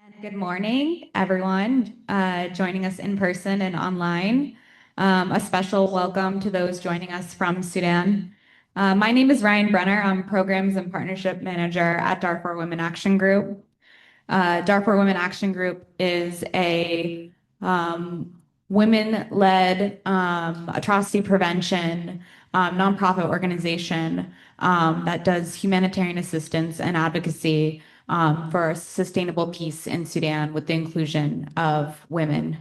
And good morning, everyone joining us in person and online. A special welcome to those joining us from Sudan. My name is Ryan Brenner. I'm Programs and Partnership Manager at Darfur Women Action Group. Darfur Women Action Group is a women-led atrocity prevention nonprofit organization that does humanitarian assistance and advocacy for sustainable peace in Sudan with the inclusion of women.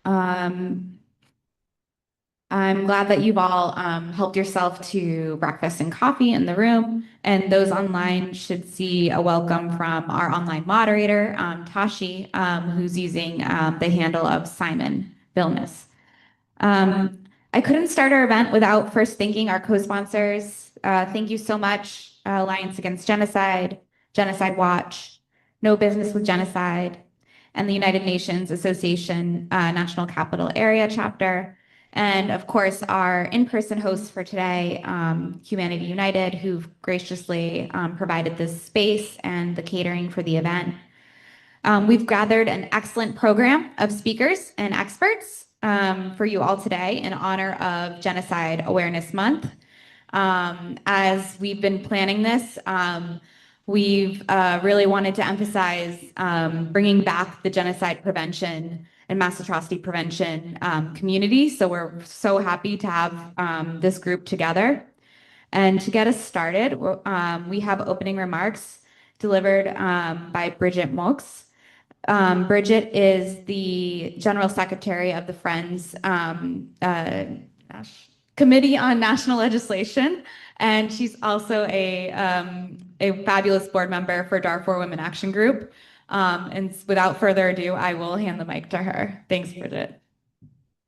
I'm glad that you've all helped yourself to breakfast and coffee in the room, and those online should see a welcome from our online moderator, Tashi, who's using the handle of Simon Vilnius. I couldn't start our event without first thanking our co-sponsors. Thank you so much, Alliance Against Genocide, Genocide Watch, No Business with Genocide, and the United Nations Association National Capital Area Chapter. And of course, our in-person hosts for today, Humanity United, who've graciously provided this space and the catering for the event. We've gathered an excellent program of speakers and experts for you all today in honor of Genocide Awareness Month. As we've been planning this, we've really wanted to emphasize bringing back the genocide prevention and mass atrocity prevention community. So we're so happy to have this group together. And to get us started, we have opening remarks delivered by Bridget Moix. Bridget is the General Secretary of the Friends Committee on National Legislation, and she's also a fabulous board member for Darfur Women Action Group. And without further ado, I will hand the mic to her. Thanks, Bridget.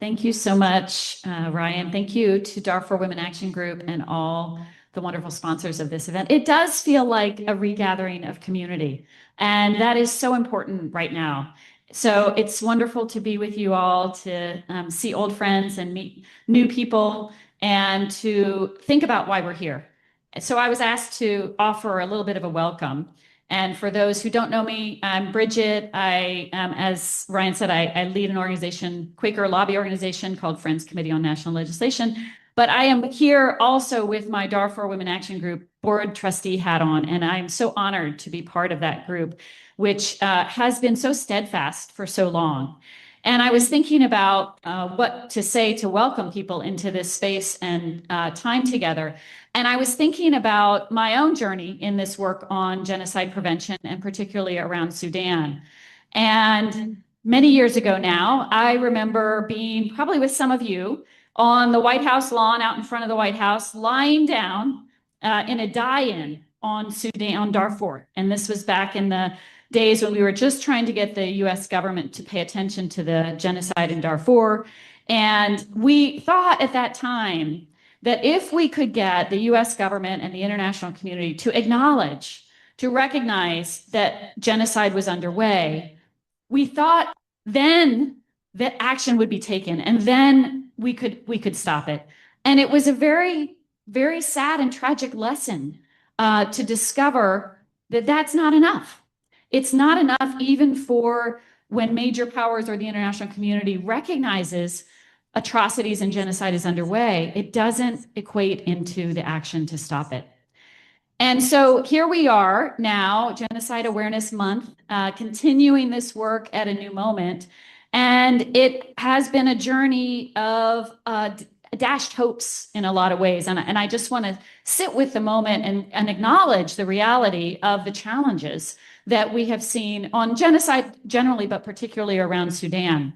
Thank you so much, Ryan. Thank you to Darfur Women Action Group and all the wonderful sponsors of this event. It does feel like a regathering of community, and that is so important right now. So it's wonderful to be with you all, to see old friends and meet new people, and to think about why we're here. So I was asked to offer a little bit of a welcome. And for those who don't know me, I'm Bridget. As Ryan said, I lead an organization, Quaker lobby organization called Friends Committee on National Legislation. But I am here also with my Darfur Women Action Group board trustee hat on, and I'm so honored to be part of that group, which has been so steadfast for so long. And I was thinking about what to say to welcome people into this space and time together. And I was thinking about my own journey in this work on genocide prevention, and particularly around Sudan. And many years ago now, I remember being probably with some of you on the White House lawn out in front of the White House, lying down in a die-in on Sudan, on Darfur. And this was back in the days when we were just trying to get the US government to pay attention to the genocide in Darfur. And we thought at that time that if we could get the US government and the international community to acknowledge, to recognize that genocide was underway, we thought then that action would be taken, and then we could stop it. And it was a very, very sad and tragic lesson to discover that that's not enough. It's not enough even for when major powers or the international community recognizes atrocities and genocide is underway. It doesn't equate into the action to stop it. And so here we are now, Genocide Awareness Month, continuing this work at a new moment. And it has been a journey of dashed hopes in a lot of ways. And I just want to sit with the moment and acknowledge the reality of the challenges that we have seen on genocide generally, but particularly around Sudan.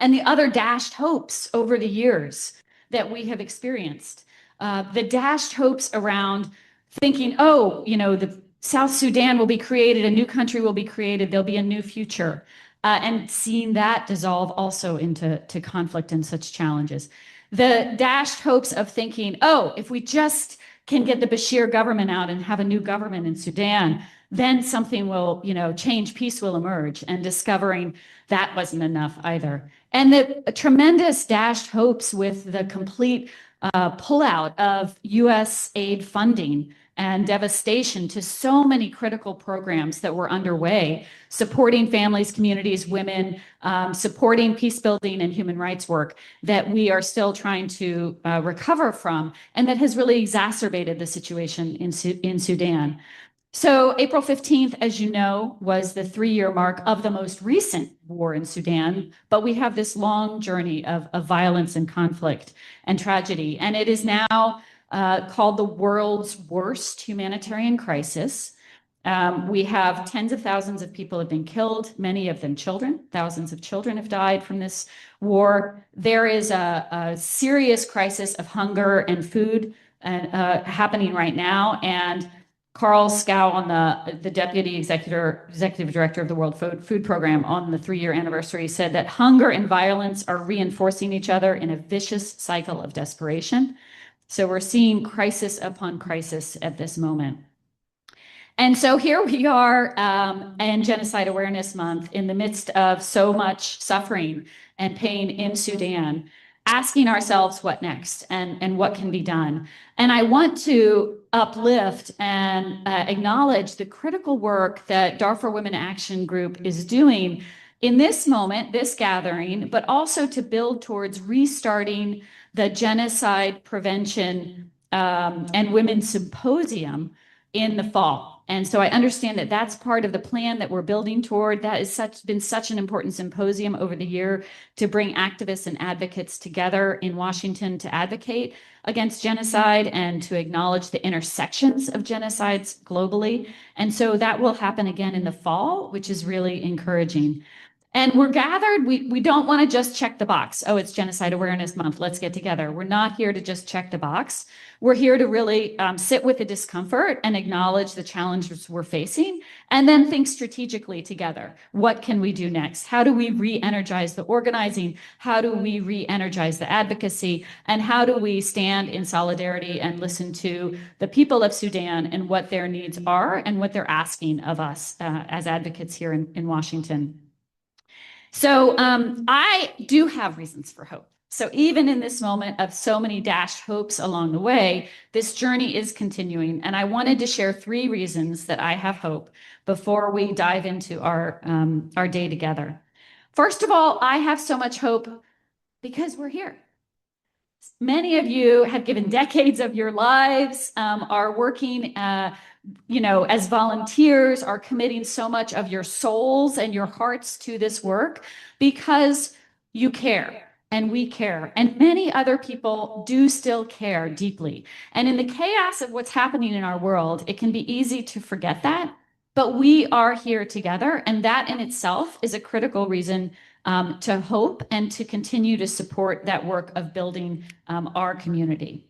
And the other dashed hopes over the years that we have experienced. The dashed hopes around thinking, oh, the South Sudan will be created, a new country will be created, there'll be a new future. And seeing that dissolve also into conflict and such challenges. The dashed hopes of thinking, oh, if we just can get the Bashir government out and have a new government in Sudan, then something will, change, peace will emerge, and discovering that wasn't enough either. And the tremendous dashed hopes with the complete pullout of US aid funding and devastation to so many critical programs that were underway, supporting families, communities, women, supporting peace building and human rights work that we are still trying to recover from, and that has really exacerbated the situation in Sudan. So April 15th, as you know, was the 3-year mark of the most recent war in Sudan, but we have this long journey of violence and conflict and tragedy, and it is now called the world's worst humanitarian crisis. We have tens of thousands of people have been killed, many of them children. Thousands of children have died from this war. There is a serious crisis of hunger and food happening right now, and Carl Scow, on the deputy executive director of the World Food Program, on the 3-year anniversary, said that hunger and violence are reinforcing each other in a vicious cycle of desperation. So we're seeing crisis upon crisis at this moment. And so here we are in Genocide Awareness Month, in the midst of so much suffering and pain in Sudan, asking ourselves what next and what can be done. And I want to uplift and acknowledge the critical work that Darfur Women Action Group is doing in this moment, this gathering, but also to build towards restarting the Genocide Prevention and Women's Symposium in the fall. And so I understand that that's part of the plan that we're building toward. That has been such an important symposium over the year to bring activists and advocates together in Washington to advocate against genocide and to acknowledge the intersections of genocides globally. And so that will happen again in the fall, which is really encouraging. And we're gathered, we don't want to just check the box. Oh, it's Genocide Awareness Month, let's get together. We're not here to just check the box. We're here to really sit with the discomfort and acknowledge the challenges we're facing, and then think strategically together. What can we do next? How do we re-energize the organizing? How do we re-energize the advocacy? And how do we stand in solidarity and listen to the people of Sudan and what their needs are and what they're asking of us as advocates here in Washington? So I do have reasons for hope. So even in this moment of so many dashed hopes along the way, this journey is continuing. And I wanted to share 3 reasons that I have hope before we dive into our day together. First of all, I have so much hope because we're here. Many of you have given decades of your lives, are working as volunteers, are committing so much of your souls and your hearts to this work because you care and we care. And many other people do still care deeply. And in the chaos of what's happening in our world, it can be easy to forget that. But we are here together. And that in itself is a critical reason to hope and to continue to support that work of building our community.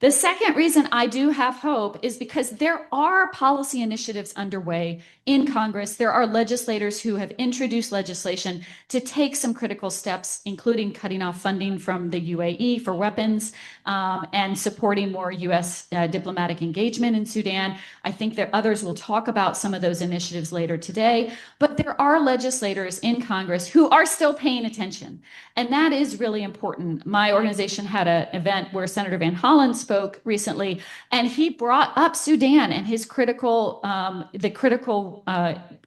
The second reason I do have hope is because there are policy initiatives underway in Congress. There are legislators who have introduced legislation to take some critical steps, including cutting off funding from the UAE for weapons and supporting more U.S. Diplomatic engagement in Sudan. I think that others will talk about some of those initiatives later today, but there are legislators in Congress who are still paying attention, and that is really important. My organization had an event where Senator Van Hollen spoke recently, and he brought up Sudan and his critical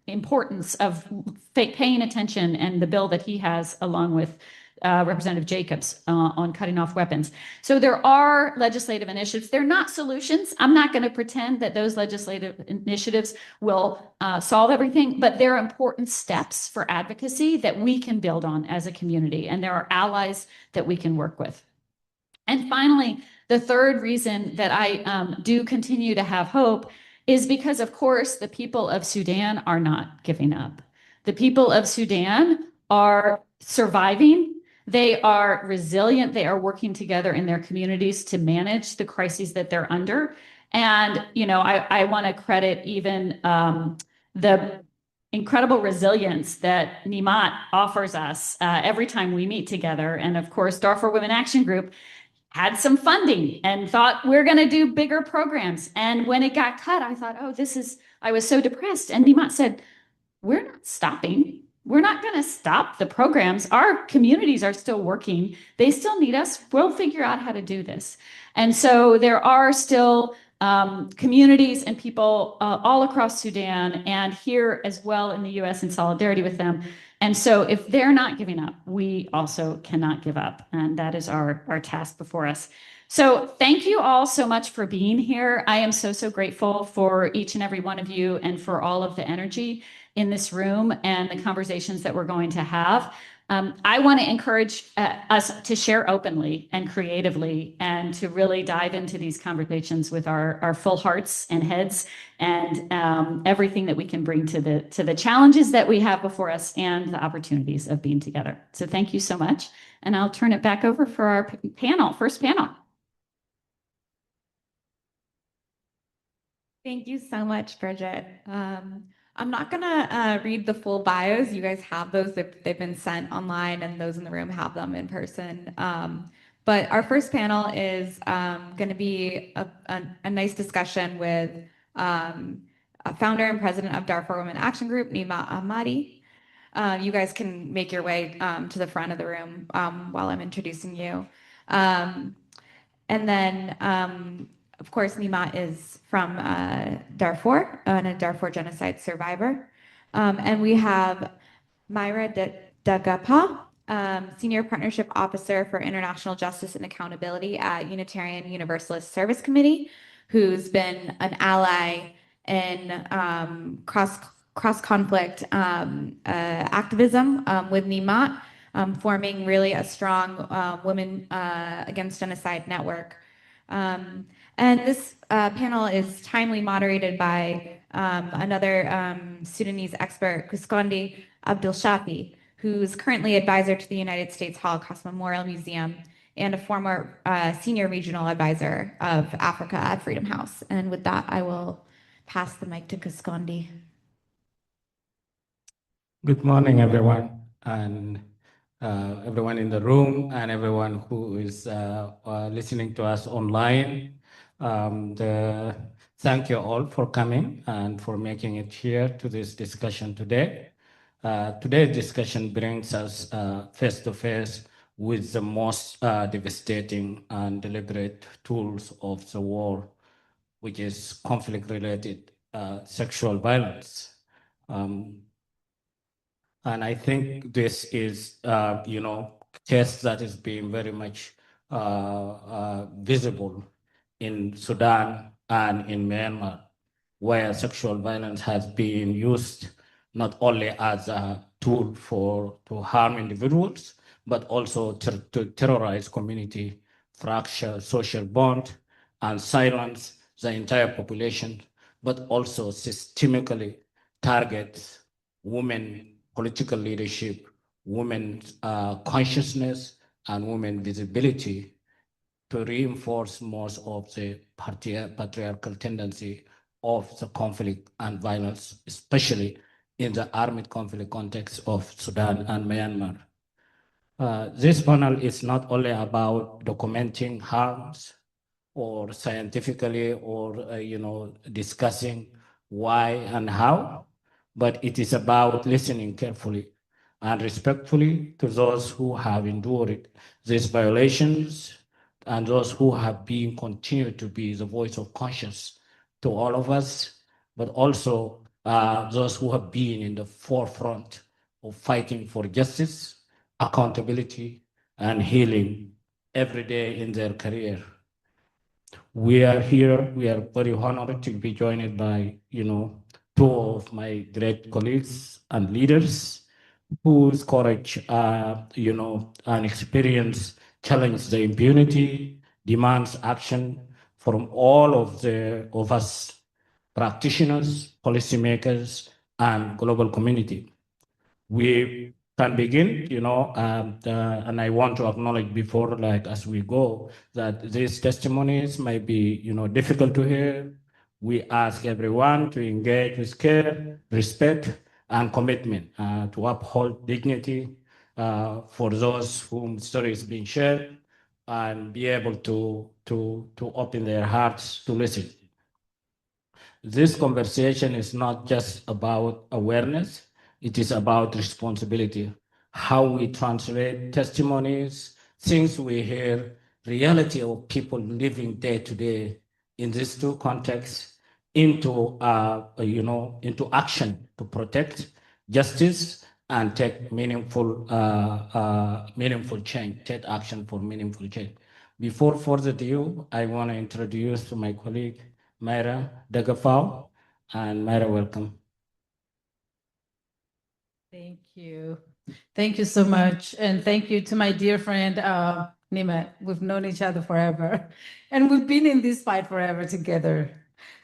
importance of paying attention, and the bill that he has along with Representative Jacobs on cutting off weapons. So there are legislative initiatives. They're not solutions. I'm not going to pretend that those legislative initiatives will solve everything, but they're important steps for advocacy that we can build on as a community, and there are allies that we can work with. And finally, the third reason that I do continue to have hope is because, of course, the people of Sudan are not giving up. The people of Sudan are surviving. They are resilient. They are working together in their communities to manage the crises that they're under. And, I want to credit even the incredible resilience that Niemat offers us every time we meet together. And of course, Darfur Women Action Group had some funding and thought we're going to do bigger programs. And when it got cut, I thought, I was so depressed. And Niemat said, we're not stopping. We're not going to stop the programs. Our communities are still working. They still need us. We'll figure out how to do this. And so there are still communities and people all across Sudan and here as well in the US in solidarity with them. And so if they're not giving up, we also cannot give up. And that is our task before us. So thank you all so much for being here. I am so, so grateful for each and every one of you and for all of the energy in this room and the conversations that we're going to have. I want to encourage us to share openly and creatively and to really dive into these conversations with our full hearts and heads and everything that we can bring to the challenges that we have before us and the opportunities of being together. So thank you so much. And I'll turn it back over for our first panel. Thank you so much, Bridget. I'm not going to read the full bios. You guys have those. They've been sent online, and those in the room have them in person. But our first panel is going to be a nice discussion with a founder and president of Darfur Women Action Group, Niemat Ahmadi. You guys can make your way to the front of the room while I'm introducing you. And then of course, Niemat is from Darfur and a Darfur genocide survivor. And we have Myra Dagapa, Senior Partnership Officer for International Justice and Accountability at Unitarian Universalist Service Committee, who's been an ally in cross-conflict activism with Niemat, forming really a strong Women Against Genocide network. And this panel is timely moderated by another Sudanese expert, Kuskondi Abdul Shafi, who's currently advisor to the United States Holocaust Memorial Museum and a former senior regional advisor of Africa at Freedom House. And with that, I will pass the mic to Kuskondi. Good morning, everyone, and everyone in the room and everyone who is listening to us online. Thank you all for coming and for making it here to this discussion today. Today's discussion brings us face to face with the most devastating and deliberate tools of the war, which is conflict-related sexual violence. And I think this is, case that is being very much visible in Sudan and in Myanmar, where sexual violence has been used not only as a tool to harm individuals, but also to terrorize community, fracture social bond, and silence the entire population, but also systemically targets women political leadership, women's consciousness, and women visibility to reinforce most of the patriarchal tendency of the conflict and violence, especially in the armed conflict context of Sudan and Myanmar. This panel is not only about documenting harms or scientifically or discussing why and how, but it is about listening carefully and respectfully to those who have endured these violations and those who have been continued to be the voice of conscience to all of us, but also those who have been in the forefront of fighting for justice, accountability, and healing every day in their career. We are here, we are very honored to be joined by, two of my great colleagues and leaders whose courage, and experience challenge the impunity, demands action from all of us practitioners, policymakers, and global community. We can begin, and I want to acknowledge before, as we go, that these testimonies might be, difficult to hear. We ask everyone to engage with care, respect, and commitment to uphold dignity for those whom story is being shared and be able to open their hearts to listen. This conversation is not just about awareness, it is about responsibility. How we translate testimonies, things we hear, reality of people living day to day in these two contexts into, into action to protect justice and take meaningful change, take action for meaningful change. Before further ado, I want to introduce my colleague, Myra Dagafau. And Myra, welcome. Thank you. Thank you so much. And thank you to my dear friend, Niemat. We've known each other forever and we've been in this fight forever together.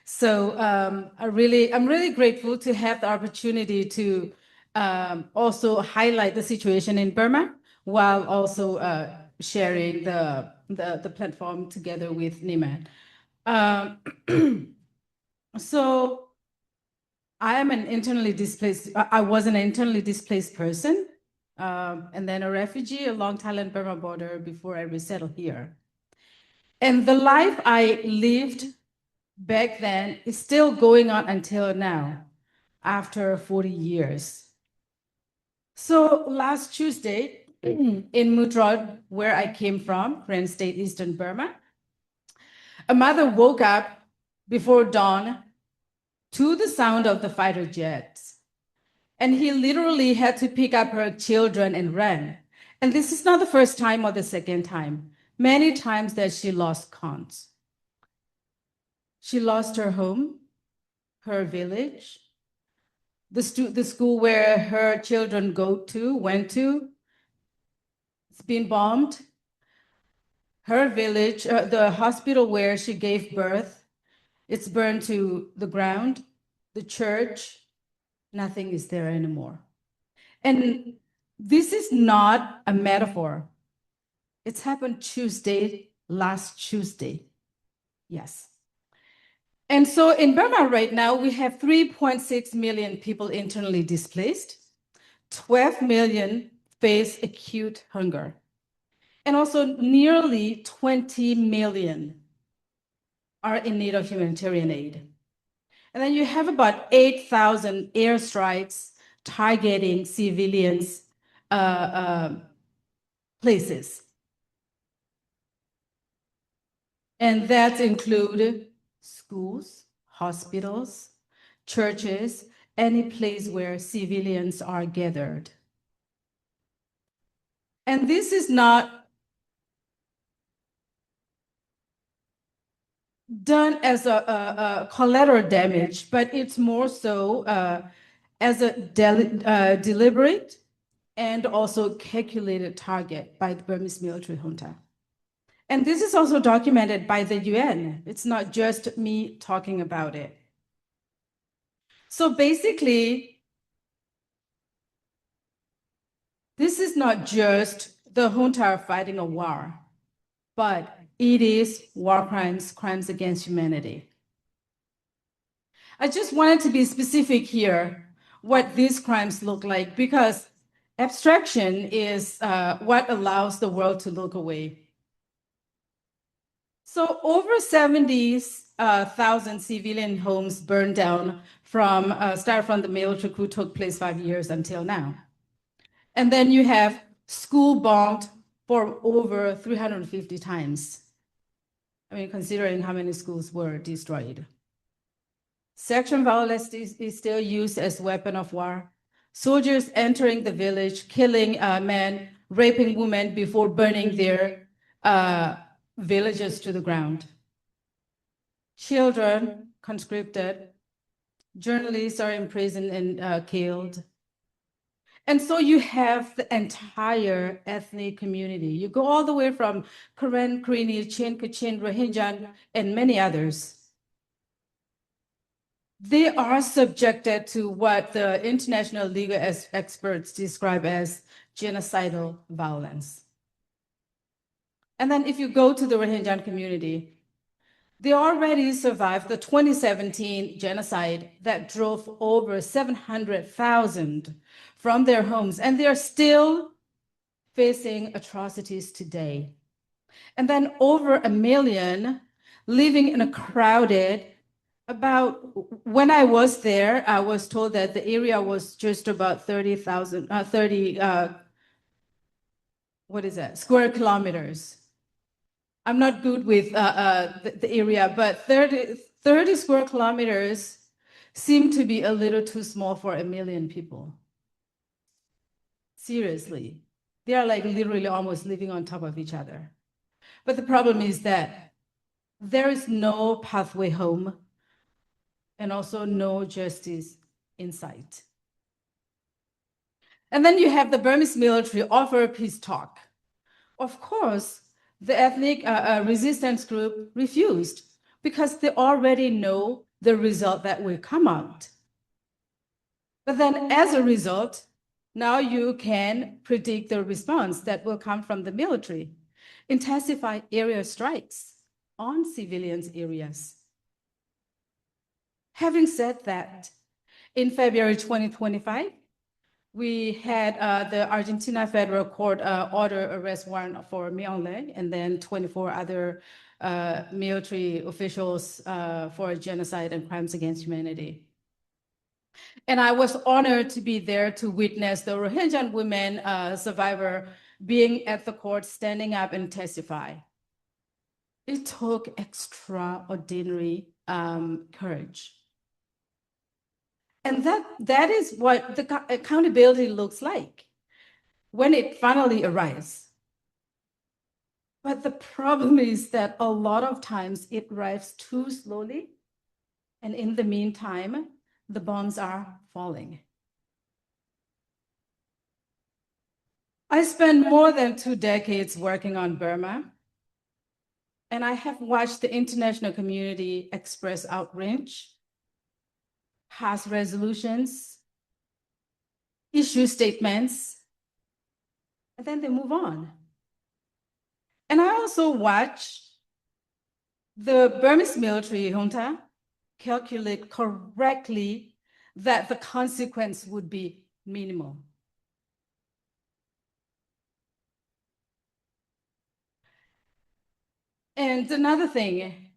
So I'm really grateful to have the opportunity to also highlight the situation in Burma while also sharing the platform together with Niemat. So I am an internally displaced, I was an internally displaced person, and then a refugee along Thailand-Burma border before I resettled here. And the life I lived back then is still going on until now, after 40 years. So last Tuesday, in Mutrod, where I came from, Karen State, Eastern Burma, a mother woke up before dawn to the sound of the fighter jets. And he literally had to pick up her children and run. And this is not the first time or the second time. Many times that she lost count. She lost her home, her village, the school where her children went to. It's been bombed. Her village, the hospital where she gave birth, it's burned to the ground. The church, nothing is there anymore. And this is not a metaphor. It's happened last Tuesday. Yes. And so in Burma right now, we have 3.6 million people internally displaced. 12 million face acute hunger. And also nearly 20 million are in need of humanitarian aid. And then you have about 8,000 airstrikes targeting civilians places. And that include schools, hospitals, churches, any place where civilians are gathered. And this is not done as a collateral damage, but it's more so as a deliberate and also calculated target by the Burmese military junta. And this is also documented by the UN. It's not just me talking about it. So basically, this is not just the junta fighting a war, but it is war crimes, crimes against humanity. I just wanted to be specific here what these crimes look like, because abstraction is what allows the world to look away. So over 70,000 civilian homes burned down start from the military coup took place 5 years until now. And then you have school bombed for over 350 times. I mean, considering how many schools were destroyed. Sexual violence is still used as weapon of war. Soldiers entering the village, killing men, raping women before burning their villages to the ground. Children conscripted. Journalists are imprisoned and killed. And so you have the entire ethnic community. You go all the way from Karen, Karenni, Chin, Kachin, Rohingya, and many others. They are subjected to what the international legal experts describe as genocidal violence. And then if you go to the Rohingya community, they already survived the 2017 genocide that drove over 700,000 from their homes, and they are still facing atrocities today. And then over 1 million living in a crowded, when I was there, I was told that the area was just about 30,000, square kilometers. I'm not good with the area, but 30 square kilometers seem to be a little too small for 1 million people. Seriously, they are like literally almost living on top of each other. But the problem is that there is no pathway home and also no justice in sight. And then you have the Burmese military offer a peace talk. Of course, the ethnic resistance group refused because they already know the result that will come out. But then as a result, now you can predict the response that will come from the military. Intensify area strikes on civilians' areas. Having said that, in February 2025, we had the Argentina Federal Court order arrest warrant for Mionle and then 24 other military officials for genocide and crimes against humanity. And I was honored to be there to witness the Rohingya women survivor being at the court, standing up and testify. It took extraordinary courage. And that is what the accountability looks like when it finally arrives. But the problem is that a lot of times it arrives too slowly. And in the meantime, the bombs are falling. I spent more than 2 decades working on Burma, and I have watched the international community express outrage, pass resolutions, issue statements, and then they move on. And I also watch the Burmese military junta calculate correctly that the consequence would be minimal. And another thing,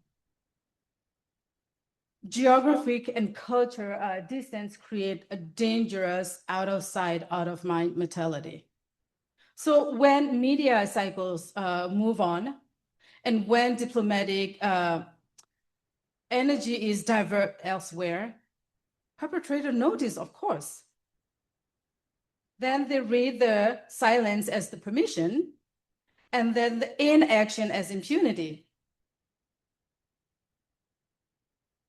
geographic and cultural distance create a dangerous out of sight, out of mind mentality. So when media cycles move on, and when diplomatic energy is diverted elsewhere, perpetrator notice, of course. Then they read the silence as the permission, and then the inaction as impunity.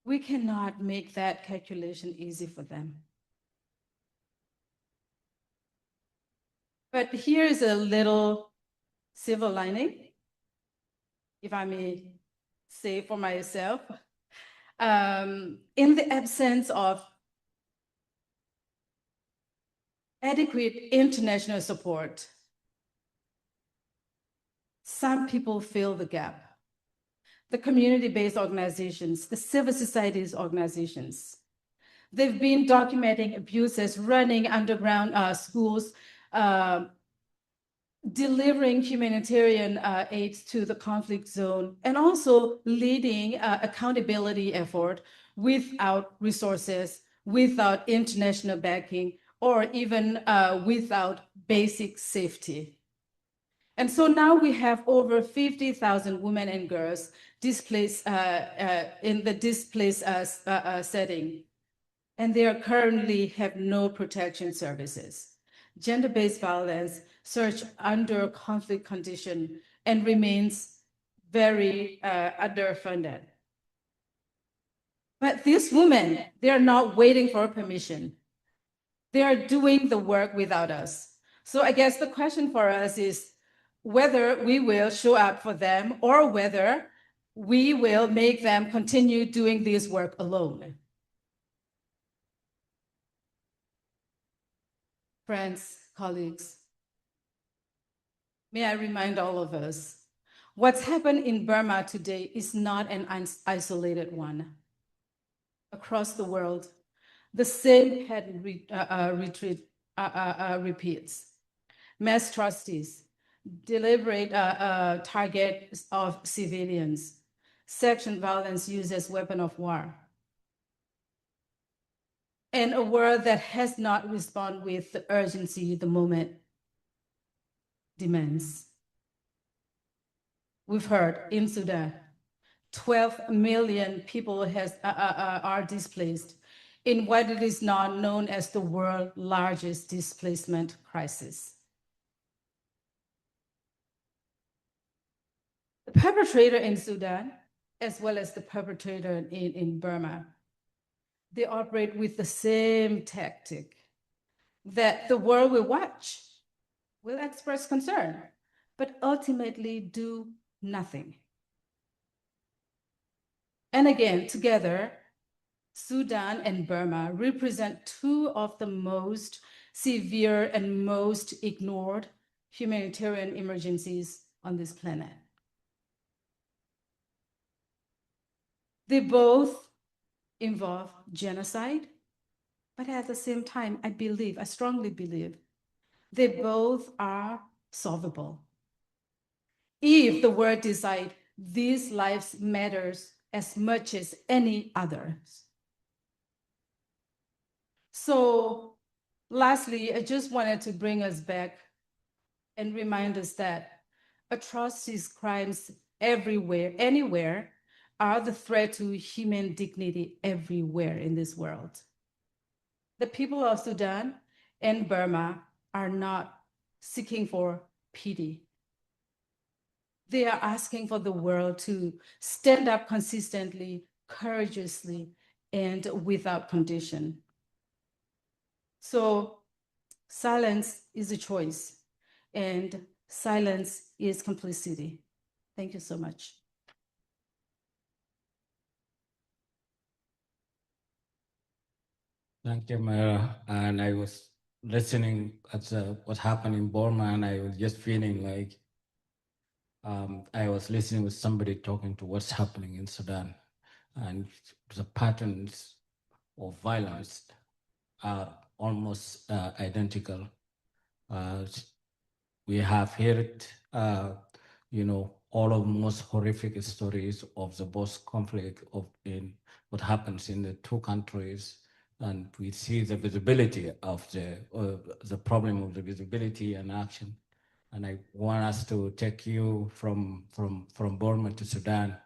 We cannot make that calculation easy for them. But here is a little silver lining, if I may say for myself. In the absence of adequate international support, some people fill the gap. The community-based organizations, the civil societies organizations, they've been documenting abuses, running underground schools, delivering humanitarian aid to the conflict zone, and also leading accountability effort without resources, without international backing, or even without basic safety. And so now we have over 50,000 women and girls displaced in the displaced setting, and they currently have no protection services. Gender-based violence surge under conflict condition and remains very underfunded. But these women, they are not waiting for permission. They are doing the work without us. So I guess the question for us is whether we will show up for them or whether we will make them continue doing this work alone. Friends, colleagues, may I remind all of us, what's happened in Burma today is not an isolated one. Across the world, the same pattern repeats. Mass atrocities, deliberate target of civilians, sexual violence used as weapon of war, and a world that has not responded with the urgency the moment demands. We've heard in Sudan, 12 million people are displaced in what it is now known as the world's largest displacement crisis. The perpetrator in Sudan, as well as the perpetrator in Burma, they operate with the same tactic that the world will watch, will express concern, but ultimately do nothing. And again, together, Sudan and Burma represent two of the most severe and most ignored humanitarian emergencies on this planet. They both involve genocide, but at the same time, I strongly believe, they both are solvable. If the world decides these lives matters as much as any others. So lastly, I just wanted to bring us back and remind us that atrocities, crimes everywhere, anywhere, are the threat to human dignity everywhere in this world. The people of Sudan and Burma are not seeking for pity. They are asking for the world to stand up consistently, courageously, and without condition. So silence is a choice, and silence is complicity. Thank you so much. Thank you, Mayor. And I was listening at what happened in Burma, and I was just feeling like I was listening with somebody talking to what's happening in Sudan, and the patterns of violence are almost identical. We have heard, all of the most horrific stories of the post conflict in what happens in the two countries, and we see the visibility of the problem of the visibility and action. And I want us to take you from Burma to Sudan,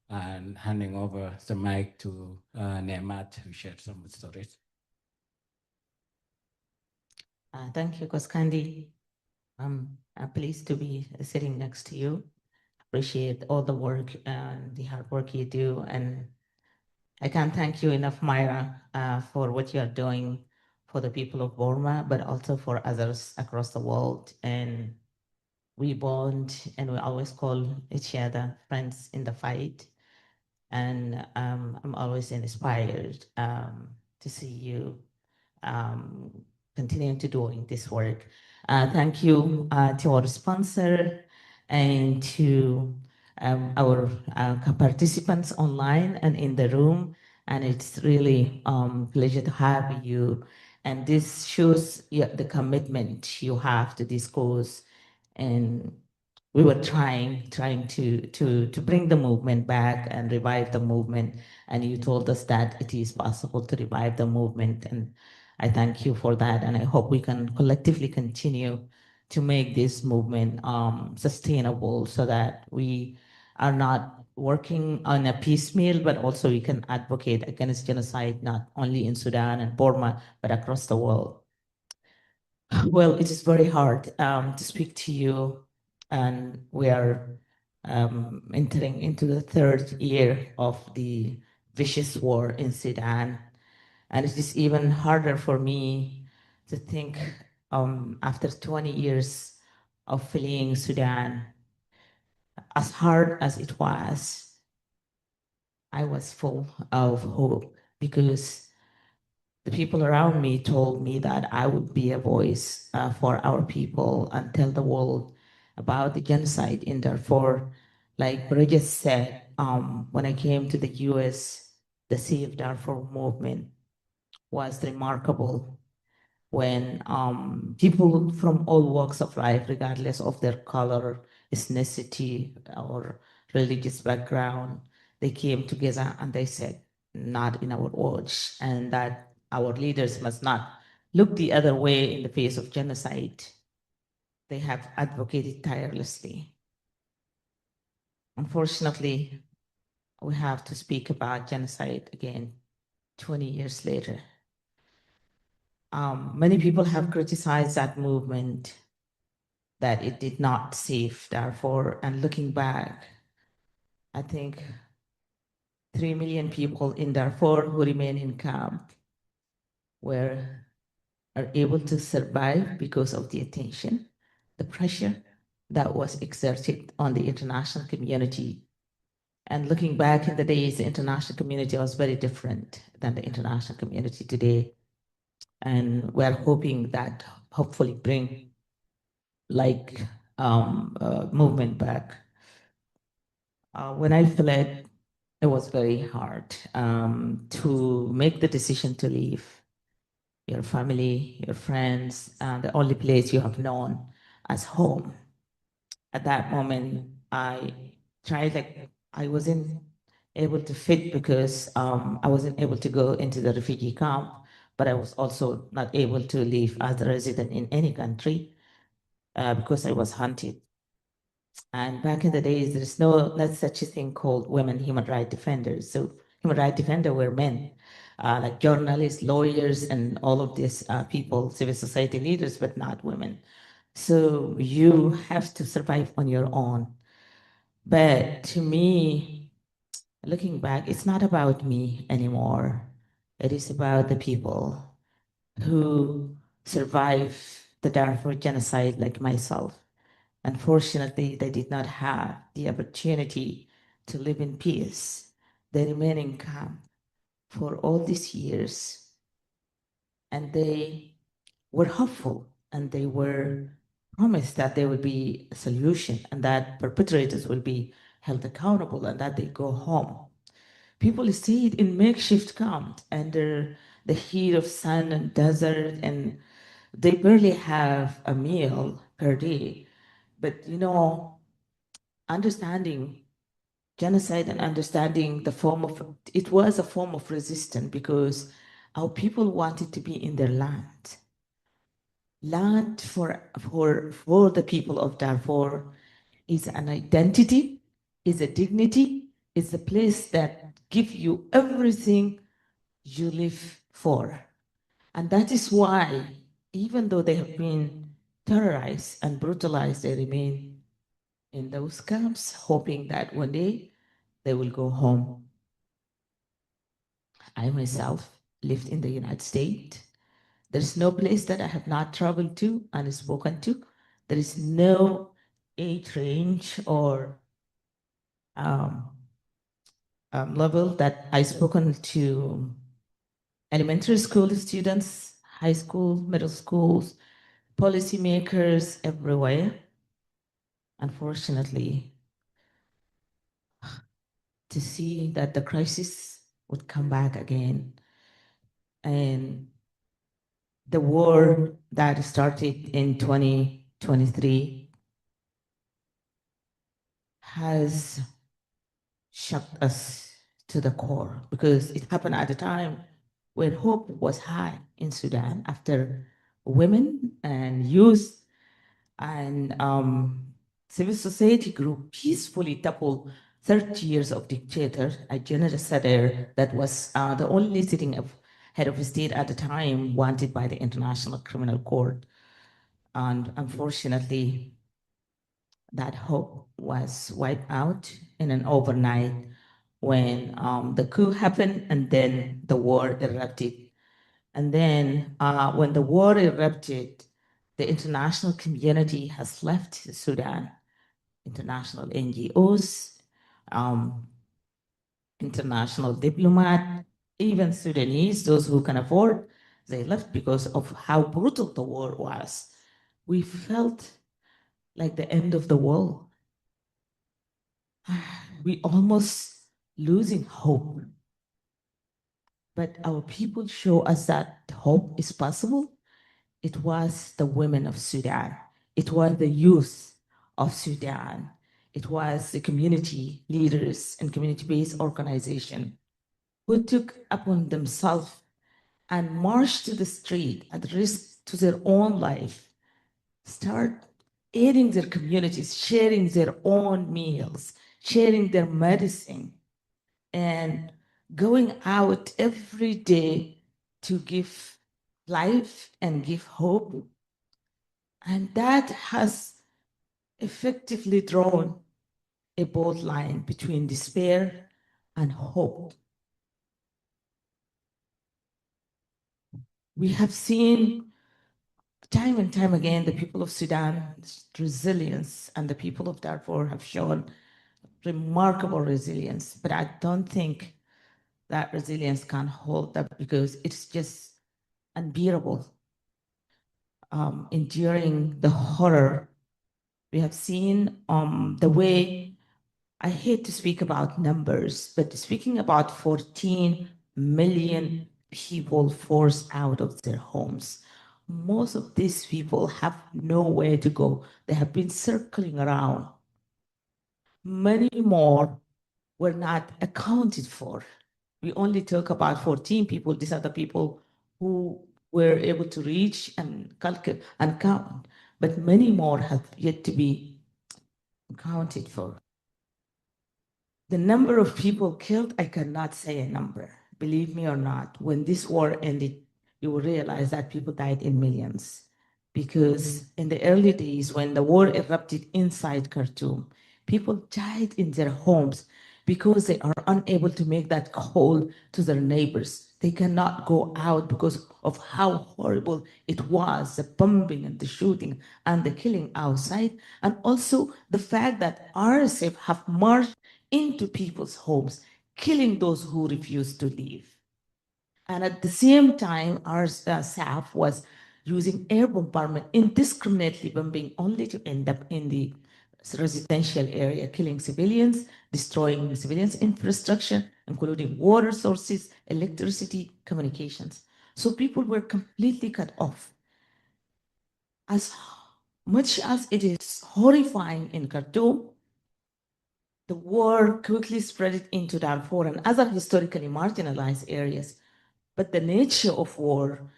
and handing over the mic to Niemat, who shared some stories. Thank you, Koskandi. I'm pleased to be sitting next to you. Appreciate all the work and the hard work you do. And I can't thank you enough, Myra, for what you're doing for the people of Burma, but also for others across the world. And we bond and we always call each other friends in the fight. And I'm always inspired to see you continuing to doing this work. Thank you to our sponsor and to our participants online and in the room. And it's really pleasure to have you. And this shows the commitment you have to this cause. And we were trying to bring the movement back and revive the movement. And you told us that it is possible to revive the movement. And I thank you for that. And I hope we can collectively continue to make this movement sustainable so that we are not working on a piecemeal, but also we can advocate against genocide, not only in Sudan and Burma, but across the world. Well, it is very hard to speak to you, and we are entering into the third year of the vicious war in Sudan. And it is even harder for me to think after 20 years of fleeing Sudan, as hard as it was, I was full of hope because the people around me told me that I would be a voice for our people and tell the world about the genocide in Darfur. Like Bridget said, when I came to the US, the Save Darfur movement was remarkable when people from all walks of life, regardless of their color, ethnicity, or religious background, they came together and they said, not in our watch, and that our leaders must not look the other way in the face of genocide. They have advocated tirelessly. Unfortunately, we have to speak about genocide again 20 years later. Many people have criticized that movement, that it did not save Darfur. And looking back, I think 3 million people in Darfur who remain in camp are able to survive because of the attention, the pressure that was exerted on the international community. And looking back in the days, the international community was very different than the international community today. And we're hoping that hopefully bring like movement back. When I fled, it was very hard to make the decision to leave your family, your friends, the only place you have known as home. At that moment, I tried, like, I wasn't able to fit because I wasn't able to go into the refugee camp, but I was also not able to live as a resident in any country because I was hunted. And back in the days, there's not such a thing called women human rights defenders. So human rights defenders were men, like journalists, lawyers, and all of these people, civil society leaders, but not women. So you have to survive on your own. But to me, looking back, it's not about me anymore. It is about the people who survived the Darfur genocide like myself. Unfortunately, they did not have the opportunity to live in peace. They remained in camp for all these years, and they were hopeful, and they were promised that there would be a solution and that perpetrators will be held accountable and that they go home. People stayed in makeshift camps under the heat of sun and desert, and they barely have a meal per day. But understanding genocide and understanding it was a form of resistance because our people wanted to be in their land. Land for the people of Darfur is an identity, is a dignity, is a place that gives you everything you live for. And that is why, even though they have been terrorized and brutalized, they remain in those camps, hoping that one day they will go home. I myself lived in the United States. There's no place that I have not traveled to and spoken to. There is no age range or level that I've spoken to elementary school students, high school, middle schools, policymakers everywhere. Unfortunately, to see that the crisis would come back again and the war that started in 2023 has shocked us to the core because it happened at a time when hope was high in Sudan after women and youth and civil society group peacefully toppled 30 years of dictator, a genocide that was the only sitting head of state at the time wanted by the International Criminal Court. And unfortunately, that hope was wiped out in an overnight when the coup happened and then the war erupted. And then when the war erupted, the international community has left Sudan. International NGOs, international diplomat, even Sudanese, those who can afford, they left because of how brutal the war was. We felt like the end of the world. We almost losing hope. But our people show us that hope is possible. It was the women of Sudan. It was the youth of Sudan. It was the community leaders and community-based organization who took upon themselves and marched to the street at risk to their own life, start aiding their communities, sharing their own meals, sharing their medicine, and going out every day to give life and give hope. And that has effectively drawn a bold line between despair and hope. We have seen time and time again the people of Sudan's resilience, and the people of Darfur have shown remarkable resilience, but I don't think that resilience can hold up because it's just unbearable. Enduring the horror, we have seen the way, I hate to speak about numbers, but speaking about 14 million people forced out of their homes. Most of these people have nowhere to go. They have been circling around. Many more were not accounted for. We only talk about 14 people. These are the people who were able to reach and calculate and count, but many more have yet to be accounted for. The number of people killed, I cannot say a number. Believe me or not, when this war ended, you will realize that people died in millions. Because in the early days, when the war erupted inside Khartoum, people died in their homes because they are unable to make that call to their neighbors. They cannot go out because of how horrible it was, the bombing and the shooting and the killing outside. And also the fact that RSF have marched into people's homes, killing those who refused to leave. And at the same time, our staff was using air bombardment, indiscriminately bombing, only to end up in the residential area, killing civilians, destroying civilians' infrastructure, including water sources, electricity, communications. So people were completely cut off. As much as it is horrifying in Khartoum, the war quickly spread it into Darfur and other historically marginalized areas. But the nature of war,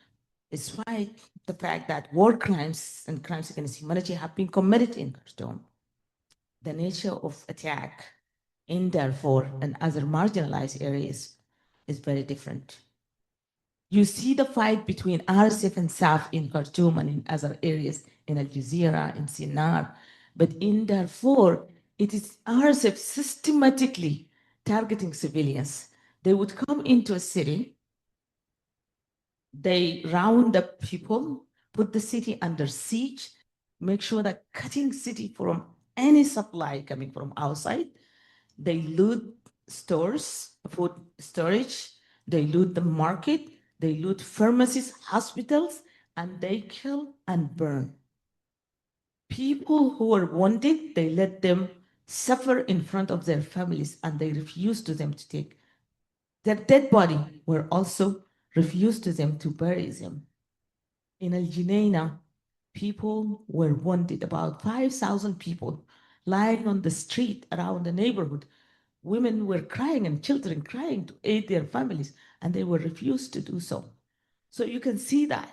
despite the fact that war crimes and crimes against humanity have been committed in Khartoum, the nature of attack in Darfur and other marginalized areas is very different. You see the fight between RSF and SAF in Khartoum and in other areas, in Al Jazeera, in Sinnar, but in Darfur, it is RSF systematically targeting civilians. They would come into a city, they round up people, put the city under siege, make sure that cutting city from any supply coming from outside. They loot stores, food storage, they loot the market, they loot pharmacies, hospitals, and they kill and burn. People who are wounded, they let them suffer in front of their families, and they refuse to them to take their dead body were also refused to them to bury them. In Al Junaina, people were wounded, about 5,000 people lying on the street around the neighborhood. Women were crying and children crying to aid their families, and they were refused to do so. So you can see that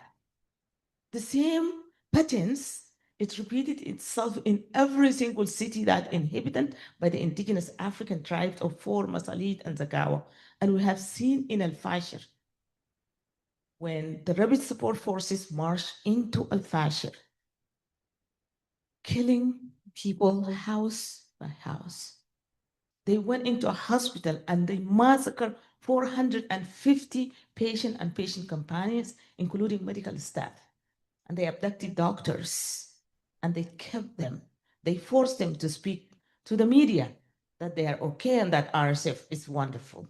the same patterns, it repeated itself in every single city that inhabited by the indigenous African tribes of Four, Masalit, and Zagawa. And we have seen in Al Fashir, when the rapid support forces marched into Al Fashir, killing people house by house. They went into a hospital and they massacred 450 patient and patient companions, including medical staff. And they abducted doctors and they kept them. They forced them to speak to the media that they are okay and that RSF is wonderful.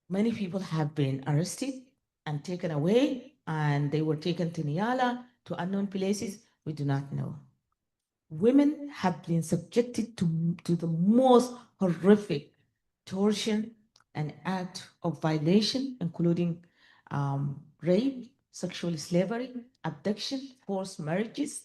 Many people have been arrested and taken away, and they were taken to Niala, to unknown places we do not know. Women have been subjected to the most horrific torture and act of violation, including rape, sexual slavery, abduction, forced marriages.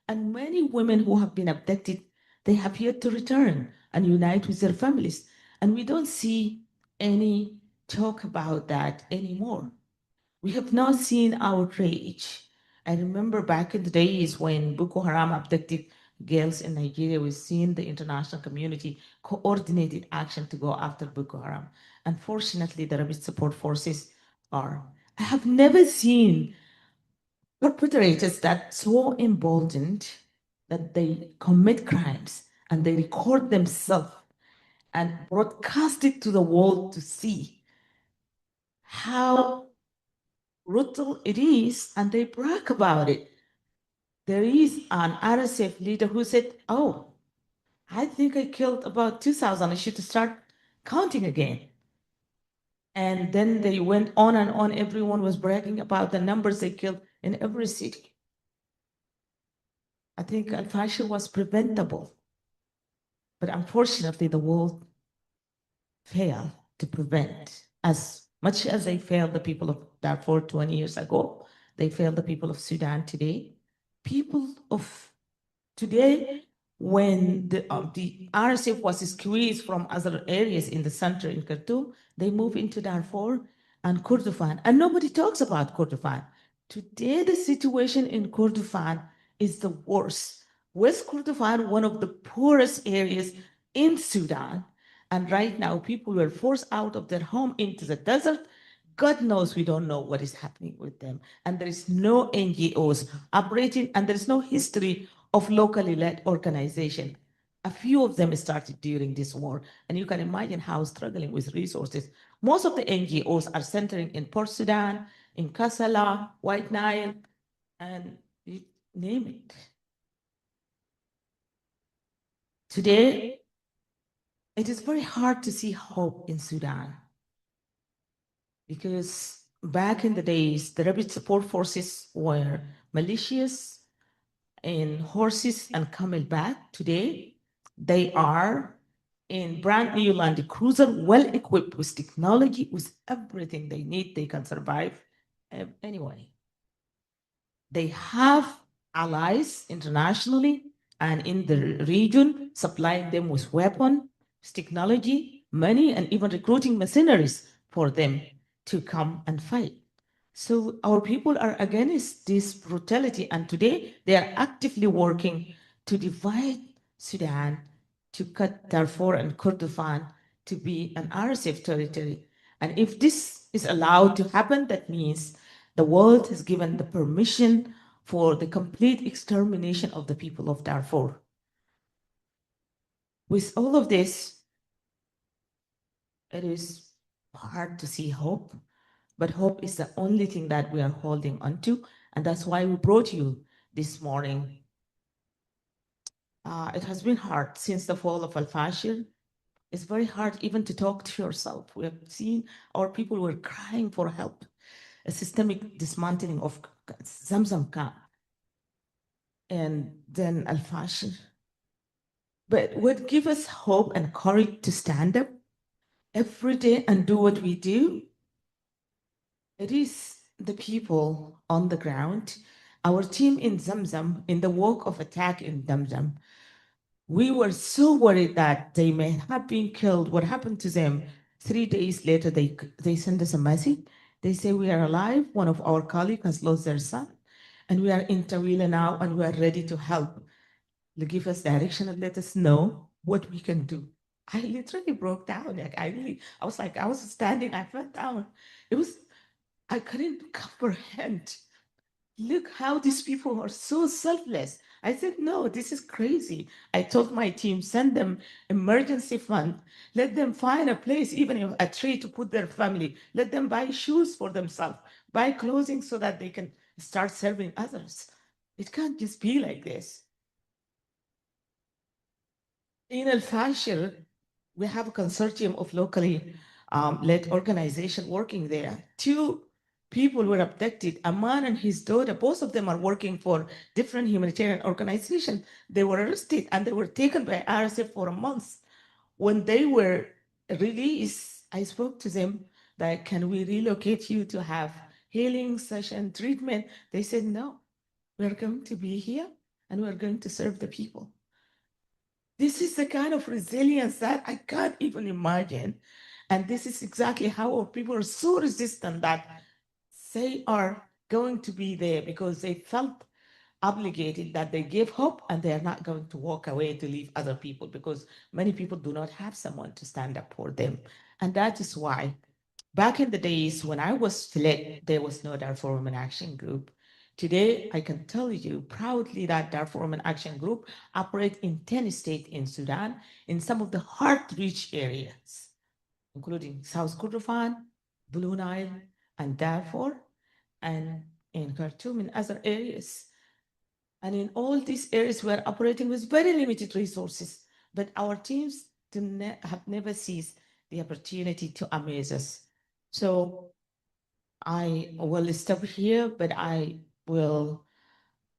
And many women who have been abducted, they have yet to return and unite with their families. And we don't see any talk about that anymore. We have now seen outrage. I remember back in the days when Boko Haram abducted girls in Nigeria. We've seen the international community coordinated action to go after Boko Haram. Unfortunately, the rapid support forces are. I have never seen perpetrators that so emboldened that they commit crimes and they record themselves and broadcast it to the world to see how brutal it is, and they brag about it. There is an RSF leader who said, "Oh, I think I killed about 2,000. I should start counting again." And then they went on and on. Everyone was bragging about the numbers they killed in every city. I think Al-Fashir was preventable. But unfortunately, the world failed to prevent. As much as they failed the people of Darfur 20 years ago, they failed the people of Sudan today. People of today, when the RSF was squeezed from other areas in the center in Khartoum, they move into Darfur and Kordofan, and nobody talks about Kordofan. Today, the situation in Kordofan is the worst. West Kordofan, one of the poorest areas in Sudan, and right now people were forced out of their home into the desert. God knows we don't know what is happening with them, and there is no NGOs operating, and there is no history of locally led organization. A few of them started during this war, and you can imagine how struggling with resources. Most of the NGOs are centering in Port Sudan, in Kassala, White Nile, and you name it. Today, it is very hard to see hope in Sudan because back in the days, the rapid support forces were malicious in horses and camelback. Today, they are in brand new Land Cruiser, well equipped with technology, with everything they need. They can survive anyway. They have allies internationally and in the region, supplying them with weapons, technology, money, and even recruiting mercenaries for them to come and fight. So our people are against this brutality, and today they are actively working to divide Sudan, to cut Darfur and Kordofan to be an RSF territory. And if this is allowed to happen, that means the world has given the permission for the complete extermination of the people of Darfur. With all of this, it is hard to see hope. But hope is the only thing that we are holding on to. And that's why we brought you this morning. It has been hard since the fall of Al-Fashir. It's very hard even to talk to yourself. We have seen our people were crying for help. A systemic dismantling of Zamzam camp. And then Al-Fashir. But what gives us hope and courage to stand up every day and do what we do? It is the people on the ground, our team in Zamzam, in the work of attack in Zamzam. We were so worried that they may have been killed. What happened to them? 3 days later, they send us a message. They say, we are alive. One of our colleagues has lost their son, and we are in Tawila now, and we are ready to help. They give us direction and let us know what we can do. I literally broke down. Like I was standing, I fell down. I couldn't comprehend. Look how these people are so selfless. I said, no, this is crazy. I told my team, send them emergency fund. Let them find a place, even if a tree to put their family. Let them buy shoes for themselves, buy clothing so that they can start serving others. It can't just be like this. In Al-Fashir, we have a consortium of locally led organization working there. 2 people were abducted, a man and his daughter. Both of them are working for different humanitarian organizations. They were arrested and they were taken by RSF for a month. When they were released, I spoke to them that, can we relocate you to have healing session, treatment? They said, no, we're going to be here and we're going to serve the people. This is the kind of resilience that I can't even imagine. And this is exactly how our people are so resistant that they are going to be there because they felt obligated, that they give hope and they are not going to walk away to leave other people, because many people do not have someone to stand up for them. And that is why back in the days when I was fled, there was no Darfur Women Action Group. Today, I can tell you proudly that Darfur Women Action Group operate in 10 states in Sudan, in some of the hard-reached areas, including South Kordofan, Blue Nile, and Darfur, and in Khartoum and other areas. And in all these areas, we're operating with very limited resources, but our teams have never seized the opportunity to amaze us. So I will stop here, but I will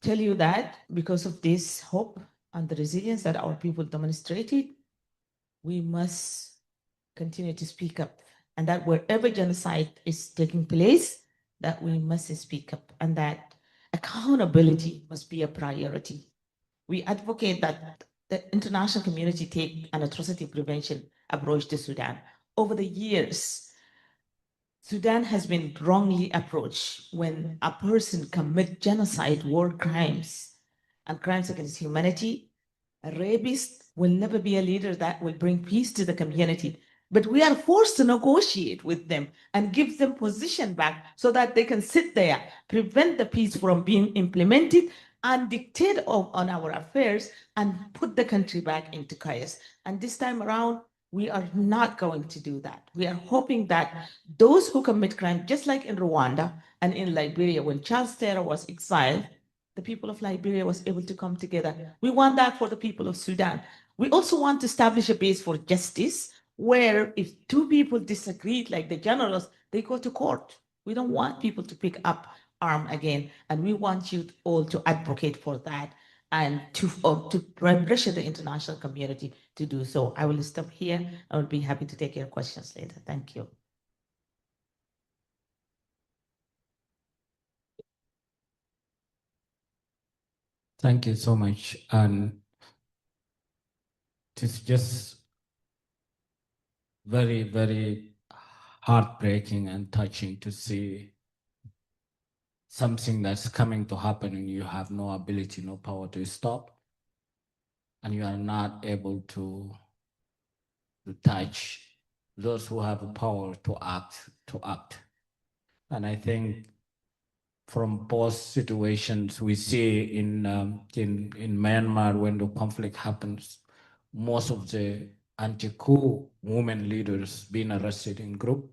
tell you that because of this hope and the resilience that our people demonstrated, we must continue to speak up, and that wherever genocide is taking place, that we must speak up, and that accountability must be a priority. We advocate that the international community take an atrocity prevention approach to Sudan. Over the years, Sudan has been wrongly approached. When a person commits genocide, war crimes, and crimes against humanity, a rapist will never be a leader that will bring peace to the community. But we are forced to negotiate with them and give them position back so that they can sit there, prevent the peace from being implemented, and dictate on our affairs and put the country back into chaos. And this time around, we are not going to do that. We are hoping that those who commit crime, just like in Rwanda and in Liberia, when Charles Taylor was exiled, the people of Liberia was able to come together. We want that for the people of Sudan. We also want to establish a base for justice where if two people disagree, like the generals, they go to court. We don't want people to pick up arm again. And we want you all to advocate for that and to pressure the international community to do so. I will stop here. I will be happy to take your questions later. Thank you. Thank you so much. And it's just very, very heartbreaking and touching to see something that's coming to happen and you have no ability, no power to stop, and you are not able to touch those who have the power to act. And I think from both situations we see in Myanmar, when the conflict happens, most of the anti-coup women leaders being arrested in group.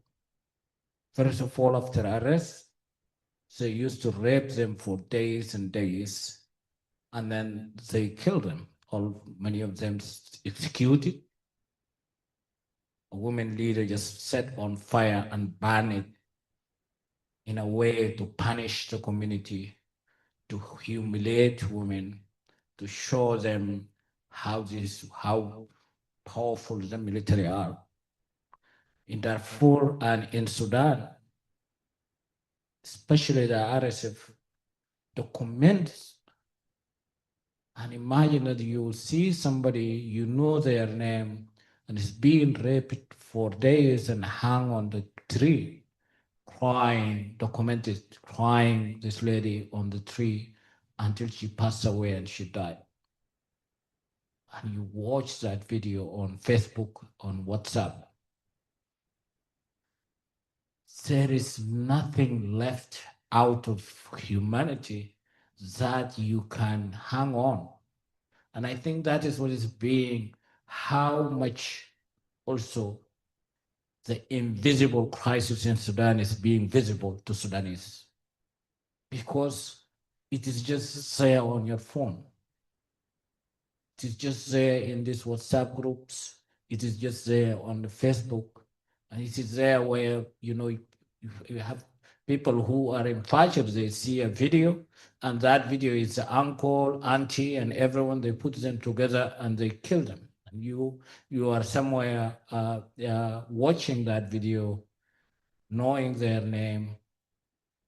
First of all, after arrest, they used to rape them for days and days, and then they kill them. Many of them executed. A women leader just set on fire and burn it in a way to punish the community, to humiliate women, to show them how powerful the military are. In Darfur and in Sudan, especially the RSF, documents, and imagine that you see somebody, you know their name, and is being raped for days and hung on the tree, crying, documented, crying, this lady on the tree until she passed away and she died. And you watch that video on Facebook, on WhatsApp. There is nothing left out of humanity that you can hang on. And I think that is what is being, how much also the invisible crisis in Sudan is being visible to Sudanese. Because it is just there on your phone. It is just there in these WhatsApp groups. It is just there on the Facebook. And it is there where, you have people who are infatuated, they see a video, and that video is the uncle, auntie, and everyone, they put them together and they kill them. And you are somewhere watching that video, knowing their name,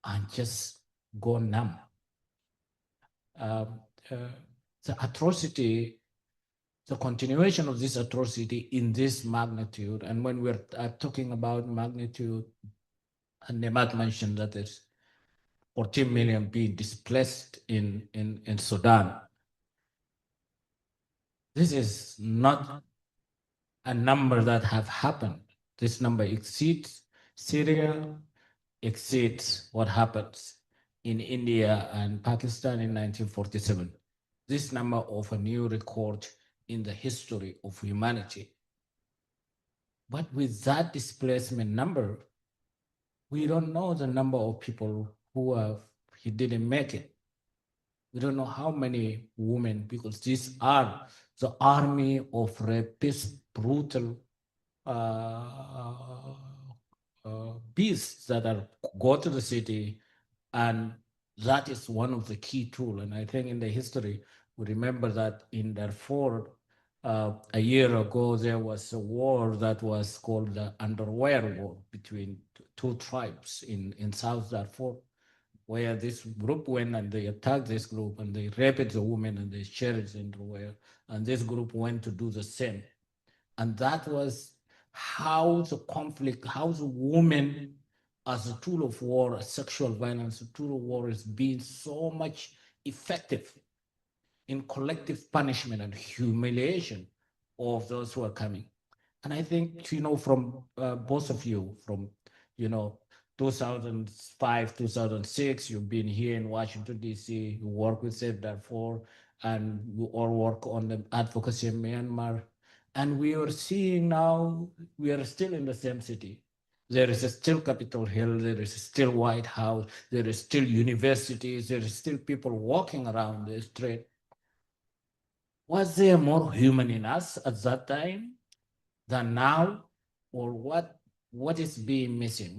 and just go numb. The atrocity, the continuation of this atrocity in this magnitude, and when we're talking about magnitude, and Niemat mentioned that 14 million being displaced in Sudan. This is not a number that have happened. This number exceeds Syria, exceeds what happens in India and Pakistan in 1947. This number of a new record in the history of humanity. But with that displacement number, we don't know the number of people he didn't make it. We don't know how many women, because these are the army of rapists, brutal beasts that are go to the city, and that is one of the key tools. And I think in the history, we remember that in Darfur, a year ago, there was a war that was called the Underwear War between two tribes in South Darfur, where this group went and they attacked this group and they raped the women and they shared the underwear, and this group went to do the same. And that was how the conflict, how the woman as a tool of war, sexual violence, a tool of war is being so much effective in collective punishment and humiliation of those who are coming. And I think, from both of you, from, 2005, 2006, you've been here in Washington, D.C., you work with Save Darfur, and you all work on the advocacy in Myanmar. And we are seeing now, we are still in the same city. There is still Capitol Hill, there is still White House, there is still universities, there is still people walking around the street. Was there more human in us at that time than now? Or what is being missing?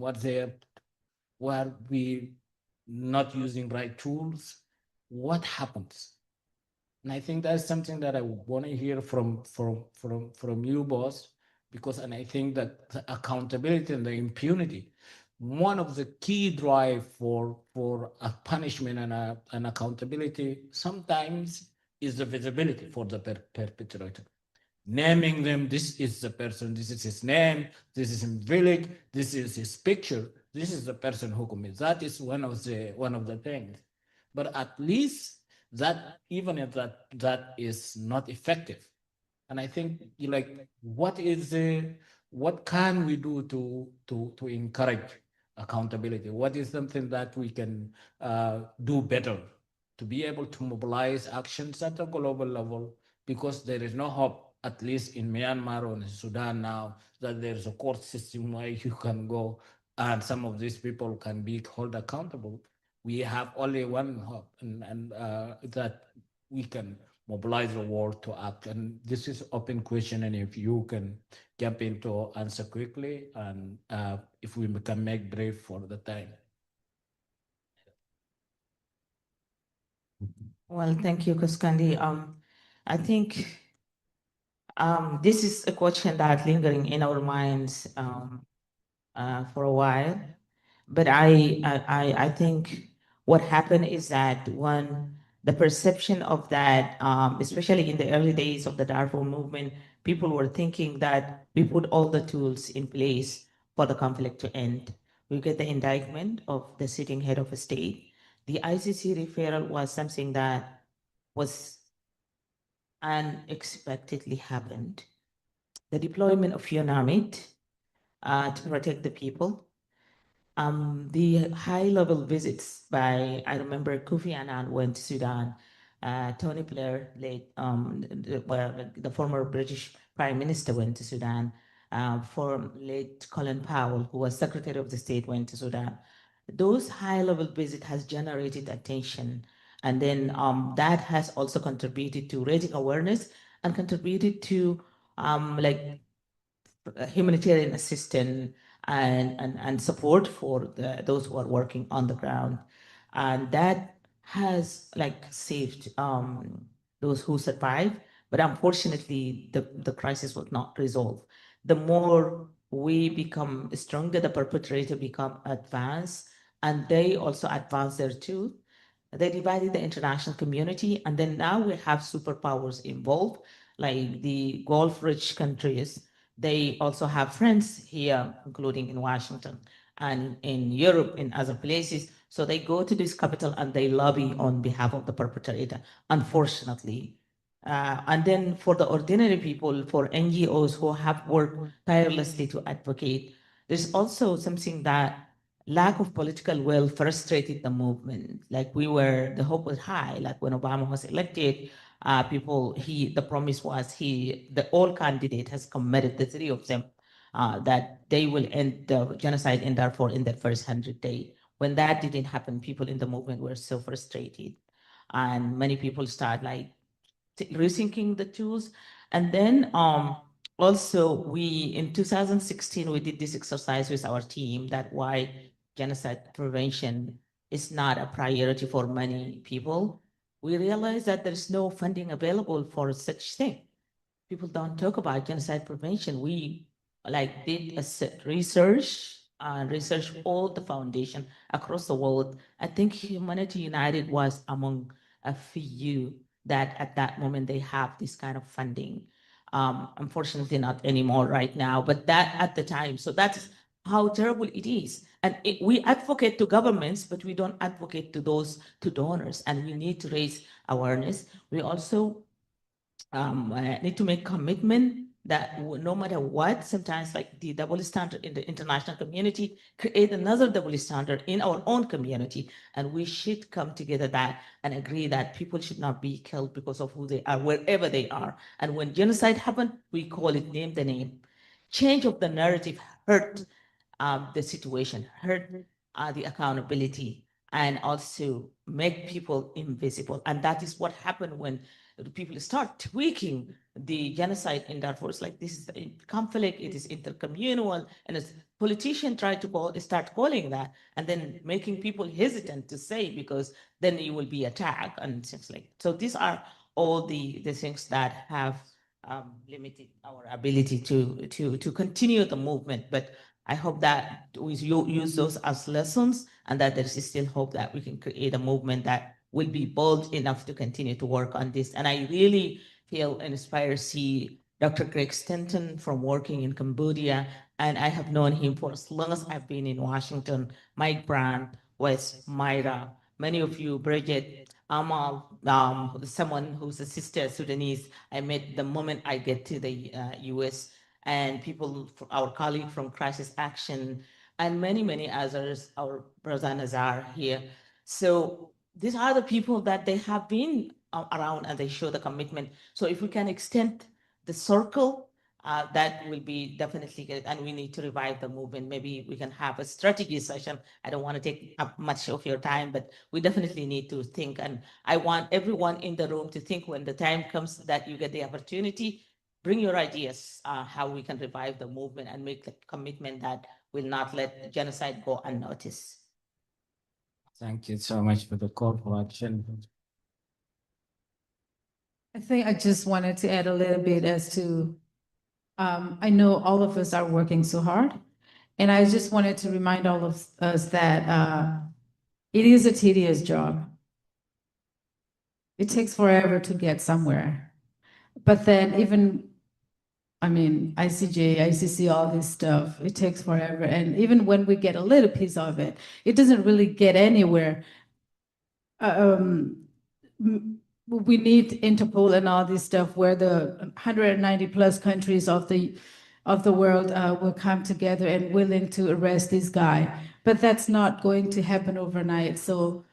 Were we not using right tools? What happens? And I think that's something that I want to hear from you, boss, and I think that the accountability and the impunity, one of the key drive for a punishment and accountability sometimes is the visibility for the perpetrator. Naming them, this is the person, this is his name, this is his village, this is his picture, this is the person who commits. That is one of the things. But at least that, even if that is not effective, and I think what can we do to encourage accountability? What is something that we can do better to be able to mobilize actions at a global level? Because there is no hope, at least in Myanmar or in Sudan now, that there's a court system where you can go and some of these people can be held accountable. We have only one hope, and that we can mobilize the world to act. And this is open question, and if you can jump in to answer quickly, and if we can make brief for the time. Well, thank you, Kuskandi. I think this is a question that lingering in our minds for a while. But I think what happened is that the perception of that, especially in the early days of the Darfur movement, people were thinking that we put all the tools in place for the conflict to end. We get the indictment of the sitting head of a state. The ICC referral was something that was unexpectedly happened. The deployment of UNAMID to protect the people. The high-level visits by, I remember Kofi Annan went to Sudan. Tony Blair, the former British Prime Minister, went to Sudan. Late Colin Powell, who was Secretary of the State, went to Sudan. Those high-level visits has generated attention. And then that has also contributed to raising awareness and contributed to humanitarian assistance and support for those who are working on the ground. And that has saved those who survived. But unfortunately, the crisis was not resolved. The more we become stronger, the perpetrator become advanced, and they also advance their too. They divided the international community, and then now we have superpowers involved, like the Gulf-rich countries. They also have friends here, including in Washington. and in Europe, in other places. So they go to this capital and they lobby on behalf of the perpetrator, unfortunately. And then for the ordinary people, for NGOs who have worked tirelessly to advocate, there's also something that lack of political will frustrated the movement. Like the hope was high. Like when Obama was elected, the promise was all candidate has committed, the three of them, that they will end the genocide in Darfur in their first 100 days. When that didn't happen, people in the movement were so frustrated. And many people start like rethinking the tools. And then also in 2016, we did this exercise with our team that why genocide prevention is not a priority for many people. We realized that there's no funding available for such thing. People don't talk about genocide prevention. We did research and research all the foundation across the world. I think Humanity United was among a few that at that moment they have this kind of funding. Unfortunately, not anymore right now, but that at the time. So that's how terrible it is. And we advocate to governments, but we don't advocate to donors, and we need to raise awareness. We also need to make commitment that no matter what, sometimes like the double standard in the international community, create another double standard in our own community. And we should come together and agree that people should not be killed because of who they are, wherever they are. And when genocide happened, we call it name the name. Change of the narrative hurt the situation, hurt the accountability, and also make people invisible. And that is what happened when people start tweaking the genocide in Darfur. It's like this is a conflict, it is intercommunal, and as politicians try to start calling that, and then making people hesitant to say, because then you will be attacked and things like. So these are all the things that have limited our ability to continue the movement. But I hope that we use those as lessons, and that there is still hope that we can create a movement that will be bold enough to continue to work on this. And I really feel inspired to see Dr. Greg Stanton from working in Cambodia, and I have known him for as long as I've been in Washington, Mike Brown, Wes, Myra, many of you, Bridget, Amal, someone who's a sister Sudanese, I met the moment I get to the US, and people, our colleague from Crisis Action, and many, many others, our brother Nazar here. So these are the people that they have been around, and they show the commitment. So if we can extend the circle, that will be definitely good. And we need to revive the movement. Maybe we can have a strategy session. I don't want to take up much of your time, but we definitely need to think. And I want everyone in the room to think when the time comes that you get the opportunity, bring your ideas, how we can revive the movement and make the commitment that will not let genocide go unnoticed. Thank you so much for the call for action. I think I just wanted to add a little bit as to, I know all of us are working so hard, and I just wanted to remind all of us that it is a tedious job. It takes forever to get somewhere. But then even, I mean, ICJ, ICC, all this stuff, it takes forever. And even when we get a little piece of it, it doesn't really get anywhere. We need Interpol and all this stuff where the 190 plus countries of the world will come together and willing to arrest this guy. But that's not going to happen overnight. So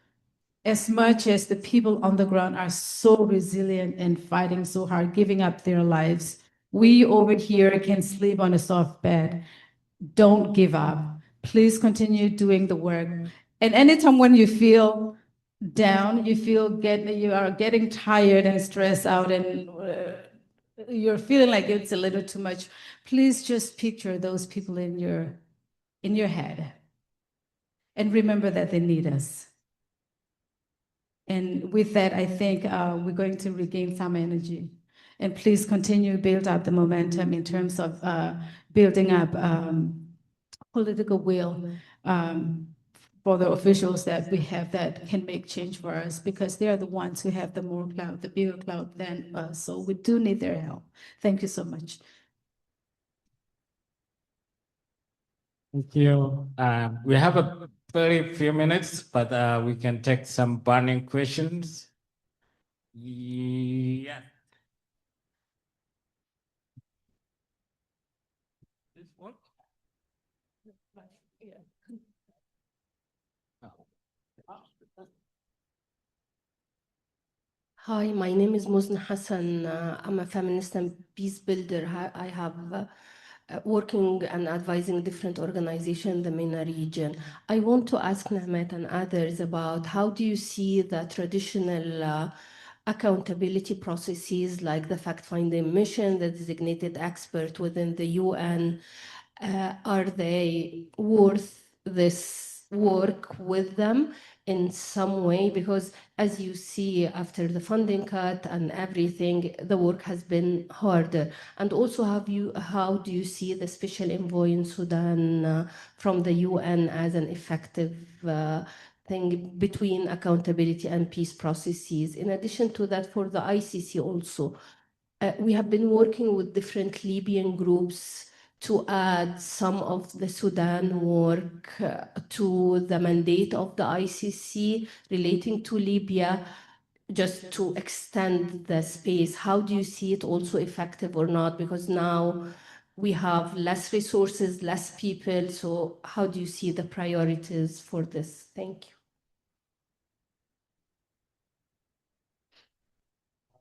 as much as the people on the ground are so resilient and fighting so hard, giving up their lives, we over here can sleep on a soft bed. Don't give up. Please continue doing the work. And anytime when you feel down, you are getting tired and stressed out, and you're feeling like it's a little too much, please just picture those people in your head and remember that they need us. And with that, I think we're going to regain some energy. And please continue build up the momentum in terms of building up political will for the officials that we have that can make change for us, because they are the ones who have the more clout, the bigger clout than us. So we do need their help. Thank you so much. Thank you. We have a very few minutes, but we can take some burning questions. Yeah. This one? Hi, my name is Muzna Hassan. I'm a feminist and peace builder. I have working and advising different organizations in the MENA region. I want to ask Niemat and others about how do you see the traditional accountability processes like the fact-finding mission, the designated expert within the UN, are they worth this work with them in some way? Because as you see, after the funding cut and everything, the work has been harder. And also, how do you see the special envoy in Sudan from the UN as an effective thing between accountability and peace processes? In addition to that, for the ICC also, we have been working with different Libyan groups to add some of the Sudan work to the mandate of the ICC relating to Libya, just to extend the space. How do you see it also effective or not? Because now we have less resources, less people. So how do you see the priorities for this? Thank you.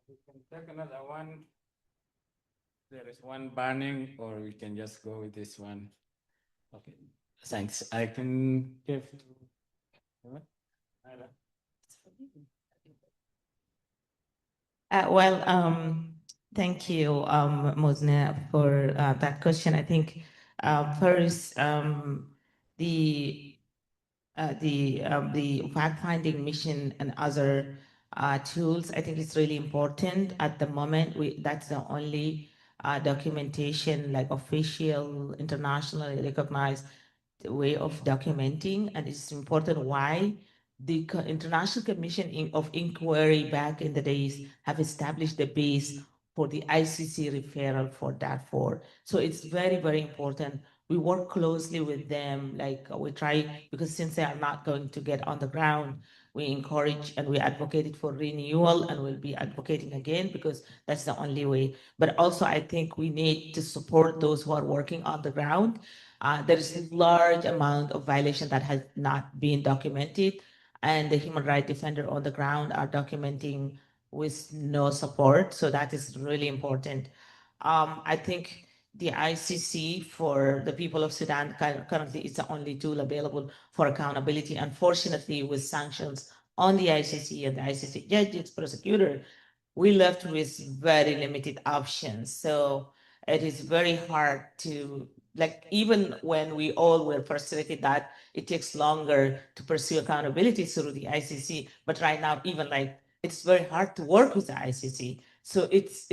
We can take another one. There is one burning, or we can just go with this one. Okay, thanks. I can give. What? Thank you, Mosne, for that question. I think first, the fact-finding mission and other tools, I think it's really important at the moment. That's the only documentation, like official, internationally recognized way of documenting, and it's important why the International Commission of Inquiry back in the days have established the base for the ICC referral for Darfur. So it's very, very important. We work closely with them, like we try, because since they are not going to get on the ground, we encourage and we advocated for renewal, and we'll be advocating again because that's the only way. But also, I think we need to support those who are working on the ground. There is a large amount of violation that has not been documented, and the human rights defender on the ground are documenting with no support. So that is really important. I think the ICC for the people of Sudan currently is the only tool available for accountability. Unfortunately, with sanctions on the ICC and the ICC judges, prosecutor, we left with very limited options. So it is very hard to, like, even when we all were frustrated that it takes longer to pursue accountability through the ICC, but right now, even like, it's very hard to work with the ICC. So it's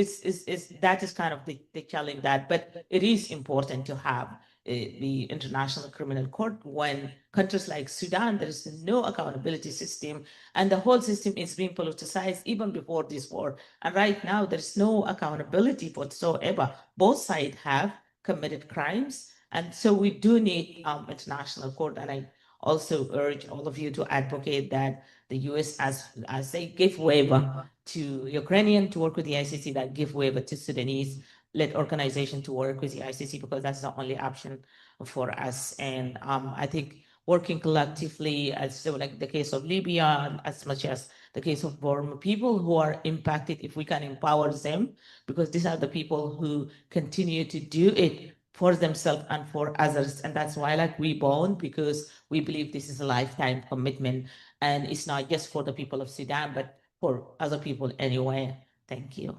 that is kind of the challenge but it is important to have the International Criminal Court when countries like Sudan, there is no accountability system, and the whole system is being politicized even before this war. And right now, there's no accountability whatsoever. Both sides have committed crimes, and so we do need international court. And I also urge all of you to advocate that the U.S. as they give waiver to Ukrainian to work with the ICC, that give waiver to Sudanese led organization to work with the ICC, because that's the only option for us. And I think working collectively, as so like the case of Libya, as much as the case of Burma, people who are impacted, if we can empower them, because these are the people who continue to do it for themselves and for others. And that's why like we bond, because we believe this is a lifetime commitment, and it's not just for the people of Sudan, but for other people anywhere. Thank you.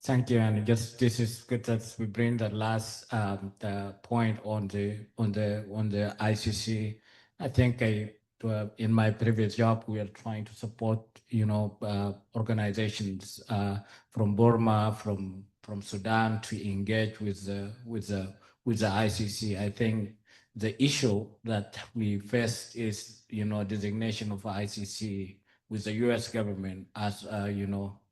Thank you, and just this is good that we bring the last the point on the ICC. I think in my previous job we are trying to support organizations from Burma, from Sudan to engage with the ICC. I think the issue that we face is designation of ICC with the U.S. government as the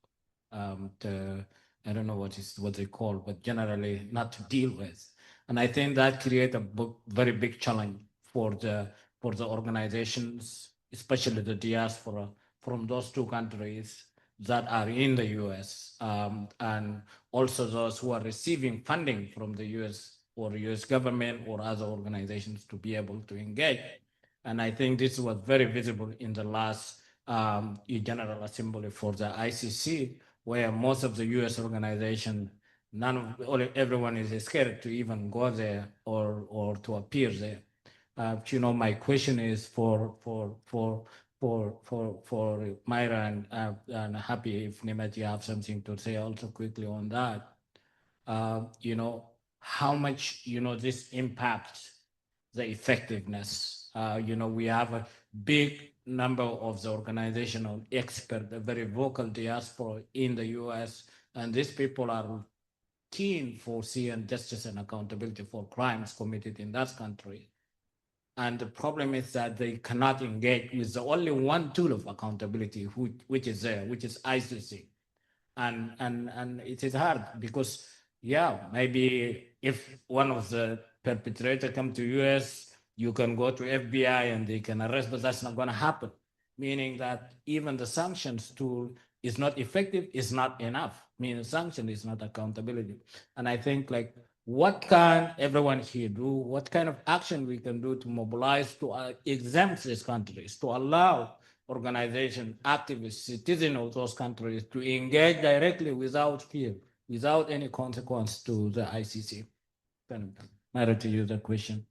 I don't know what they call, but generally not to deal with. And I think that creates a very big challenge for the organizations, especially the diaspora from those two countries that are in the US, and also those who are receiving funding from the US or US government or other organizations to be able to engage. And I think this was very visible in the last General Assembly for the ICC, where most of the US organizations, everyone is scared to even go there or to appear there. My question is for Myra, and happy if Niemat, you have something to say also quickly on that. How much this impacts the effectiveness. We have a big number of the organizational experts, a very vocal diaspora in the US, and these people are keen for seeing justice and accountability for crimes committed in that country. And the problem is that they cannot engage with the only one tool of accountability which is there, which is ICC. And it is hard because, maybe if one of the perpetrators come to US, you can go to FBI and they can arrest, but that's not going to happen. Meaning that even the sanctions tool is not effective, is not enough. Meaning sanction is not accountability. And I think what can everyone here do? What kind of action we can do to mobilize to exempt these countries, to allow organizations, activists, citizens of those countries to engage directly without fear, without any consequence to the ICC? Matter to you the question.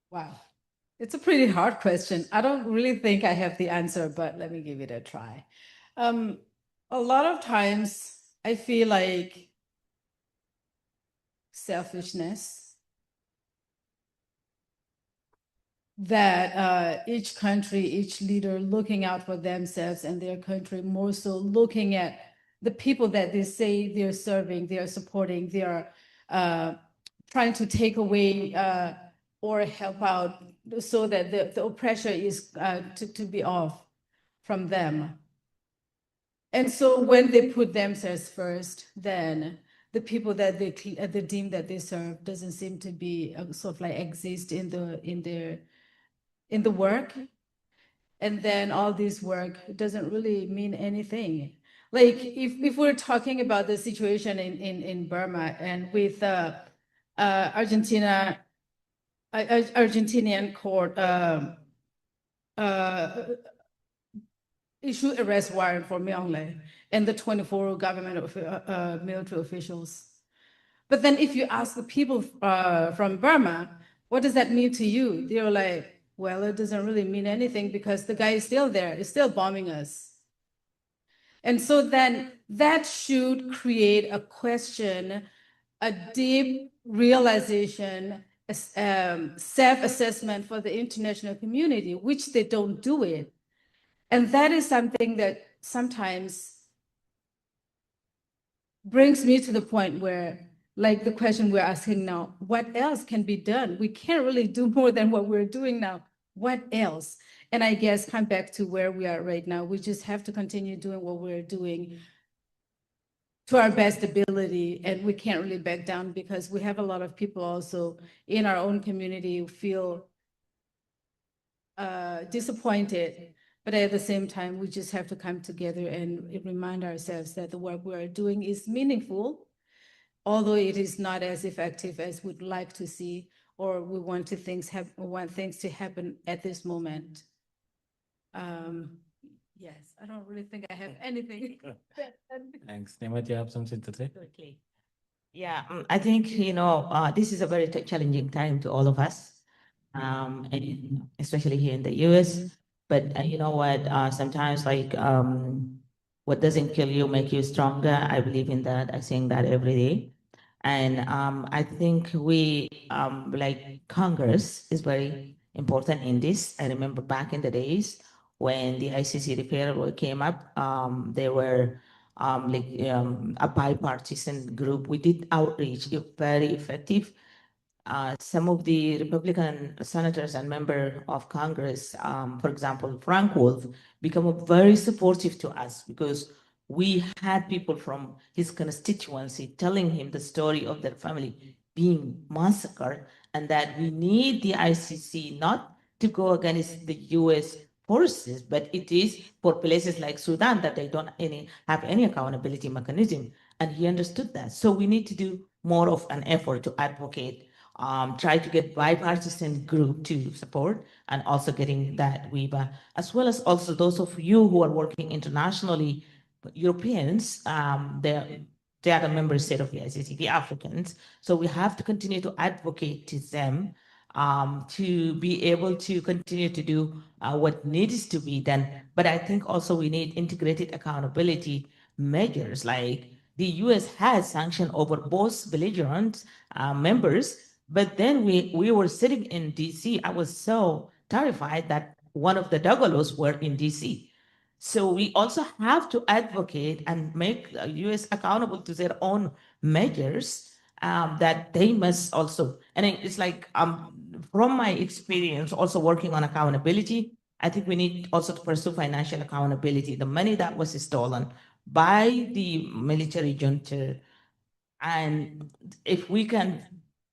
Wow. It's a pretty hard question. I don't really think I have the answer, but let me give it a try. A lot of times I feel like selfishness, that each country, each leader looking out for themselves and their country, more so looking at the people that they say they're serving, they're supporting, they're trying to take away or help out so that the oppressor is to be off from them. And so when they put themselves first, then the people that they deem that they serve doesn't seem to be sort of like exist in the work. And then all this work doesn't really mean anything. Like if we're talking about the situation in Burma and with Argentinian court issued arrest warrant for Myongle and the 24 government military officials. But then if you ask the people from Burma, what does that mean to you? They're like, well, it doesn't really mean anything because the guy is still there, is still bombing us. And so then that should create a question, a deep realization, self-assessment for the international community, which they don't do it. And that is something that sometimes brings me to the point where, like the question we're asking now, what else can be done? We can't really do more than what we're doing now. What else? And I guess come back to where we are right now. We just have to continue doing what we're doing to our best ability, and we can't really back down because we have a lot of people also in our own community who feel disappointed. But at the same time, we just have to come together and remind ourselves that the work we are doing is meaningful, although it is not as effective as we'd like to see, or we want things to happen at this moment. Yes, I don't really think I have anything. Thanks. Niemat, you have something to say? Absolutely. Yeah, I think, this is a very challenging time to all of us, and especially here in the US. But you know what, sometimes what doesn't kill you make you stronger. I believe in that. I sing that every day. And I think Congress is very important in this. I remember back in the days when the ICC referral came up, there were a bipartisan group. We did outreach, very effective. Some of the Republican senators and member of Congress, for example, Frank Wolf, become very supportive to us because we had people from his constituency telling him the story of their family being massacred, and that we need the ICC not to go against the US forces, but it is for places like Sudan that they don't have any accountability mechanism. And he understood that. So we need to do more of an effort to advocate, try to get bipartisan group to support, and also getting that WIBA, as well as also those of you who are working internationally, Europeans, they are the member state of the ICC, the Africans. So we have to continue to advocate to them, to be able to continue to do what needs to be done. But I think also we need integrated accountability measures. Like the US has sanctioned over both belligerent members, but then we were sitting in DC. I was so terrified that one of the Dagalos were in DC. So we also have to advocate and make the US accountable to their own measures, that they must also, and it's like, from my experience also working on accountability, I think we need also to pursue financial accountability. The money that was stolen by the military junta, and if we can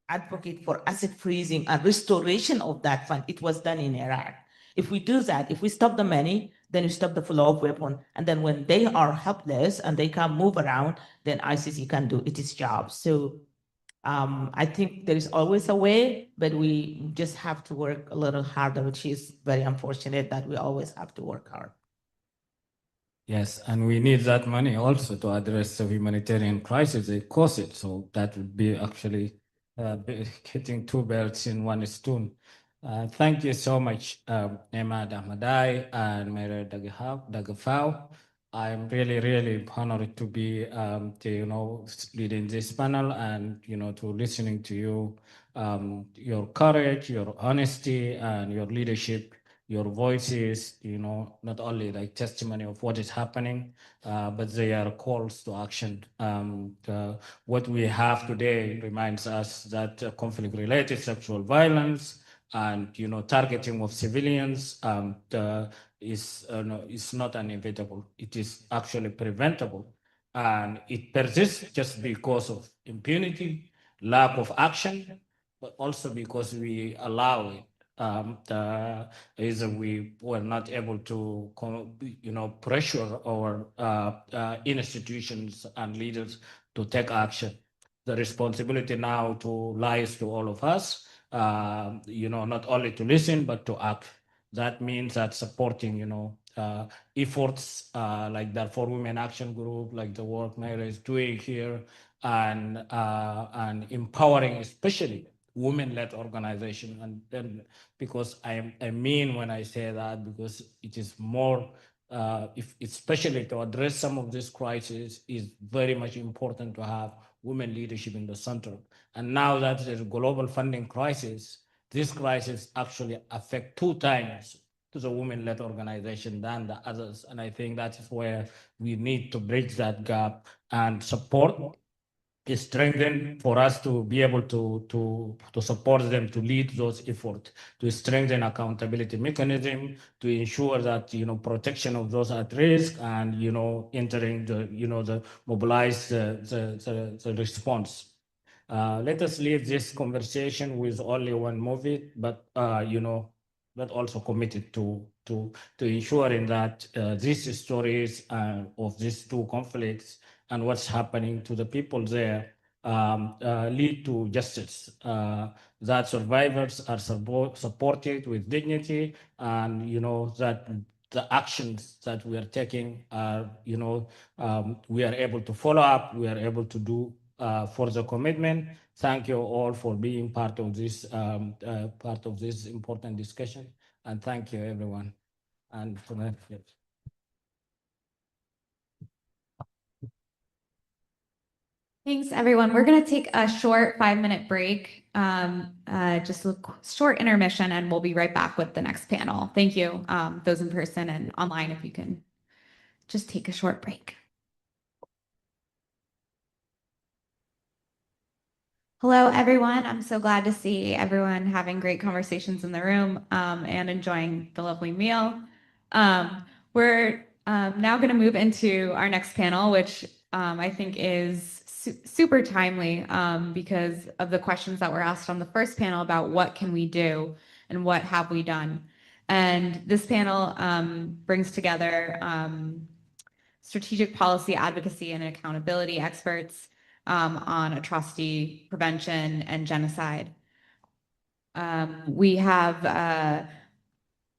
advocate for asset freezing and restoration of that fund, it was done in Iraq. If we do that, if we stop the money, then we stop the flow of weapons. And then when they are helpless and they can't move around, then ICC can do its job. So I think there is always a way, but we just have to work a little harder, which is very unfortunate that we always have to work hard. Yes, and we need that money also to address the humanitarian crisis they cause it. So that would be actually getting two birds in one stone. Thank you so much, Niemat Ahmadi and Mary Dagafau. I'm really, really honored to be, leading this panel and, to listening to you, your courage, your honesty, and your leadership, your voices, not only like testimony of what is happening, but they are calls to action. What we have today reminds us that conflict-related sexual violence and targeting of civilians is not inevitable. It is actually preventable, and it persists just because of impunity, lack of action, but also because we allow it. Is we were not able to, pressure our institutions and leaders to take action. The responsibility now lies to all of us, not only to listen, but to act. That means that supporting, efforts like Darfur Women Action Group, like the work Naira is doing here, and empowering especially women-led organization. And then, because I mean when I say that, because it is more, especially to address some of this crisis, is very much important to have women leadership in the center. And now that there's a global funding crisis, this crisis actually affect 2 times to the women-led organization than the others. And I think that is where we need to bridge that gap and support is strengthened for us to be able to support them, to lead those efforts, to strengthen accountability mechanism, to ensure that protection of those at risk, and entering the mobilize the response. Let us leave this conversation with only one movie, but but also committed to ensuring that these stories of these 2 conflicts and what's happening to the people there lead to justice, that survivors are supported with dignity, and that the actions that we are taking are, we are able to follow up, we are able to do for the commitment. Thank you all for being part of this important discussion, and thank you everyone. And for that, yes. Thanks, everyone. We're going to take a short 5-minute break, just a short intermission, and we'll be right back with the next panel. Thank you, those in person and online, if you can just take a short break. Hello, everyone. I'm so glad to see everyone having great conversations in the room and enjoying the lovely meal. We're Now going to move into our next panel, which I think is super timely because of the questions that were asked on the first panel about what can we do and what have we done. And this panel brings together strategic policy advocacy and accountability experts on atrocity prevention and genocide. We have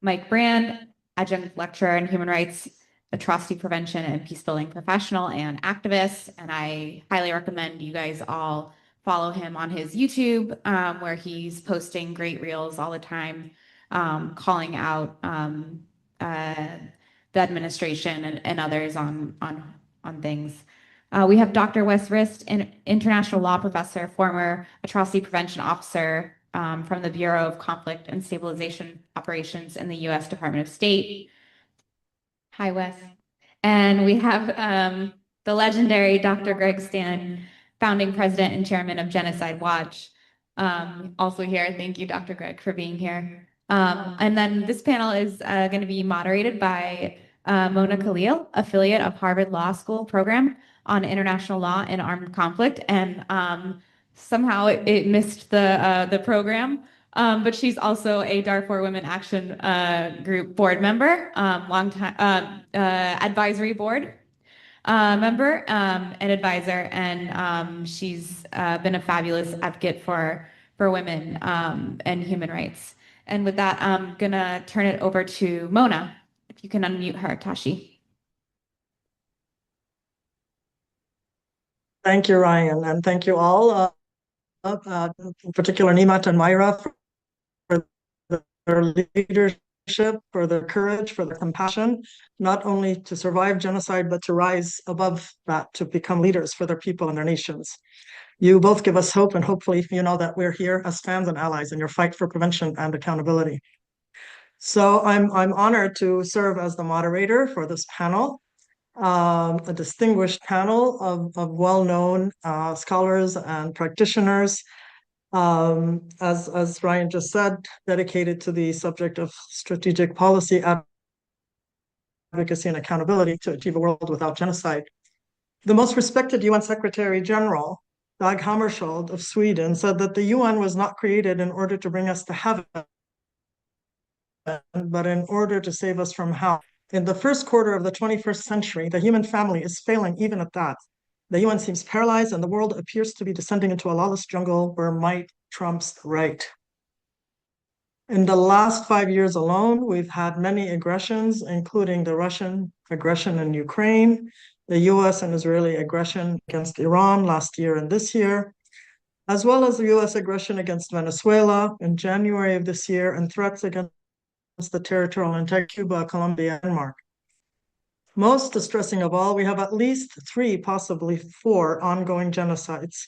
Mike Brand, adjunct lecturer in human rights, atrocity prevention, and peacebuilding professional and activist. And I highly recommend you guys all follow him on his YouTube, where he's posting great reels all the time, calling out the administration and others on things. We have Dr. Wes Rist, an international law professor, former atrocity prevention officer from the Bureau of Conflict and Stabilization Operations in the U.S. Department of State. Hi, Wes. And we have the legendary Dr. Greg Stan, founding president and chairman of Genocide Watch, also here. Thank you, Dr. Greg, for being here. And then this panel is going to be moderated by Mona Khalil, affiliate of Harvard Law School program on international law and armed conflict. And somehow it missed the program. But she's also a Darfur Women Action Group board member, advisory board member and advisor, and she's been a fabulous advocate for women and human rights. And with that, I'm gonna turn it over to Mona. If you can unmute her, Tashi. Thank you, Ryan, and thank you all, in particular Niemat and Myra, for their leadership, for their courage, for their compassion, not only to survive genocide, but to rise above that, to become leaders for their people and their nations. You both give us hope, and hopefully you know that we're here as fans and allies in your fight for prevention and accountability. So I'm honored to serve as the moderator for this panel. A distinguished panel of well-known scholars and practitioners, as Ryan just said, dedicated to the subject of strategic policy advocacy and accountability to achieve a world without genocide. The most respected UN Secretary General, Dag Hammarskjöld of Sweden, said that the UN was not created in order to bring us to heaven, but in order to save us from hell. In the first quarter of the 21st century, the human family is failing even at that. The UN seems paralyzed and the world appears to be descending into a lawless jungle where might trumps right. In the last 5 years alone, we've had many aggressions, including the Russian aggression in Ukraine, the US and Israeli aggression against Iran last year and this year, as well as the US aggression against Venezuela in January of this year, and threats against the territorial integrity of Cuba, Colombia, and Denmark. Most distressing of all, we have at least 3, possibly 4 ongoing genocides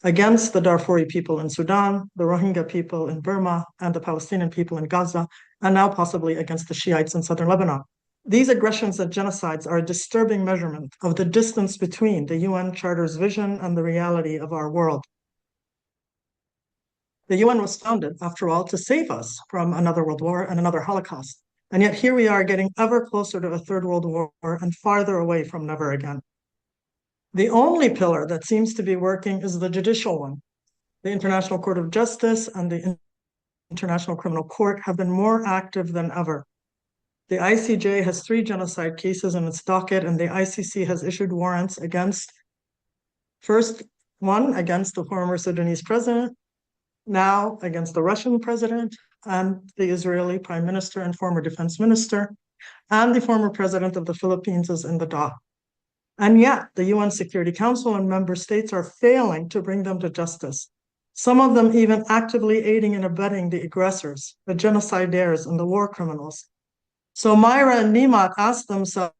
against the Darfuri people in Sudan, the Rohingya people in Burma, and the Palestinian people in Gaza, and now possibly against the Shiites in southern Lebanon. These aggressions and genocides are a disturbing measurement of the distance between the UN Charter's vision and the reality of our world. The UN was founded, after all, to save us from another world war and another Holocaust. And yet here we are getting ever closer to a third world war and farther away from never again. The only pillar that seems to be working is the judicial one. The International Court of Justice and the International Criminal Court have been more active than ever. The ICJ has 3 genocide cases in its docket, and the ICC has issued warrants against, first one against the former Sudanese president, now against the Russian president and the Israeli prime minister and former defense minister, and the former president of the Philippines is in the dock. And yet the UN Security Council and member states are failing to bring them to justice. Some of them even actively aiding and abetting the aggressors, the genocidaires, and the war criminals. So Myra and Niemat asked themselves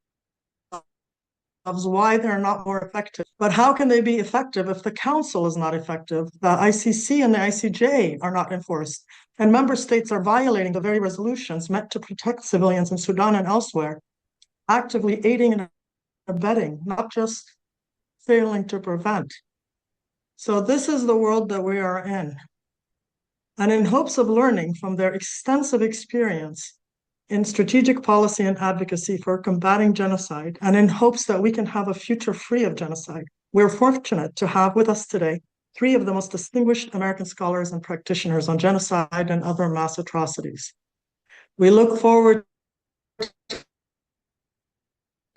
why they're not more effective. But how can they be effective if the Council is not effective, the ICC and the ICJ are not enforced, and member states are violating the very resolutions meant to protect civilians in Sudan and elsewhere, actively aiding and abetting, not just failing to prevent. So this is the world that we are in. And in hopes of learning from their extensive experience in strategic policy and advocacy for combating genocide, and in hopes that we can have a future free of genocide. We're fortunate to have with us today three of the most distinguished American scholars and practitioners on genocide and other mass atrocities. We look forward to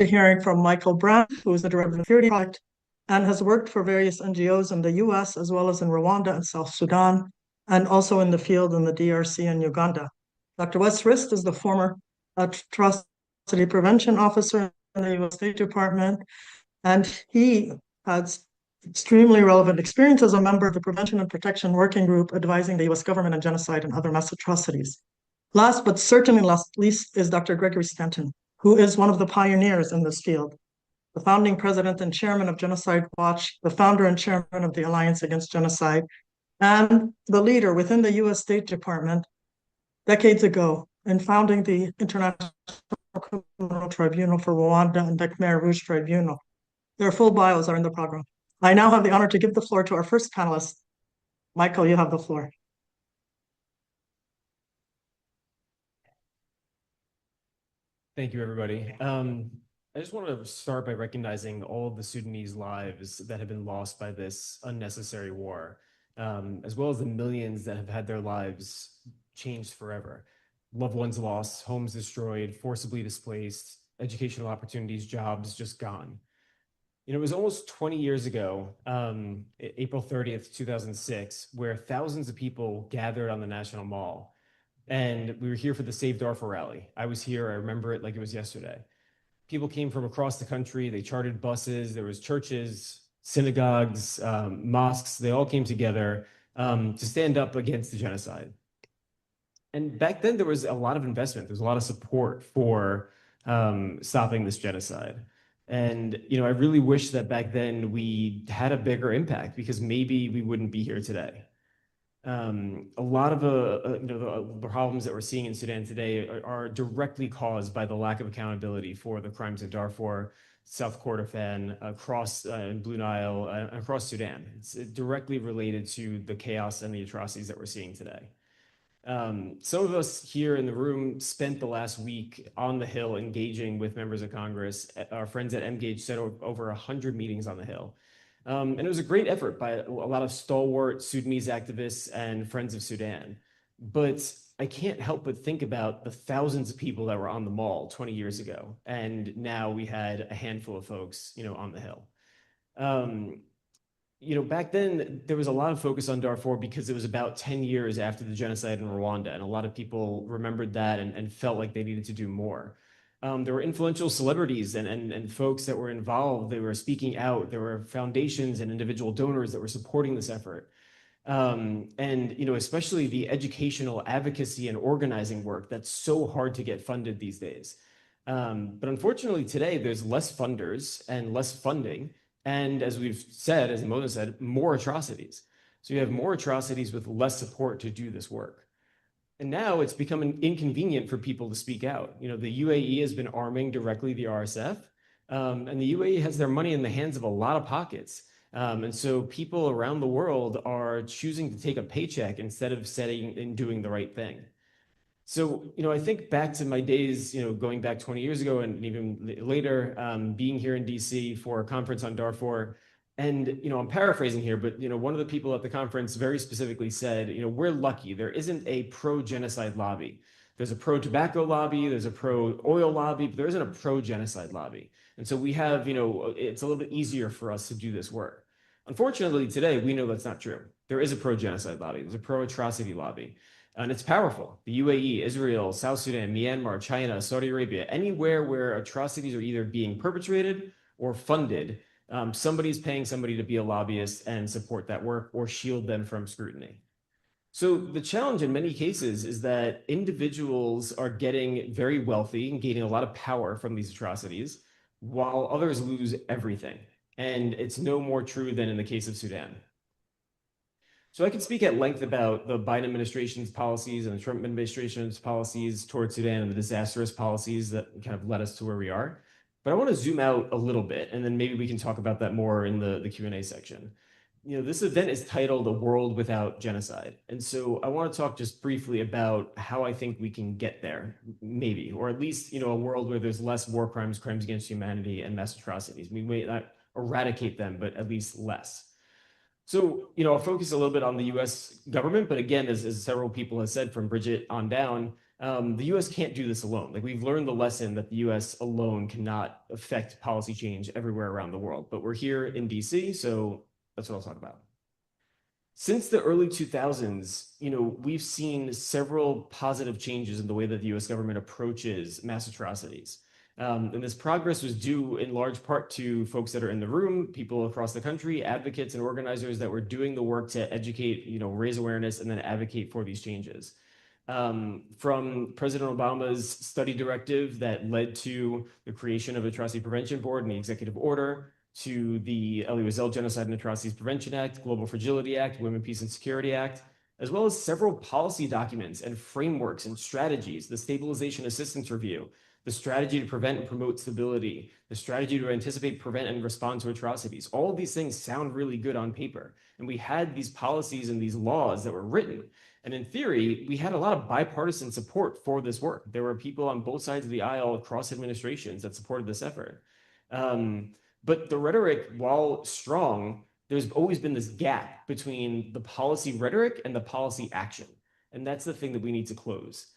hearing from Michael Brenner, who is the director of the Security Project and has worked for various NGOs in the US as well as in Rwanda and South Sudan, and also in the field in the DRC and Uganda. Dr. Wes Rist is the former atrocity prevention officer in the US State Department, and he has extremely relevant experience as a member of the Prevention and Protection Working Group advising the US government on genocide and other mass atrocities. Last but certainly not least is Dr. Gregory Stanton, who is one of the pioneers in this field, the founding president and chairman of Genocide Watch, the founder and chairman of the Alliance Against Genocide, and the leader within the US State Department decades ago in founding the International Criminal Tribunal for Rwanda and the Khmer Rouge Tribunal. Their full bios are in the program. I now have the honor to give the floor to our first panelist. Michael, you have the floor. Thank you, everybody. I just want to start by recognizing all of the Sudanese lives that have been lost by this unnecessary war, as well as the millions that have had their lives changed forever. Loved ones lost, homes destroyed, forcibly displaced, educational opportunities, jobs just gone. You know, it was almost 20 years ago, April 30th, 2006, where thousands of people gathered on the National Mall. And we were here for the Save Darfur rally. I was here, I remember it like it was yesterday. People came from across the country, they chartered buses, there was churches, synagogues, mosques, they all came together to stand up against the genocide. And back then there was a lot of investment, there was a lot of support for stopping this genocide. And, you know, I really wish that back then we had a bigger impact, because maybe we wouldn't be here today. A lot of the problems that we're seeing in Sudan today are directly caused by the lack of accountability for the crimes of Darfur, South Kordofan, across Blue Nile, across Sudan. It's directly related to the chaos and the atrocities that we're seeing today. Some of us here in the room spent the last week on the Hill engaging with members of Congress. Our friends at MGage said over 100 meetings on the Hill. And it was a great effort by a lot of stalwart Sudanese activists and friends of Sudan. But I can't help but think about the thousands of people that were on the Mall 20 years ago. And now we had a handful of folks, you know, on the Hill. You know, back then there was a lot of focus on Darfur because it was about 10 years after the genocide in Rwanda. And a lot of people remembered that and felt like they needed to do more. There were influential celebrities and folks that were involved. They were speaking out. There were foundations and individual donors that were supporting this effort. And, you know, especially the educational advocacy and organizing work that's so hard to get funded these days. But unfortunately today there's less funders and less funding. And as we've said, as Moses said, more atrocities. So you have more atrocities with less support to do this work. And now it's becoming inconvenient for people to speak out. You know, the UAE has been arming directly the RSF, and the UAE has their money in the hands of a lot of pockets. And so people around the world are choosing to take a paycheck instead of setting and doing the right thing. So, you know, I think back to my days, you know, going back 20 years ago and even later, being here in DC for a conference on Darfur. And, you know, I'm paraphrasing here, but, you know, one of the people at the conference very specifically said, you know, we're lucky. There isn't a pro-genocide lobby. There's a pro-tobacco lobby, there's a pro-oil lobby, but there isn't a pro-genocide lobby. And so we have, you know, it's a little bit easier for us to do this work. Unfortunately, today, we know that's not true. There is a pro-genocide lobby. There's a pro-atrocity lobby. And it's powerful. The UAE, Israel, South Sudan, Myanmar, China, Saudi Arabia, anywhere where atrocities are either being perpetrated or funded, somebody's paying somebody to be a lobbyist and support that work or shield them from scrutiny. So the challenge in many cases is that individuals are getting very wealthy and gaining a lot of power from these atrocities, while others lose everything. And it's no more true than in the case of Sudan. So I can speak at length about the Biden administration's policies and the Trump administration's policies towards Sudan and the disastrous policies that kind of led us to where we are. But I want to zoom out a little bit, and then maybe we can talk about that more in the Q&A section. this event is titled A World Without Genocide. And so I want to talk just briefly about how I think we can get there, maybe, or at least, a world where there's less war crimes, crimes against humanity, and mass atrocities. We may not eradicate them, but at least less. So, I'll focus a little bit on the US government, but again, as several people have said from Bridget on down, the US can't do this alone. Like, we've learned the lesson that the US alone cannot affect policy change everywhere around the world, but we're here in DC, so that's what I'll talk about. Since the early 2000s, we've seen several positive changes in the way that the US government approaches mass atrocities. And this progress was due in large part to folks that are in the room, people across the country, advocates and organizers that were doing the work to educate, raise awareness, and then advocate for these changes. From President Obama's study directive that led to the creation of Atrocity Prevention Board and the executive order, to the Elie Wiesel Genocide and Atrocities Prevention Act, Global Fragility Act, Women, Peace, and Security Act, as well as several policy documents and frameworks and strategies, the Stabilization Assistance Review, the strategy to prevent and promote stability, the strategy to anticipate, prevent, and respond to atrocities. All of these things sound really good on paper. And we had these policies and these laws that were written. And in theory, we had a lot of bipartisan support for this work. There were people on both sides of the aisle across administrations that supported this effort. But the rhetoric, while strong, there's always been this gap between the policy rhetoric and the policy action. And that's the thing that we need to close.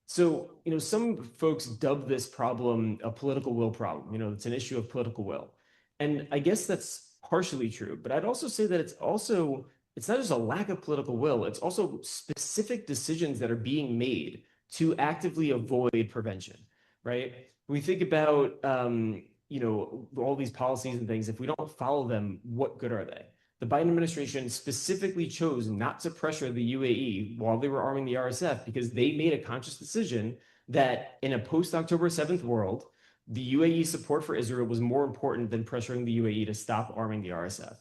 So, some folks dub this problem a political will problem. It's an issue of political will. And I guess that's partially true. But I'd also say that it's not just a lack of political will, it's also specific decisions that are being made to actively avoid prevention, right? When we think about, all these policies and things, if we don't follow them, what good are they? The Biden administration specifically chose not to pressure the UAE while they were arming the RSF because they made a conscious decision that in a post-October 7th world, the UAE support for Israel was more important than pressuring the UAE to stop arming the RSF.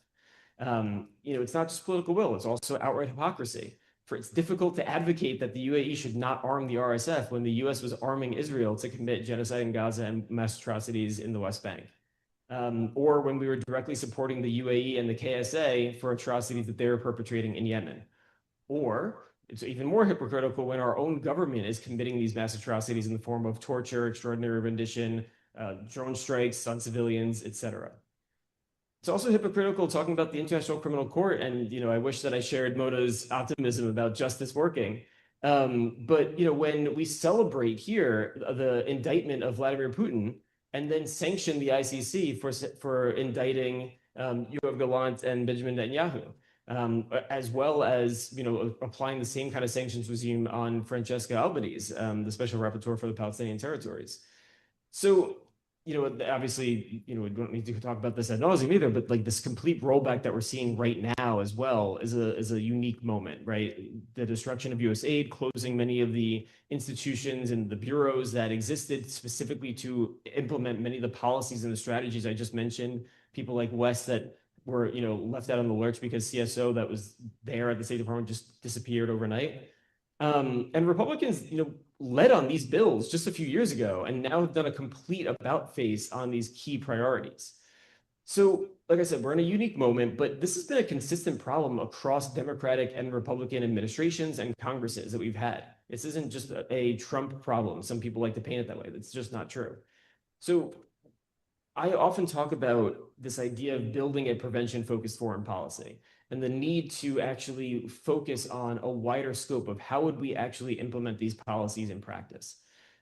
It's not just political will, it's also outright hypocrisy. It's difficult to advocate that the UAE should not arm the RSF when the US was arming Israel to commit genocide in Gaza and mass atrocities in the West Bank. Or when we were directly supporting the UAE and the KSA for atrocities that they were perpetrating in Yemen. Or it's even more hypocritical when our own government is committing these mass atrocities in the form of torture, extraordinary rendition, drone strikes on civilians, etc. It's also hypocritical talking about the International Criminal Court, and I wish that I shared Moda's optimism about justice working. But when we celebrate here the indictment of Vladimir Putin and then sanction the ICC for indicting Yoav Gallant and Benjamin Netanyahu, as well as applying the same kind of sanctions regime on Francesca Albanese, the special rapporteur for the Palestinian territories. So obviously, we don't need to talk about this ad nauseum either, but like this complete rollback that we're seeing right now as well is a unique moment, right? The destruction of US aid, closing many of the institutions and the bureaus that existed specifically to implement many of the policies and the strategies I just mentioned, people like West that were, left out on the lurch because CSO that was there at the State Department just disappeared overnight. And Republicans, led on these bills just a few years ago and now have done a complete about face on these key priorities. So, like I said, we're in a unique moment, but this has been a consistent problem across Democratic and Republican administrations and Congresses that we've had. This isn't just a Trump problem. Some people like to paint it that way. That's just not true. So I often talk about this idea of building a prevention-focused foreign policy and the need to actually focus on a wider scope of how would we actually implement these policies in practice.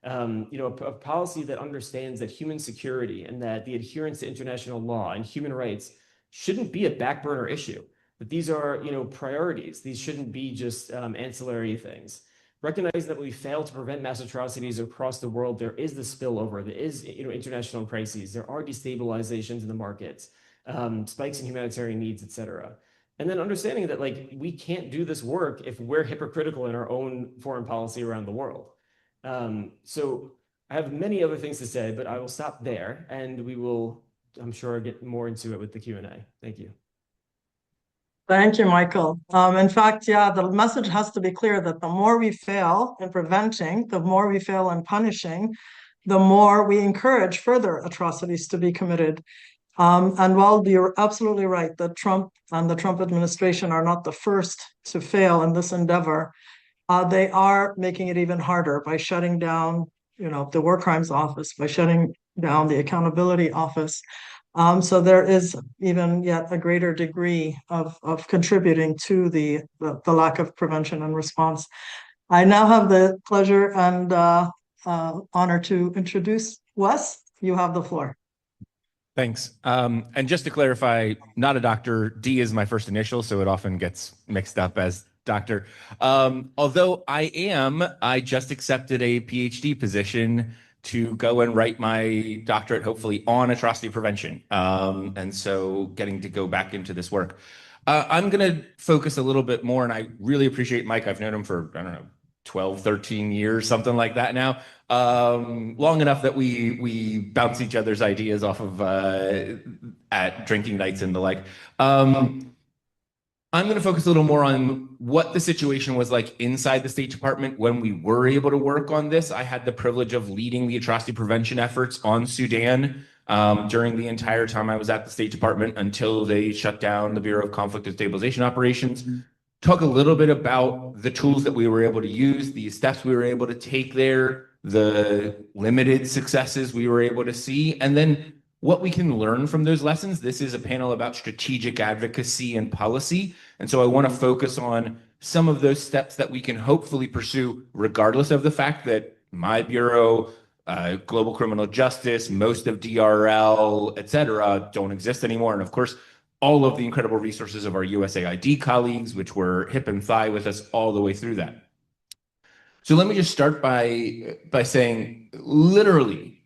A policy that understands that human security and that the adherence to international law and human rights shouldn't be a back burner issue, that these are, priorities. These shouldn't be just ancillary things. Recognize that we fail to prevent mass atrocities across the world. There is the spillover. There is, international crises. There are destabilizations in the markets, spikes in humanitarian needs, et cetera. And then understanding that we can't do this work if we're hypocritical in our own foreign policy around the world. So I have many other things to say, but I will stop there and we will, I'm sure, get more into it with the Q&A. Thank you. Thank you, Michael. In fact, the message has to be clear that the more we fail in preventing, the more we fail in punishing, the more we encourage further atrocities to be committed. And while you're absolutely right, that Trump and the Trump administration are not the first to fail in this endeavor, they are making it even harder by shutting down, the War Crimes Office, by shutting down the Accountability Office. So there is even yet a greater degree of contributing to the lack of prevention and response. I now have the pleasure and honor to introduce Wes. You have the floor. Thanks. And just to clarify, not a doctor. D is my first initial, so it often gets mixed up as doctor. Although I just accepted a PhD position to go and write my doctorate, hopefully on atrocity prevention. And so getting to go back into this work. I'm going to focus a little bit more, and I really appreciate Mike. I've known him for, I don't know, 12, 13 years, something like that now. Long enough that we bounce each other's ideas off of at drinking nights and the like. I'm going to focus a little more on what the situation was like inside the State Department when we were able to work on this. I had the privilege of leading the atrocity prevention efforts on Sudan during the entire time I was at the State Department until they shut down the Bureau of Conflict and Stabilization Operations. Talk a little bit about the tools that we were able to use, the steps we were able to take there, the limited successes we were able to see, and then what we can learn from those lessons. This is a panel about strategic advocacy and policy. And so I want to focus on some of those steps that we can hopefully pursue, regardless of the fact that my bureau, global criminal justice, most of DRL, et cetera, don't exist anymore. And of course, all of the incredible resources of our USAID colleagues, which were hip and thigh with us all the way through that. So let me just start by saying literally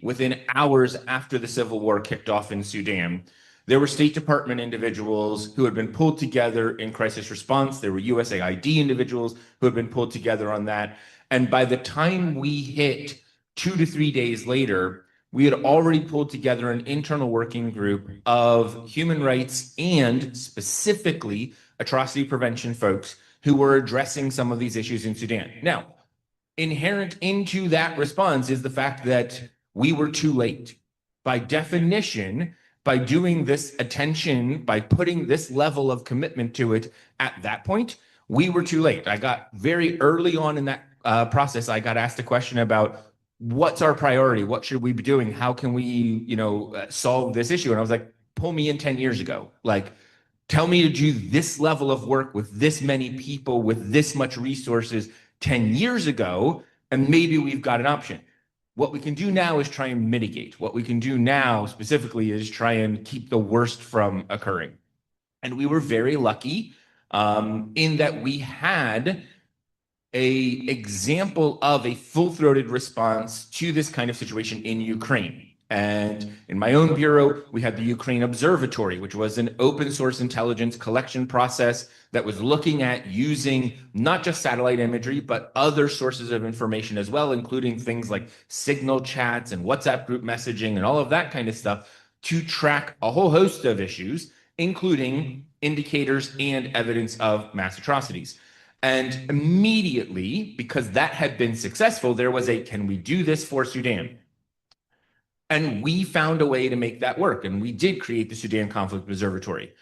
within hours after the civil war kicked off in Sudan, there were State Department individuals who had been pulled together in crisis response. There were USAID individuals who had been pulled together on that. And by the time we hit 2 to 3 days later, we had already pulled together an internal working group of human rights and specifically atrocity prevention folks who were addressing some of these issues in Sudan. Now, inherent into that response is the fact that we were too late. By definition, by doing this attention, by putting this level of commitment to it at that point, we were too late. I got very early on in that process, I got asked a question about what's our priority? What should we be doing? How can we, solve this issue? And I was like, pull me in 10 years ago. Like, tell me to do this level of work with this many people, with this much resources 10 years ago, and maybe we've got an option. What we can do now is try and mitigate. What we can do now specifically is try and keep the worst from occurring. And we were very lucky in that we had an example of a full-throated response to this kind of situation in Ukraine. And in my own bureau, we had the Ukraine Observatory, which was an open source intelligence collection process that was looking at using not just satellite imagery, but other sources of information as well, including things like signal chats and WhatsApp group messaging and all of that kind of stuff to track a whole host of issues, including indicators and evidence of mass atrocities. And immediately, because that had been successful, there was a, can we do this for Sudan? And we found a way to make that work. And we did create the Sudan Conflict Observatory.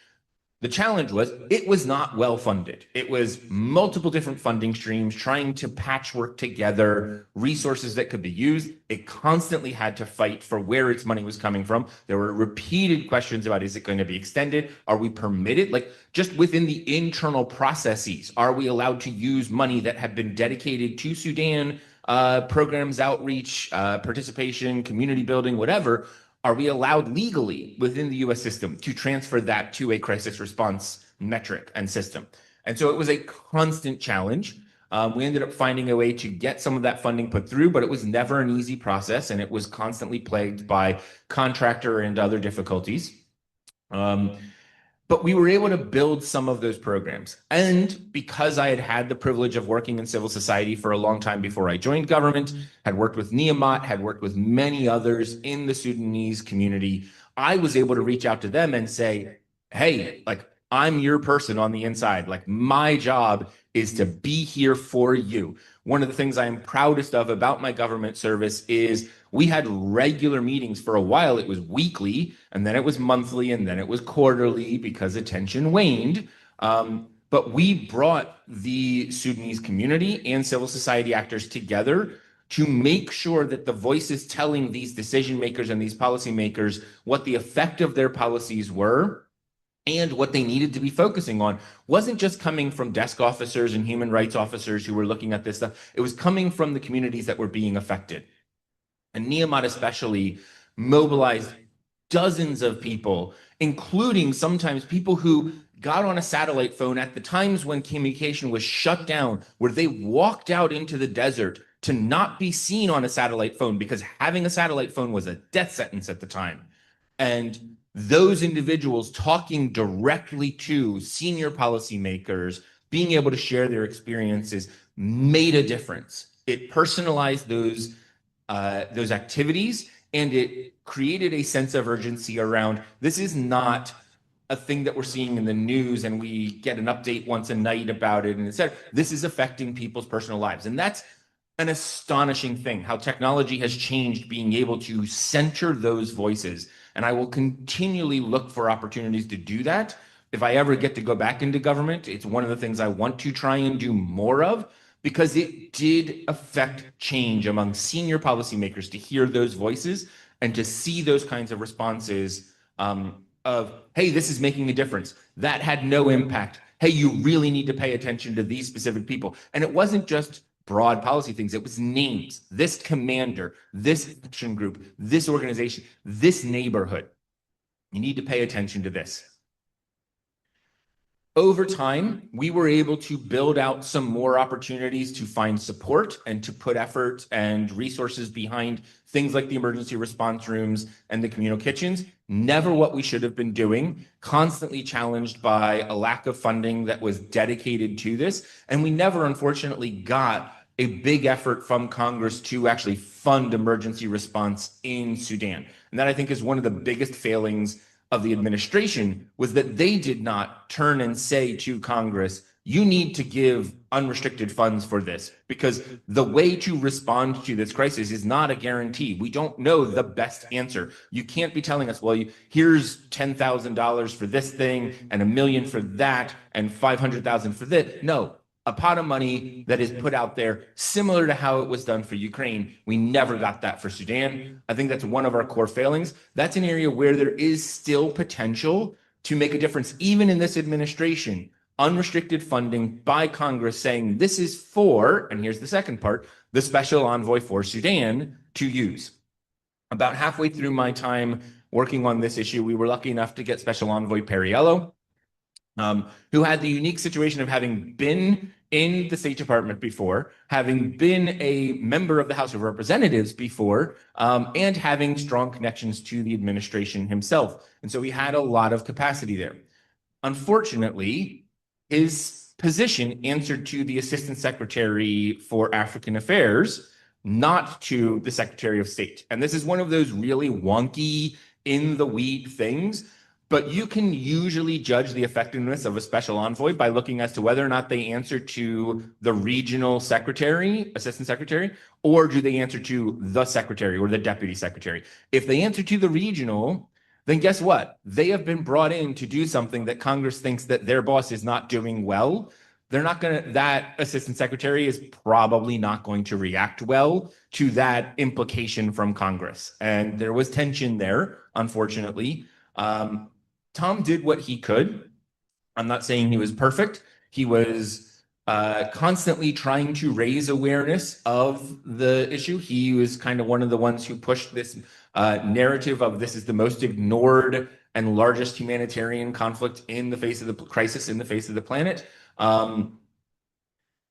The challenge was it was not well funded. It was multiple different funding streams trying to patchwork together resources that could be used. It constantly had to fight for where its money was coming from. There were repeated questions about, is it going to be extended? Are we permitted? Like just within the internal processes, are we allowed to use money that had been dedicated to Sudan, programs, outreach, participation, community building, whatever? Are we allowed legally within the US system to transfer that to a crisis response metric and system? And so it was a constant challenge. We ended up finding a way to get some of that funding put through, but it was never an easy process, and it was constantly plagued by contractor and other difficulties. But we were able to build some of those programs. And because I had had the privilege of working in civil society for a long time before I joined government, had worked with Niemat, had worked with many others in the Sudanese community, I was able to reach out to them and say, hey, like, I'm your person on the inside. Like, my job is to be here for you. One of the things I am proudest of about my government service is We had regular meetings. For a while. It was weekly, and then it was monthly, and then it was quarterly because attention waned. But we brought the Sudanese community and civil society actors together to make sure that the voices telling these decision makers and these policymakers what the effect of their policies were and what they needed to be focusing on wasn't just coming from desk officers and human rights officers who were looking at this stuff. It was coming from the communities that were being affected. And Niemat especially mobilized dozens of people, including sometimes people who got on a satellite phone at the times when communication was shut down, where they walked out into the desert to not be seen on a satellite phone because having a satellite phone was a death sentence at the time. And those individuals talking directly to senior policymakers, being able to share their experiences made a difference. It personalized those activities, and it created a sense of urgency around this is not a thing that we're seeing in the news and we get an update once a night about it. And instead, this is affecting people's personal lives. And that's an astonishing thing, how technology has changed being able to center those voices. And I will continually look for opportunities to do that. If I ever get to go back into government, it's one of the things I want to try and do more of, because it did affect change among senior policymakers to hear those voices and to see those kinds of responses of, hey, this is making a difference. That had no impact. Hey, you really need to pay attention to these specific people. And it wasn't just broad policy things. It was names, this commander, this action group, this organization, this neighborhood. You need to pay attention to this. Over time, we were able to build out some more opportunities to find support and to put effort and resources behind things like the emergency response rooms and the communal kitchens. Never what we should have been doing, constantly challenged by a lack of funding that was dedicated to this. And we never, unfortunately, got a big effort from Congress to actually fund emergency response in Sudan. And that, I think, is one of the biggest failings of the administration, was that they did not turn and say to Congress, you need to give unrestricted funds for this, because the way to respond to this crisis is not a guarantee. We don't know the best answer. You can't be telling us, well, here's $10,000 for this thing and $1 million for that and $500,000 for this. No, a pot of money that is put out there, similar to how it was done for Ukraine. We never got that for Sudan. I think that's one of our core failings. That's an area where there is still potential to make a difference, even in this administration. Unrestricted funding by Congress saying this is for, and here's the second part, the special envoy for Sudan to use. About halfway through my time working on this issue, we were lucky enough to get Special Envoy Perriello, who had the unique situation of having been in the State Department before, having been a member of the House of Representatives before, and having strong connections to the administration himself. And so he had a lot of capacity there. Unfortunately, his position answered to the Assistant Secretary for African Affairs, not to the Secretary of State. And this is one of those really wonky, in the weed things. But you can usually judge the effectiveness of a special envoy by looking as to whether or not they answer to the regional secretary, assistant secretary, or do they answer to the secretary or the deputy secretary. If they answer to the regional, then guess what? They have been brought in to do something that Congress thinks that their boss is not doing well. They're not going to, that assistant secretary is probably not going to react well to that implication from Congress. And there was tension there, unfortunately. Tom did what he could. I'm not saying he was perfect. He was constantly trying to raise awareness of the issue. He was kind of one of the ones who pushed this narrative of this is the most ignored and largest humanitarian conflict in the face of the crisis, in the face of the planet. But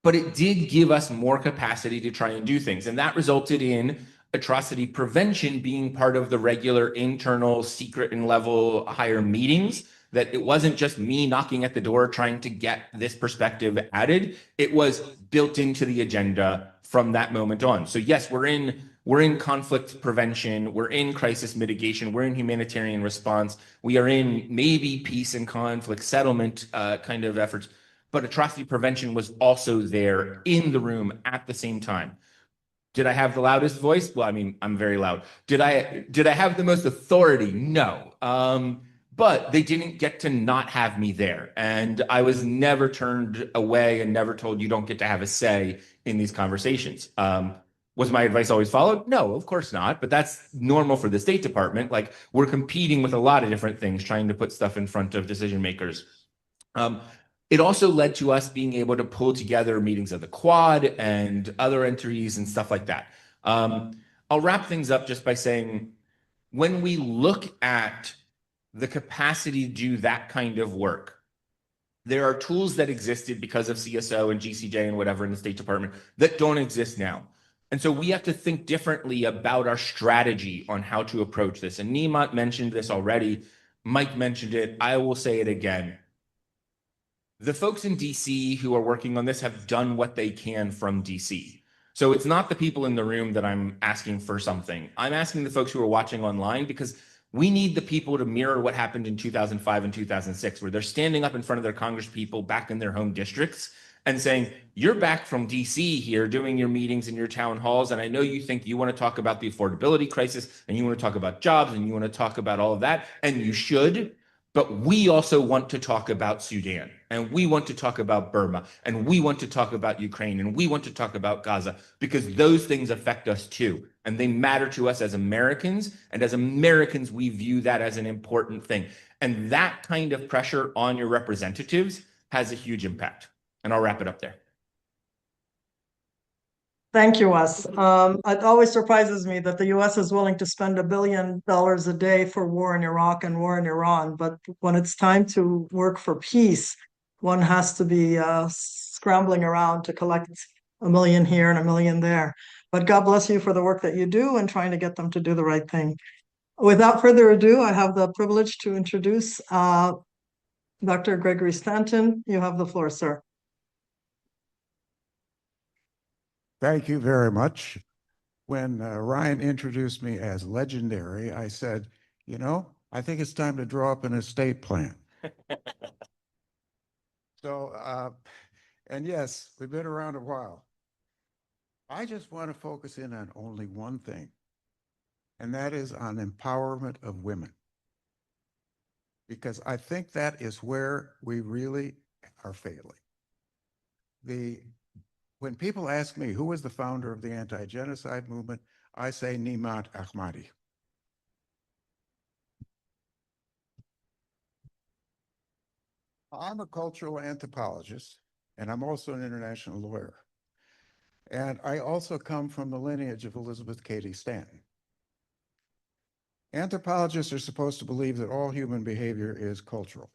it did give us more capacity to try and do things. And that resulted in atrocity prevention being part of the regular internal secret and level higher meetings, that it wasn't just me knocking at the door trying to get this perspective added. It was built into the agenda from that moment on. So yes, we're in conflict prevention, we're in crisis mitigation, we're in humanitarian response, we are in maybe peace and conflict settlement kind of efforts, but atrocity prevention was also there in the room at the same time. Did I have the loudest voice? Well, I mean, I'm very loud. Did I have the most authority? No. But they didn't get to not have me there. And I was never turned away and never told you don't get to have a say in these conversations. Was my advice always followed? No, of course not. But that's normal for the State Department. Like, we're competing with a lot of different things, trying to put stuff in front of decision makers. It also led to us being able to pull together meetings of the Quad and other entities and stuff like that. I'll wrap things up just by saying, when we look at the capacity to do that kind of work, there are tools that existed because of CSO and GCJ and whatever in the State Department that don't exist now. And so we have to think differently about our strategy on how to approach this. And Niemat mentioned this already. Mike mentioned it. I will say it again. The folks in DC who are working on this have done what they can from DC. So it's not the people in the room that I'm asking for something. I'm asking the folks who are watching online, because we need the people to mirror what happened in 2005 and 2006, where they're standing up in front of their Congress people back in their home districts and saying, you're back from DC here doing your meetings and your town halls. And I know you think you want to talk about the affordability crisis and you want to talk about jobs and you want to talk about all of that. And you should. But we also want to talk about Sudan, and we want to talk about Burma, and we want to talk about Ukraine, and we want to talk about Gaza, because those things affect us too. And they matter to us as Americans. And as Americans, we view that as an important thing. And that kind of pressure on your representatives has a huge impact. And I'll wrap it up there. Thank you, Wes. It always surprises me that the US is willing to spend $1 billion a day for war in Iraq and war in Iran. But when it's time to work for peace, one has to be scrambling around to collect $1 million here and $1 million there. But God bless you for the work that you do and trying to get them to do the right thing. Without further ado, I have the privilege to introduce Dr. Gregory Stanton. You have the floor, sir. Thank you very much. When Ryan introduced me as legendary, I said, you know, I think it's time to draw up an estate plan. So, and yes, we've been around a while. I just want to focus in on only one thing, and that is on empowerment of women. Because I think that is where we really are failing. When people ask me who was the founder of the anti-genocide movement, I say Niemat Ahmadi. I'm a cultural anthropologist, and I'm also an international lawyer. And I also come from the lineage of Elizabeth Cady Stanton. Anthropologists are supposed to believe that all human behavior is cultural,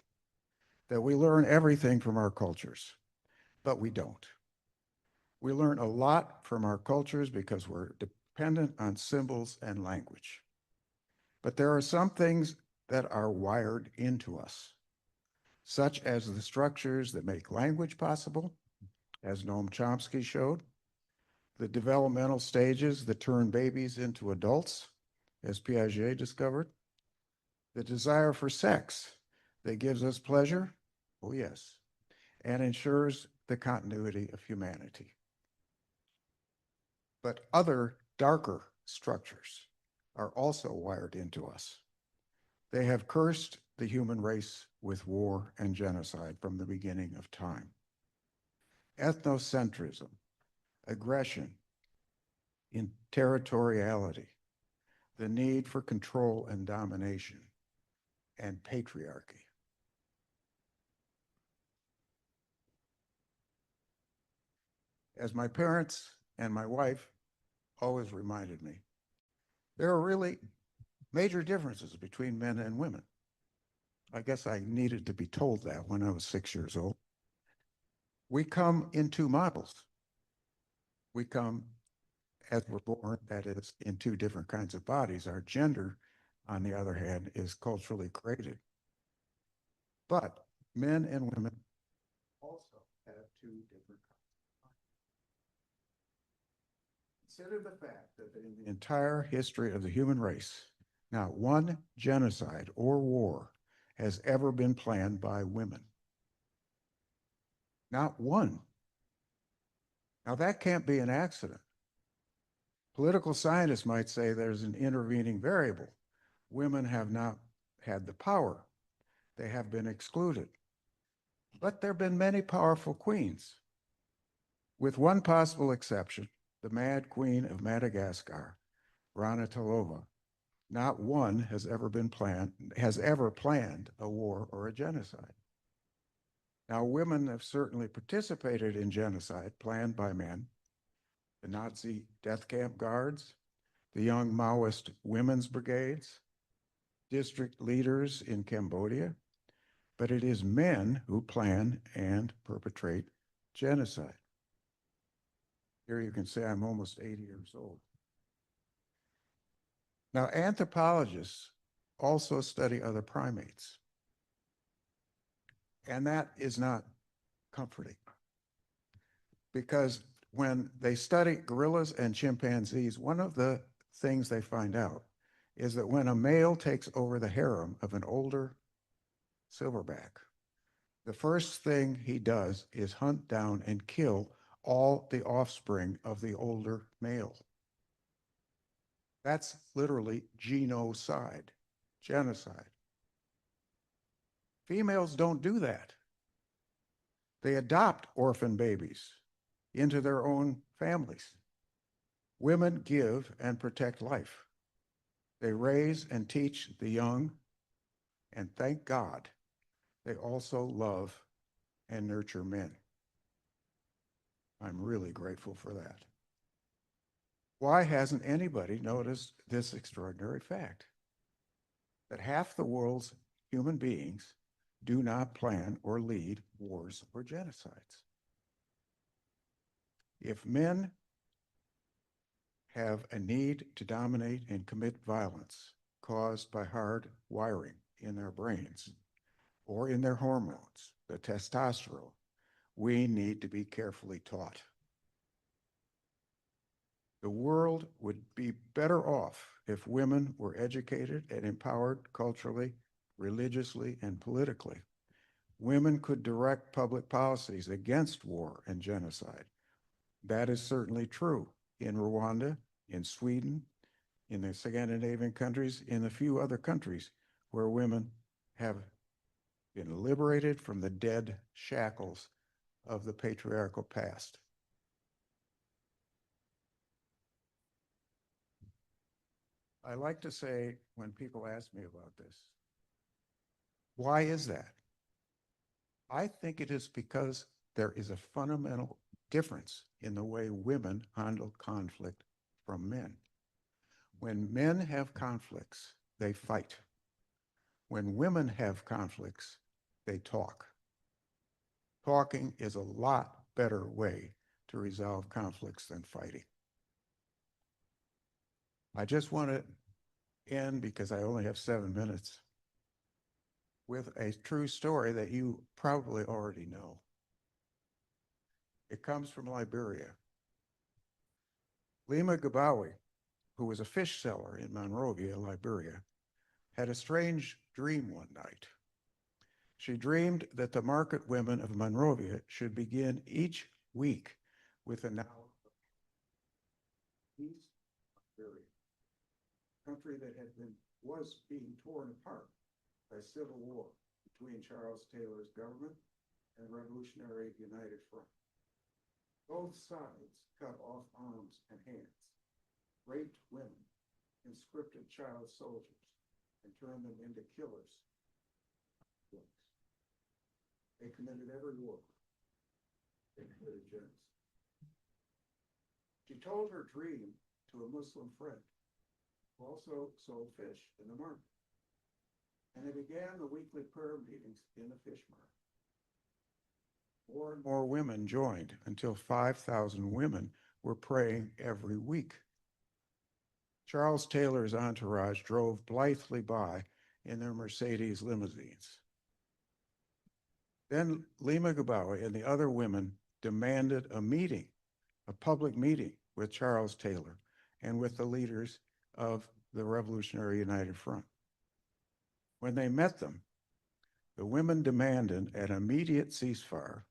that we learn everything from our cultures, but we don't. We learn a lot from our cultures because we're dependent on symbols and language. But there are some things that are wired into us, such as the structures that make language possible, as Noam Chomsky showed, the developmental stages that turn babies into adults, as Piaget discovered, the desire for sex that gives us pleasure, oh yes, and ensures the continuity of humanity. But other darker structures are also wired into us. They have cursed the human race with war and genocide from the beginning of time. Ethnocentrism, aggression, territoriality, the need for control and domination, and patriarchy. As my parents and my wife always reminded me, there are really major differences between men and women. I guess I needed to be told that when I was 6 years old. We come in two models. We come as we're born, that is, in two different kinds of bodies. Our gender, on the other hand, is culturally created. But men and women also have two different kinds. Consider the fact that in the entire history of the human race, not one genocide or war has ever been planned by women. Not one. Now that can't be an accident. Political scientists might say there's an intervening variable. Women have not had the power. They have been excluded. But there have been many powerful queens, with one possible exception, the Mad Queen of Madagascar, Rana Talova. Not one has ever planned a war or a genocide. Now, women have certainly participated in genocide planned by men, the Nazi death camp guards, the young Maoist women's brigades, district leaders in Cambodia, but it is men who plan and perpetrate genocide. Here you can say I'm almost 80 years old. Now, anthropologists also study other primates, and that is not comforting, because when they study gorillas and chimpanzees, one of the things they find out is that when a male takes over the harem of an older silverback, the first thing he does is hunt down and kill all the offspring of the older male. That's literally genocide, genocide. Females don't do that. They adopt orphan babies into their own families. Women give and protect life. They raise and teach the young, and thank God, they also love and nurture men. I'm really grateful for that. Why hasn't anybody noticed this extraordinary fact? That half the world's human beings do not plan or lead wars or genocides. If men have a need to dominate and commit violence caused by hard wiring in their brains or in their hormones, the testosterone, we need to be carefully taught. The world would be better off if women were educated and empowered culturally, religiously, and politically. Women could direct public policies against war and genocide. That is certainly true in Rwanda, in Sweden, in the Scandinavian countries, in a few other countries where women have been liberated from the dead shackles of the patriarchal past. I like to say when people ask me about this, why is that? I think it is because there is a fundamental difference in the way women handle conflict from men. When men have conflicts, they fight. When women have conflicts, they talk. Talking is a lot better way to resolve conflicts than fighting. I just want to end, because I only have 7 minutes, with a true story that you probably already know. It comes from Liberia. Lima Gabawi, who was a fish seller in Monrovia, Liberia, had a strange dream one night. She dreamed that the market women of Monrovia should begin each week with an hour of peace, Liberia, a country that was being torn apart by civil war between Charles Taylor's government and Revolutionary United Front. Both sides cut off arms and hands, raped women, conscripted child soldiers, and turned them into killers. They committed every war. They committed genocide. She told her dream to a Muslim friend who also sold fish in the market. And they began the weekly prayer meetings in the fish market. More and more women joined until 5,000 women were praying every week. Charles Taylor's entourage drove blithely by in their Mercedes limousines. Then Lima Gabawi and the other women demanded a meeting, a public meeting with Charles Taylor and with the leaders of the Revolutionary United Front. When they met them, the women demanded an immediate ceasefire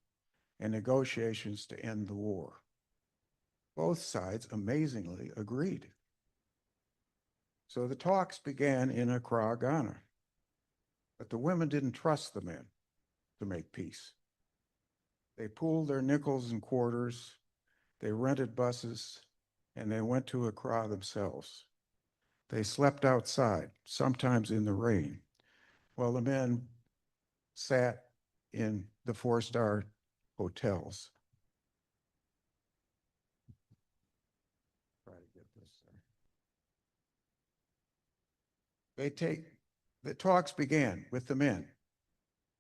and negotiations to end the war. Both sides amazingly agreed. So the talks began in Accra, Ghana. But the women didn't trust the men to make peace. They pooled their nickels and quarters, they rented buses, and they went to Accra themselves. They slept outside, sometimes in the rain, while the men sat in the four-star hotels. Try to get this there. The talks began with the men,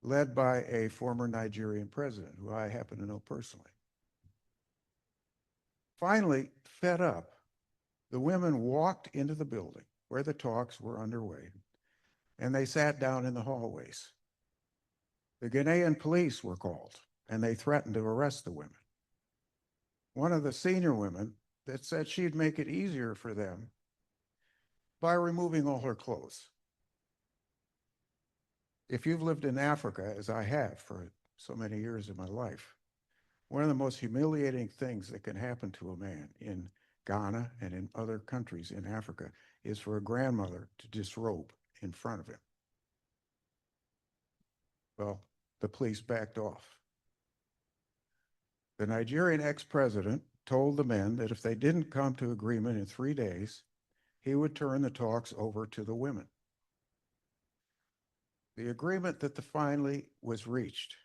led by a former Nigerian president, who I happen to know personally. Finally, fed up, the women walked into the building where the talks were underway, and they sat down in the hallways. The Ghanaian police were called, and they threatened to arrest the women. One of the senior women that said she'd make it easier for them by removing all her clothes. If you've lived in Africa, as I have for so many years of my life, one of the most humiliating things that can happen to a man in Ghana and in other countries in Africa is for a grandmother to disrobe in front of him. Well, the police backed off. The Nigerian ex-president told the men that if they didn't come to agreement in 3 days, he would turn the talks over to the women. The agreement that finally was reached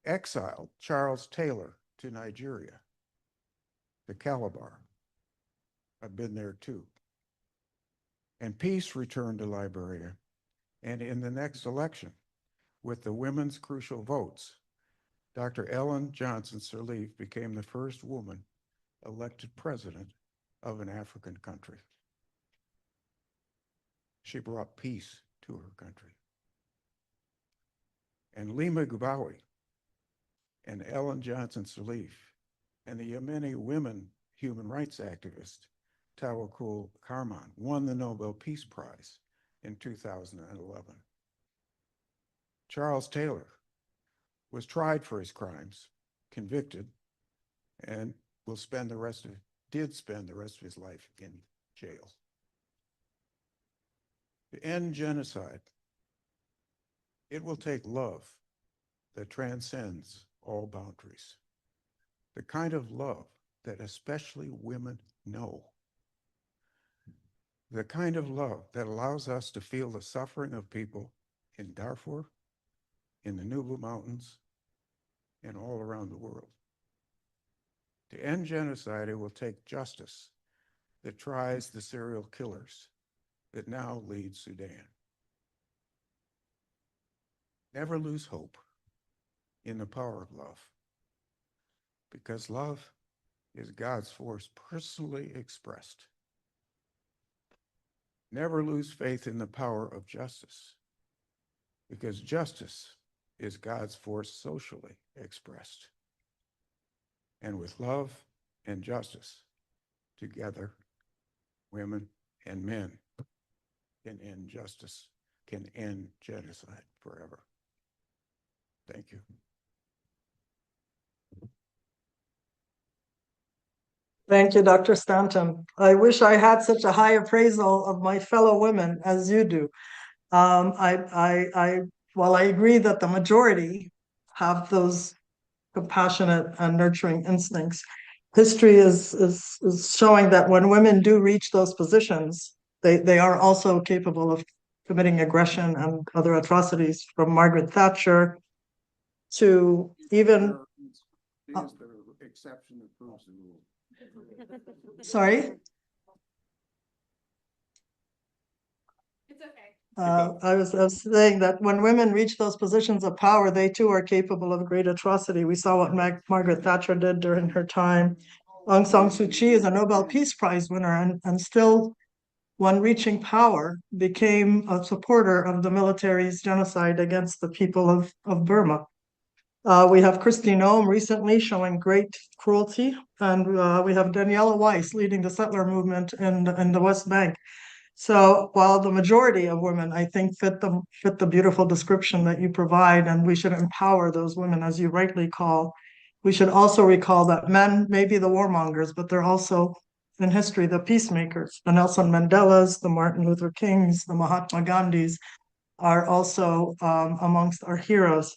exiled Charles Taylor to Nigeria, to Calabar. I've been there too. And peace returned to Liberia. And in the next election, with the women's crucial votes, Dr. Ellen Johnson Sirleaf became the first woman elected president of an African country. She brought peace to her country. And Lima Gubawi and Ellen Johnson Sirleaf and the Yemeni women human rights activist Tawakkul Karman won the Nobel Peace Prize in 2011. Charles Taylor was tried for his crimes, convicted, and did spend the rest of his life in jail. To end genocide, it will take love that transcends all boundaries. The kind of love that especially women know. The kind of love that allows us to feel the suffering of people in Darfur, in the Nuba Mountains, and all around the world. To end genocide, it will take justice that tries the serial killers that now lead Sudan. Never lose hope in the power of love, because love is God's force personally expressed. Never lose faith in the power of justice, because justice is God's force socially expressed. And with love and justice together, women and men can end justice, can end genocide forever. Thank you. Thank you, Dr. Stanton. I wish I had such a high appraisal of my fellow women as you do. While I agree that the majority have those compassionate and nurturing instincts, history is showing that when women do reach those positions, they are also capable of committing aggression and other atrocities, from Margaret Thatcher to even. Is the exception that proves the rule. Sorry? It's okay. I was saying that when women reach those positions of power, they too are capable of great atrocity. We saw what Margaret Thatcher did during her time. Aung San Suu Kyi is a Nobel Peace Prize winner, and still, when reaching power, became a supporter of the military's genocide against the people of Burma. We have Kristi Noem recently showing great cruelty, and we have Daniela Weiss leading the settler movement in the West Bank. So while the majority of women, I think, fit the beautiful description that you provide, and we should empower those women, as you rightly call, We should also recall that men may be the warmongers, but they're also in history the peacemakers. The Nelson Mandelas, the Martin Luther Kings, the Mahatma Gandhis are also amongst our heroes.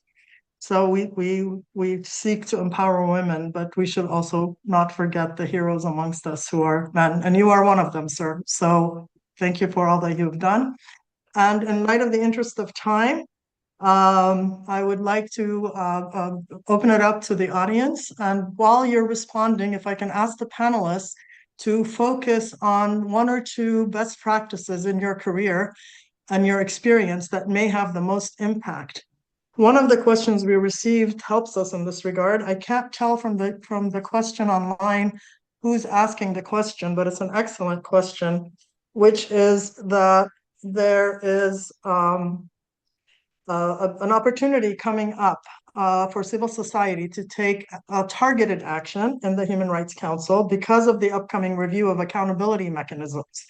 So we seek to empower women, but we should also not forget the heroes amongst us who are men, and you are one of them, sir. So thank you for all that you've done. And in light of the interest of time, I would like to open it up to the audience. And while you're responding, if I can ask the panelists to focus on one or two best practices in your career and your experience that may have the most impact. One of the questions we received helps us in this regard. I can't tell from the question online who's asking the question, but it's an excellent question, which is that there is an opportunity coming up for civil society to take targeted action in the Human Rights Council because of the upcoming review of accountability mechanisms.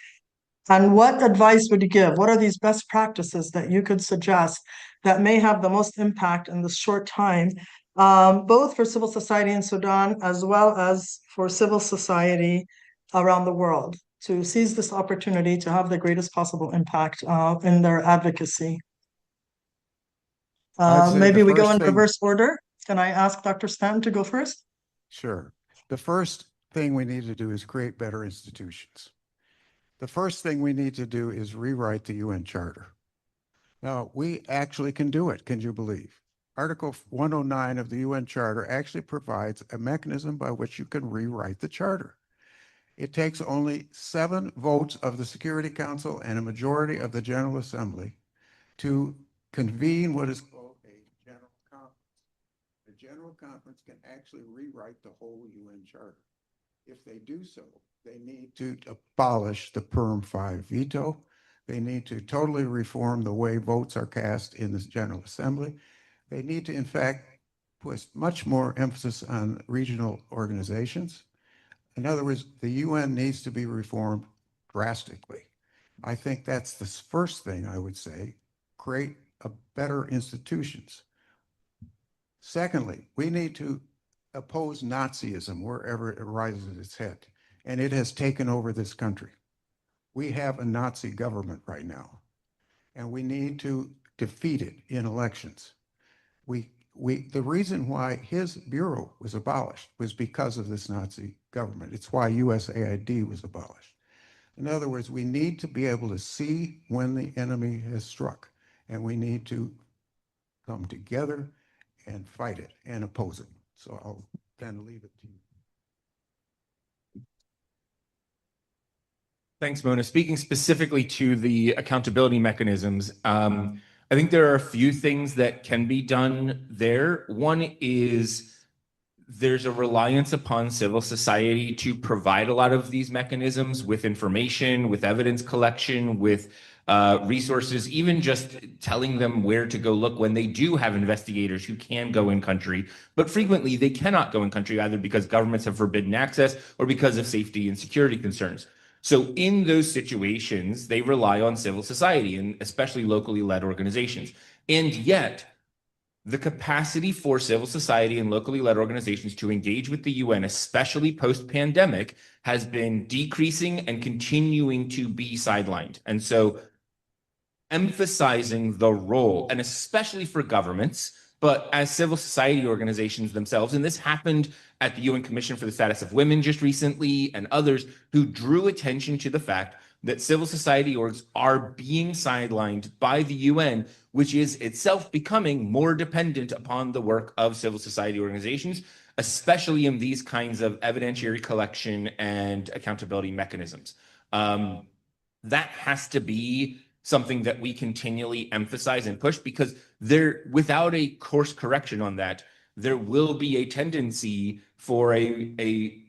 And what advice would you give? What are these best practices that you could suggest that may have the most impact in this short time, both for civil society in Sudan as well as for civil society around the world, to seize this opportunity to have the greatest possible impact in their advocacy? Maybe we go in reverse order. Can I ask Dr. Stanton to go first? Sure. The first thing we need to do is create better institutions. The first thing we need to do is rewrite the UN Charter. Now, we actually can do it, can you believe? Article 109 of the UN Charter actually provides a mechanism by which you can rewrite the Charter. It takes only 7 votes of the Security Council and a majority of the General Assembly to convene what is called a General Conference. The General Conference can actually rewrite the whole UN Charter. If they do so, they need to abolish the PERM 5 veto. They need to totally reform the way votes are cast in the General Assembly. They need to, in fact, put much more emphasis on regional organizations. In other words, the UN needs to be reformed drastically. I think that's the first thing I would say, create a better institutions. Secondly, we need to oppose Nazism wherever it rises its head, and it has taken over this country. We have a Nazi government right now, and we need to defeat it in elections. The reason why his bureau was abolished was because of this Nazi government. It's why USAID was abolished. In other words, we need to be able to see when the enemy has struck, and we need to come together and fight it and oppose it. So I'll kind of leave it to you. Thanks, Mona. Speaking specifically to the accountability mechanisms, I think there are a few things that can be done there. One is there's a reliance upon civil society to provide a lot of these mechanisms with information, with evidence collection, with resources, even just telling them where to go look when they do have investigators who can go in country. But frequently they cannot go in country either because governments have forbidden access or because of safety and security concerns. So in those situations, they rely on civil society and especially locally led organizations. And yet, the capacity for civil society and locally led organizations to engage with the UN, especially post-pandemic, has been decreasing and continuing to be sidelined. And so emphasizing the role, and especially for governments, but as civil society organizations themselves, and this happened at the UN Commission for the Status of Women just recently, and others who drew attention to the fact that civil society orgs are being sidelined by the UN, which is itself becoming more dependent upon the work of civil society organizations, especially in these kinds of evidentiary collection and accountability mechanisms. That has to be something that we continually emphasize and push, because without a course correction on that, there will be a tendency for a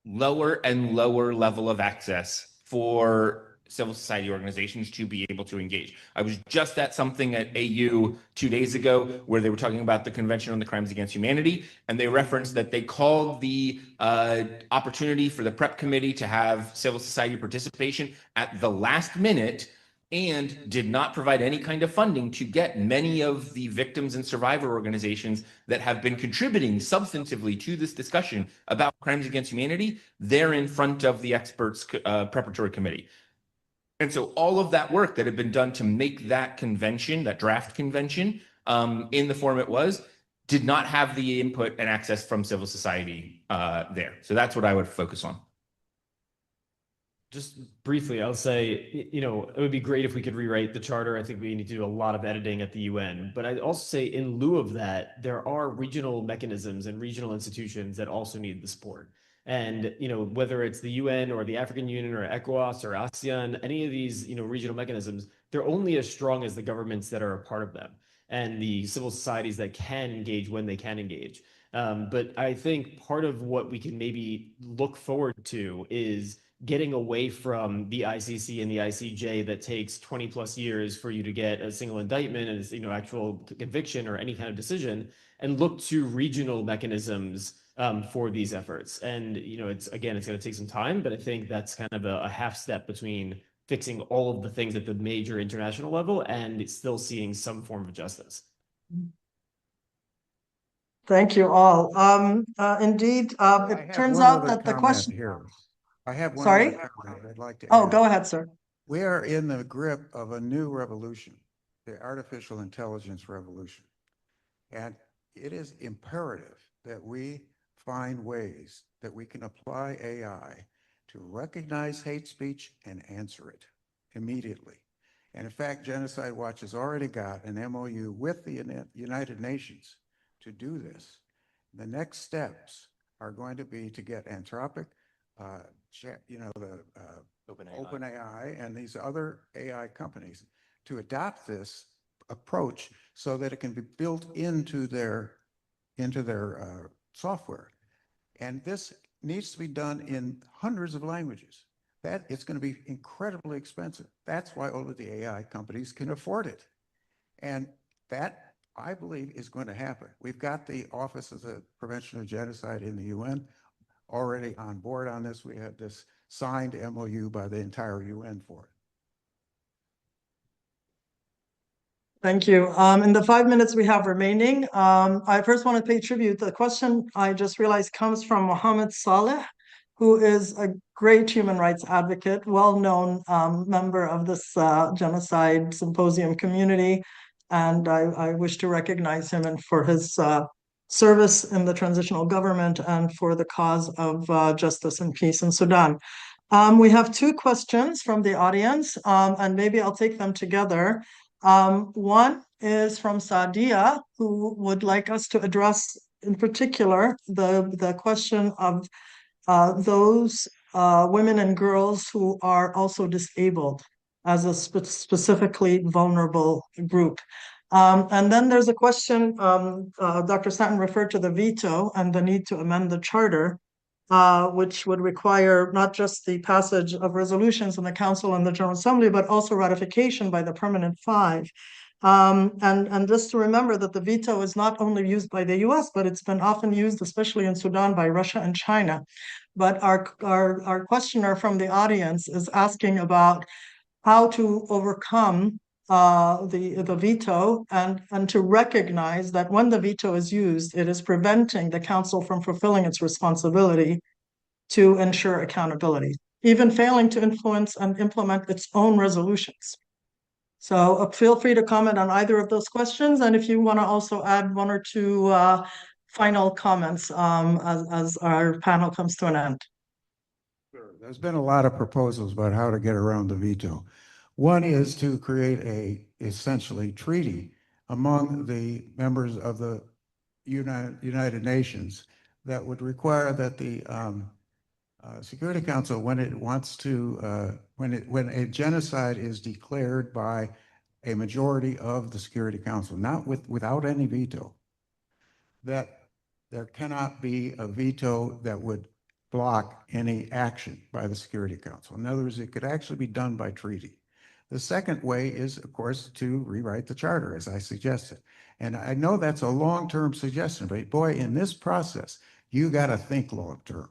lower and lower level of access for civil society organizations to be able to engage. I was just at something at AU 2 days ago where they were talking about the Convention on the Crimes Against Humanity, and they referenced that they called the opportunity for the PrEP committee to have civil society participation at the last minute, and did not provide any kind of funding to get many of the victims and survivor organizations that have been contributing substantively to this discussion about crimes against humanity. They're in front of the experts preparatory committee. And so all of that work that had been done to make that convention, that draft convention, in the form it was, did not have the input and access from civil society there. So that's what I would focus on. Just briefly, I'll say, you know, it would be great if we could rewrite the charter. I think we need to do a lot of editing at the UN. But I'd also say in lieu of that, there are regional mechanisms and regional institutions that also need the support. And, you know, whether it's the UN or the African Union or ECOWAS or ASEAN, any of these, you know, regional mechanisms, they're only as strong as the governments that are a part of them and the civil societies that can engage when they can engage. But I think part of what we can maybe look forward to is getting away from the ICC and the ICJ that takes 20 plus years for you to get a single indictment and, you know, actual conviction or any kind of decision, and look to regional mechanisms for these efforts. And, you know, it's going to take some time, but I think that's kind of a half step between fixing all of the things at the major international level and still seeing some form of justice. Thank you all. Indeed, it turns out that the question here. I have one Sorry? other comment I'd like to Oh, add. go ahead, sir. We are in the grip of a new revolution, the artificial intelligence revolution. And it is imperative that we find ways that we can apply AI to recognize hate speech and answer it immediately. And in fact, Genocide Watch has already got an MOU with the United Nations to do this. The next steps are going to be to get Anthropic, you know, the OpenAI and these other AI companies to adopt this approach so that it can be built into their software. And this needs to be done in hundreds of languages. That it's going to be incredibly expensive. That's why all of the AI companies can afford it. And that, I believe, is going to happen. We've got the Office of the Prevention of Genocide in the UN already on board on this. We had this signed MOU by the entire UN for it. Thank you. In the 5 minutes we have remaining, I first want to pay tribute. The question I just realized comes from Mohammed Saleh, who is a great human rights advocate, well-known member of this genocide symposium community. And I wish to recognize him and for his service in the transitional government and for the cause of justice and peace in Sudan. We have two questions from the audience, and maybe I'll take them together. One is from Sadia, who would like us to address in particular the question of those women and girls who are also disabled as a specifically vulnerable group. And then there's a question, Dr. Stanton referred to the veto and the need to amend the charter, which would require not just the passage of resolutions in the Council and the General Assembly, but also ratification by the Permanent Five. And just to remember that the veto is not only used by the US, but it's been often used, especially in Sudan, by Russia and China. But our questioner from the audience is asking about how to overcome the veto and to recognize that when the veto is used, it is preventing the Council from fulfilling its responsibility to ensure accountability, even failing to influence and implement its own resolutions. So feel free to comment on either of those questions. And if you want to also add one or two final comments as our panel comes to an end. Sure. There's been a lot of proposals about how to get around the veto. One is to create a essentially treaty among the members of the United Nations that would require that the Security Council, when it wants to, when a genocide is declared by a majority of the Security Council, not without any veto, that there cannot be a veto that would block any action by the Security Council. In other words, it could actually be done by treaty. The second way is, of course, to rewrite the charter, as I suggested. And I know that's a long-term suggestion, but boy, in this process, you got to think long-term.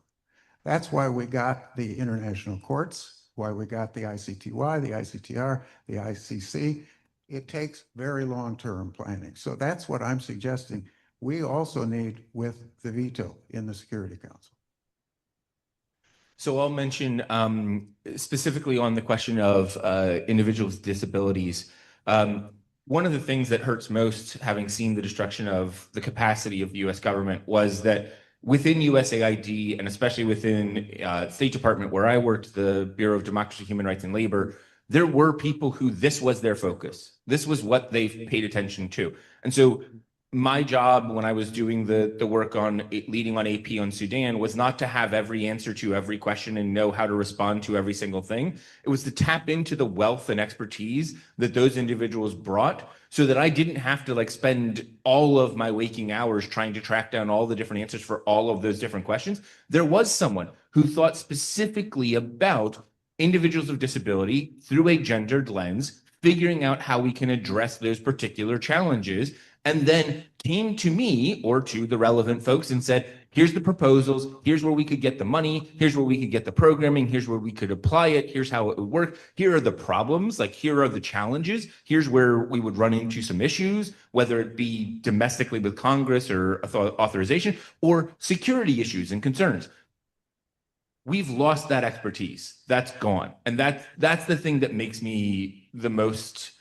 That's why we got the international courts. why we got the ICTY, the ICTR, the ICC. It takes very long-term planning. So that's what I'm suggesting we also need with the veto in the Security Council. So I'll mention specifically on the question of individuals with disabilities. One of the things that hurts most, having seen the destruction of the capacity of the U.S. government, was that within USAID, and especially within State Department, where I worked, the Bureau of Democracy, Human Rights, and Labor, there were people who this was their focus. This was what they paid attention to. And so my job when I was doing the work on leading on AP on Sudan was not to have every answer to every question and know how to respond to every single thing. It was to tap into the wealth and expertise that those individuals brought so that I didn't have to spend all of my waking hours trying to track down all the different answers for all of those different questions. There was someone who thought specifically about individuals with disability through a gendered lens, figuring out how we can address those particular challenges, and then came to me or to the relevant folks and said, here's the proposals, here's where we could get the money, here's where we could get the programming, here's where we could apply it, here's how it would work, here are the problems, here are the challenges, here's where we would run into some issues, whether it be domestically with Congress or authorization, or security issues and concerns. We've lost that expertise. That's gone. And that's the thing that makes me the most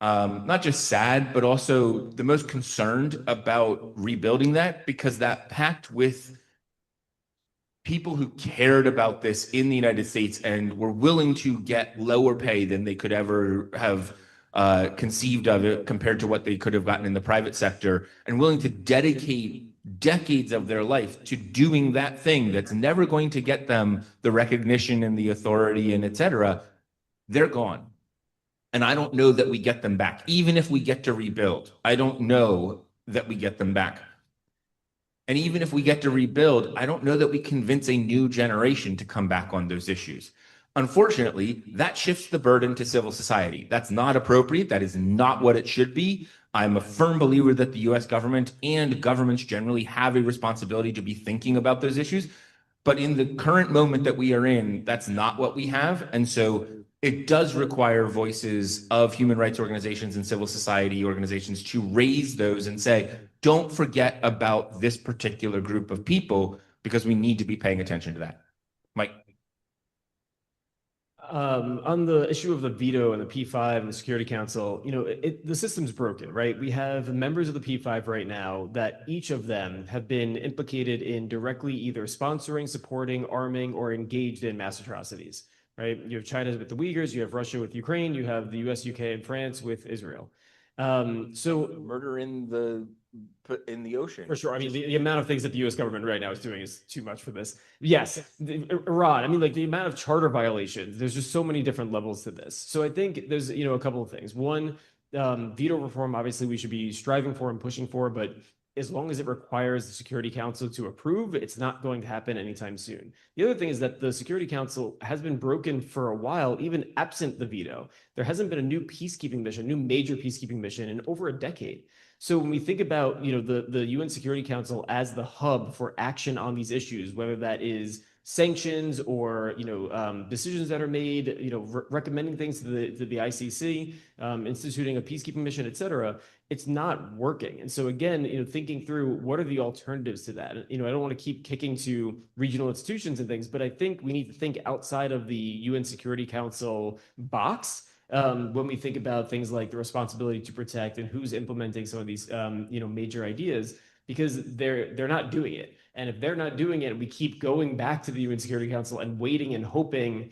not just sad, but also the most concerned about rebuilding that, because that pact with people who cared about this in the United States and were willing to get lower pay than they could ever have conceived of it compared to what they could have gotten in the private sector, and willing to dedicate decades of their life to doing that thing that's never going to get them the recognition and the authority and et cetera, they're gone. And I don't know that we get them back. Even if we get to rebuild, I don't know that we get them back. And even if we get to rebuild, I don't know that we convince a new generation to come back on those issues. Unfortunately, that shifts the burden to civil society. That's not appropriate. That is not what it should be. I'm a firm believer that the US government and governments generally have a responsibility to be thinking about those issues. But in the current moment that we are in, that's not what we have. And so it does require voices of human rights organizations and civil society organizations to raise those and say, don't forget about this particular group of people, because we need to be paying attention to that. Mike. On the issue of the veto and the P5 and the Security Council, the system's broken, right? We have members of the P5 right now that each of them have been implicated in directly either sponsoring, supporting, arming, or engaged in mass atrocities, right? You have China with the Uyghurs, you have Russia with Ukraine, you have the US, UK, and France with Israel. So murder in the ocean. For sure. I mean, the amount of things that the US government right now is doing is too much for this. Yes, Iran, I mean, the amount of charter violations, there's just so many different levels to this. So I think there's, a couple of things. One, veto reform, obviously we should be striving for and pushing for, but as long as it requires the Security Council to approve, it's not going to happen anytime soon. The other thing is that the Security Council has been broken for a while, even absent the veto. There hasn't been a new peacekeeping mission, new major peacekeeping mission in over a decade. So when we think about, the UN Security Council as the hub for action on these issues, whether that is sanctions or, decisions that are made, recommending things to the ICC, instituting a peacekeeping mission, et cetera, it's not working. And so again, thinking through what are the alternatives to that? I don't want to keep kicking to regional institutions and things, but I think we need to think outside of the UN Security Council box when we think about things like the responsibility to protect and who's implementing some of these, major ideas, because they're not doing it. And if they're not doing it, we keep going back to the UN Security Council and waiting and hoping,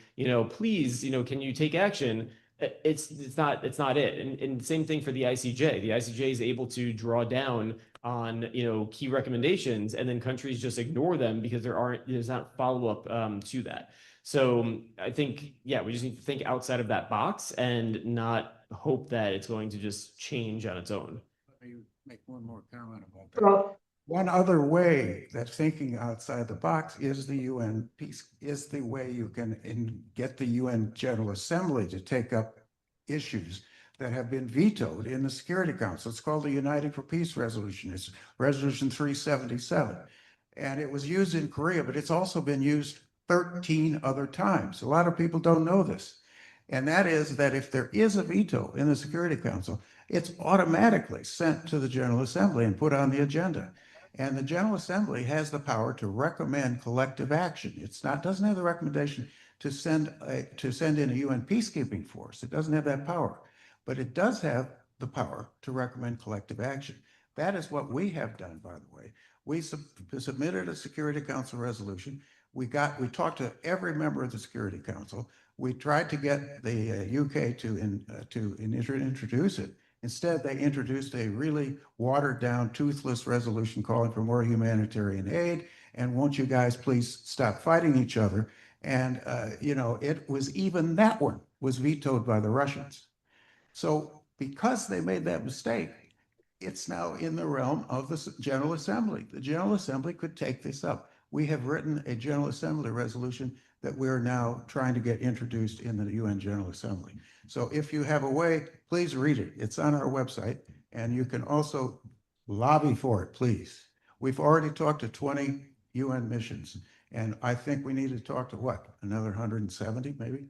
please, can you take action? It's not it. And same thing for the ICJ. The ICJ is able to draw down on, key recommendations, and then countries just ignore them because there's not follow-up to that. So I think, we just need to think outside of that box and not hope that it's going to just change on its own. Let me make one more comment about that. One other way that thinking outside the box is the UN peace, is the way you can get the UN General Assembly to take up issues that have been vetoed in the Security Council. It's called the Uniting for Peace Resolution. It's Resolution 377. And it was used in Korea, but it's also been used 13 other times. A lot of people don't know this. And that is that if there is a veto in the Security Council, it's automatically sent to the General Assembly and put on the agenda. And the General Assembly has the power to recommend collective action. Doesn't have the recommendation to send in a UN peacekeeping force. It doesn't have that power, but it does have the power to recommend collective action. That is what we have done, by the way. We submitted a Security Council resolution. We talked to every member of the Security Council. We tried to get the UK to introduce it. Instead, they introduced a really watered down, toothless resolution calling for more humanitarian aid. And won't you guys please stop fighting each other? And, it was even that one was vetoed by the Russians. So because they made that mistake, it's now in the realm of the General Assembly. The General Assembly could take this up. We have written a General Assembly resolution that we're now trying to get introduced in the UN General Assembly. So if you have a way, please read it. It's on our website, and you can also lobby for it, please. We've already talked to 20 UN missions, and I think we need to talk to what, another 170 maybe?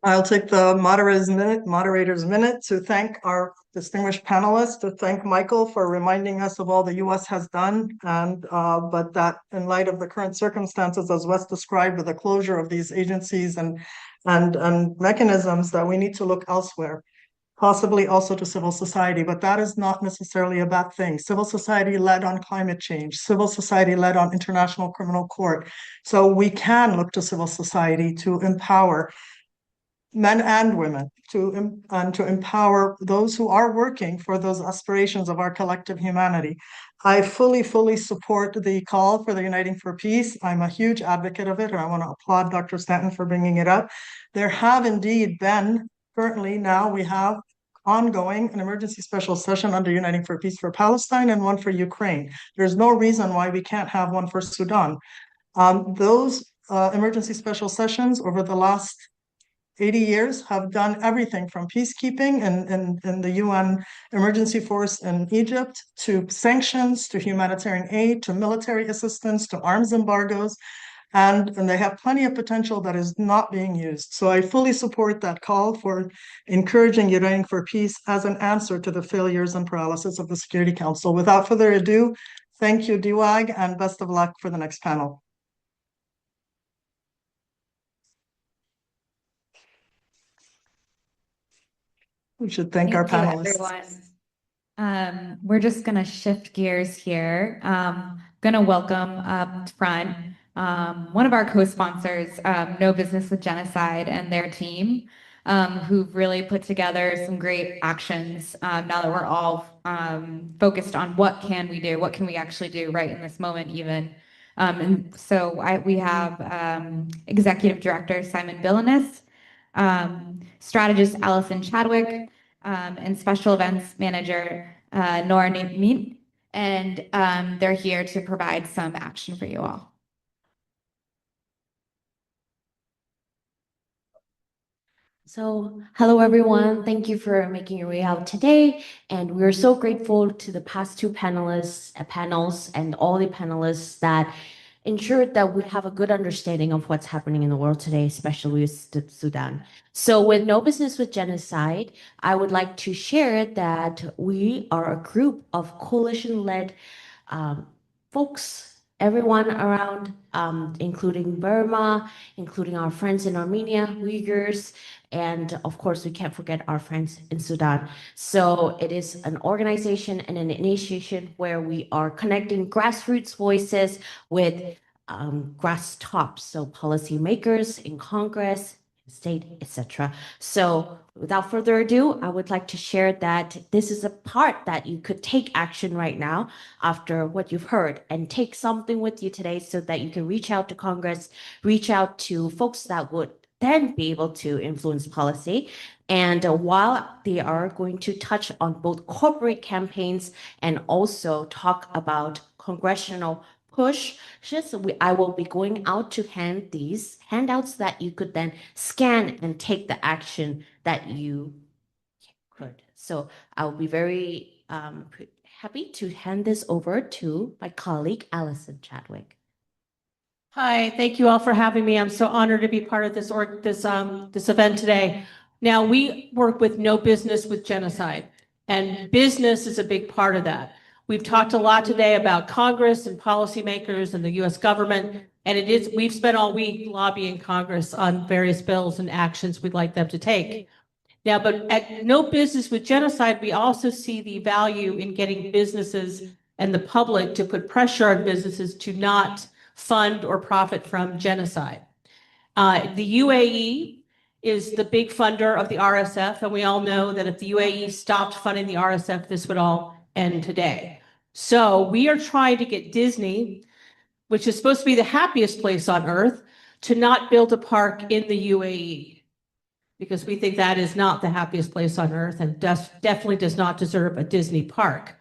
I'll take the moderator's minute to thank our distinguished panelists, to thank Michael for reminding us of all the US has done, and but that in light of the current circumstances, as Wes described, with the closure of these agencies and mechanisms, that we need to look elsewhere, possibly also to civil society, but that is not necessarily a bad thing. Civil society led on climate change, civil society led on International Criminal Court. So we can look to civil society to empower men and women, to empower those who are working for those aspirations of our collective humanity. I fully support the call for the Uniting for Peace. I'm a huge advocate of it, and I want to applaud Dr. Stanton for bringing it up. There have indeed been, currently now we have ongoing an emergency special session under Uniting for Peace for Palestine and one for Ukraine. There's no reason why we can't have one for Sudan. Those emergency special sessions over the last 80 years have done everything from peacekeeping in the UN emergency force in Egypt, to sanctions, to humanitarian aid, to military assistance, to arms embargoes, and they have plenty of potential that is not being used. So I fully support that call for encouraging Uniting for Peace as an answer to the failures and paralysis of the Security Council. Without further ado, thank you, DWAG, and best of luck for the next panel. We should thank our panelists. Everyone. We're just going to shift gears here. Going to welcome up front one of our co-sponsors, No Business with Genocide, and their team, who've really put together some great actions now that we're all focused on what can we do, what can we actually do right in this moment even. And so we have Executive Director Simon Bilinis, Strategist Allison Chadwick, and Special Events Manager Nora Niemat, and they're here to provide some action for you all. So, hello everyone. Thank you for making your way out today. And we're so grateful to the past two panels, and all the panelists that ensured that we have a good understanding of what's happening in the world today, especially with Sudan. So with No Business with Genocide, I would like to share that we are a group of coalition-led folks, everyone around, including Burma, including our friends in Armenia, Uyghurs, and of course, we can't forget our friends in Sudan. So it is an organization and an initiation where we are connecting grassroots voices with grass tops, so policymakers in Congress, state, etc. So without further ado, I would like to share that this is a part that you could take action right now after what you've heard, and take something with you today so that you can reach out to Congress, reach out to folks that would then be able to influence policy. And while they are going to touch on both corporate campaigns and also talk about congressional push, I will be going out to hand these handouts that you could then scan and take the action that you could. So I will be very happy to hand this over to my colleague, Allison Chadwick. Hi, thank you all for having me. I'm so honored to be part of this event today. Now, we work with No Business with Genocide, and business is a big part of that. We've talked a lot today about Congress and policymakers and the US government, and we've spent all week lobbying Congress on various bills and actions we'd like them to take. Now, but at No Business with Genocide, we also see the value in getting businesses and the public to put pressure on businesses to not fund or profit from genocide. The UAE is the big funder of the RSF, and we all know that if the UAE stopped funding the RSF, this would all end today. So we are trying to get Disney, which is supposed to be the happiest place on earth, to not build a park in the UAE, because we think that is not the happiest place on earth and definitely does not deserve a Disney park.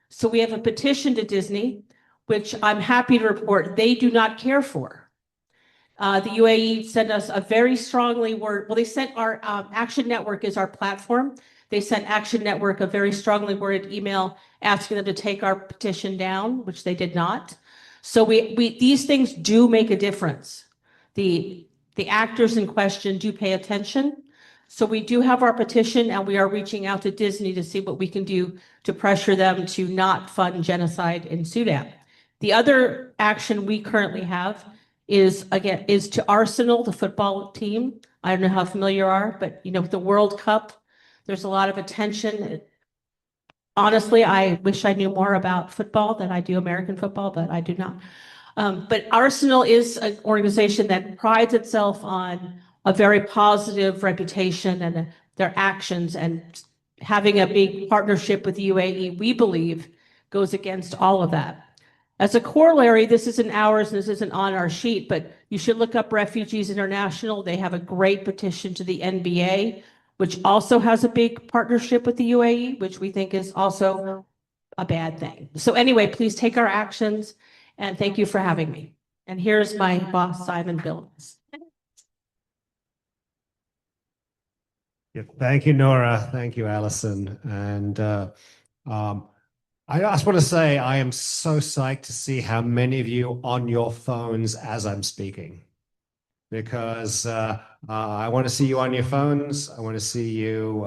So we have a petition to Disney, which I'm happy to report they do not care for. The UAE sent us a very strongly worded, well, they sent our Action Network is our platform. They sent Action Network a very strongly worded email asking them to take our petition down, which they did not. So these things do make a difference. The actors in question do pay attention. So we do have our petition, and we are reaching out to Disney to see what we can do to pressure them to not fund genocide in Sudan. The other action we currently have is to Arsenal, the football team. I don't know how familiar you are, but with the World Cup, there's a lot of attention. Honestly, I wish I knew more about football than I do American football, but I do not. But Arsenal is an organization that prides itself on a very positive reputation and their actions, and having a big partnership with the UAE, we believe, goes against all of that. As a corollary, this isn't ours, and this isn't on our sheet, but you should look up Refugees International. They have a great petition to the NBA, which also has a big partnership with the UAE, which we think is also a bad thing. So anyway, please take our actions, and thank you for having me. And here's my boss, Simon Billings. Yeah, thank you, Nora. Thank you, Alison. And I just want to say I am so psyched to see how many of you on your phones as I'm speaking, because I want to see you on your phones. I want to see you